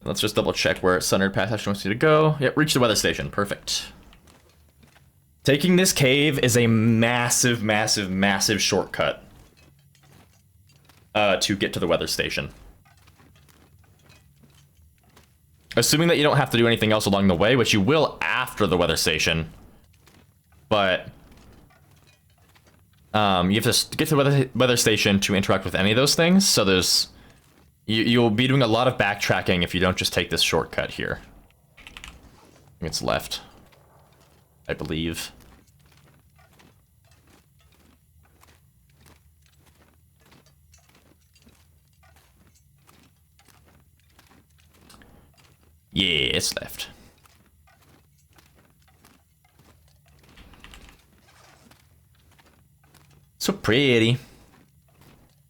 Speaker 1: Let's just double check where Sundered Pass actually wants you to go. Yep, reach the weather station. Perfect. Taking this cave is a massive, massive, massive shortcut to get to the weather station. Assuming that you don't have to do anything else along the way, which you will after the weather station. But you have to get to the weather station to interact with any of those things. So there's... You'll be doing a lot of backtracking if you don't just take this shortcut here. I think it's left, I believe. Yeah, it's left. So pretty.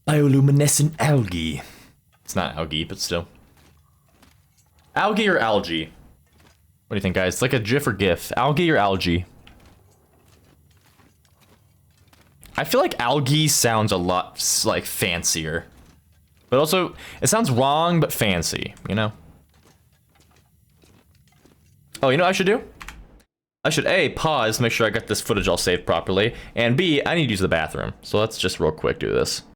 Speaker 1: Bioluminescent algae. It's not algae, but still. Algae or algae? What do you think, guys? It's like a GIF or GIF. Algae or algae? I feel like algae sounds a lot, like, fancier. But also, it sounds wrong, but fancy, you know? Oh, you know what I should do? I should A, pause, make sure I got this footage all saved properly, and B, I need to use the bathroom. So let's just real quick do this.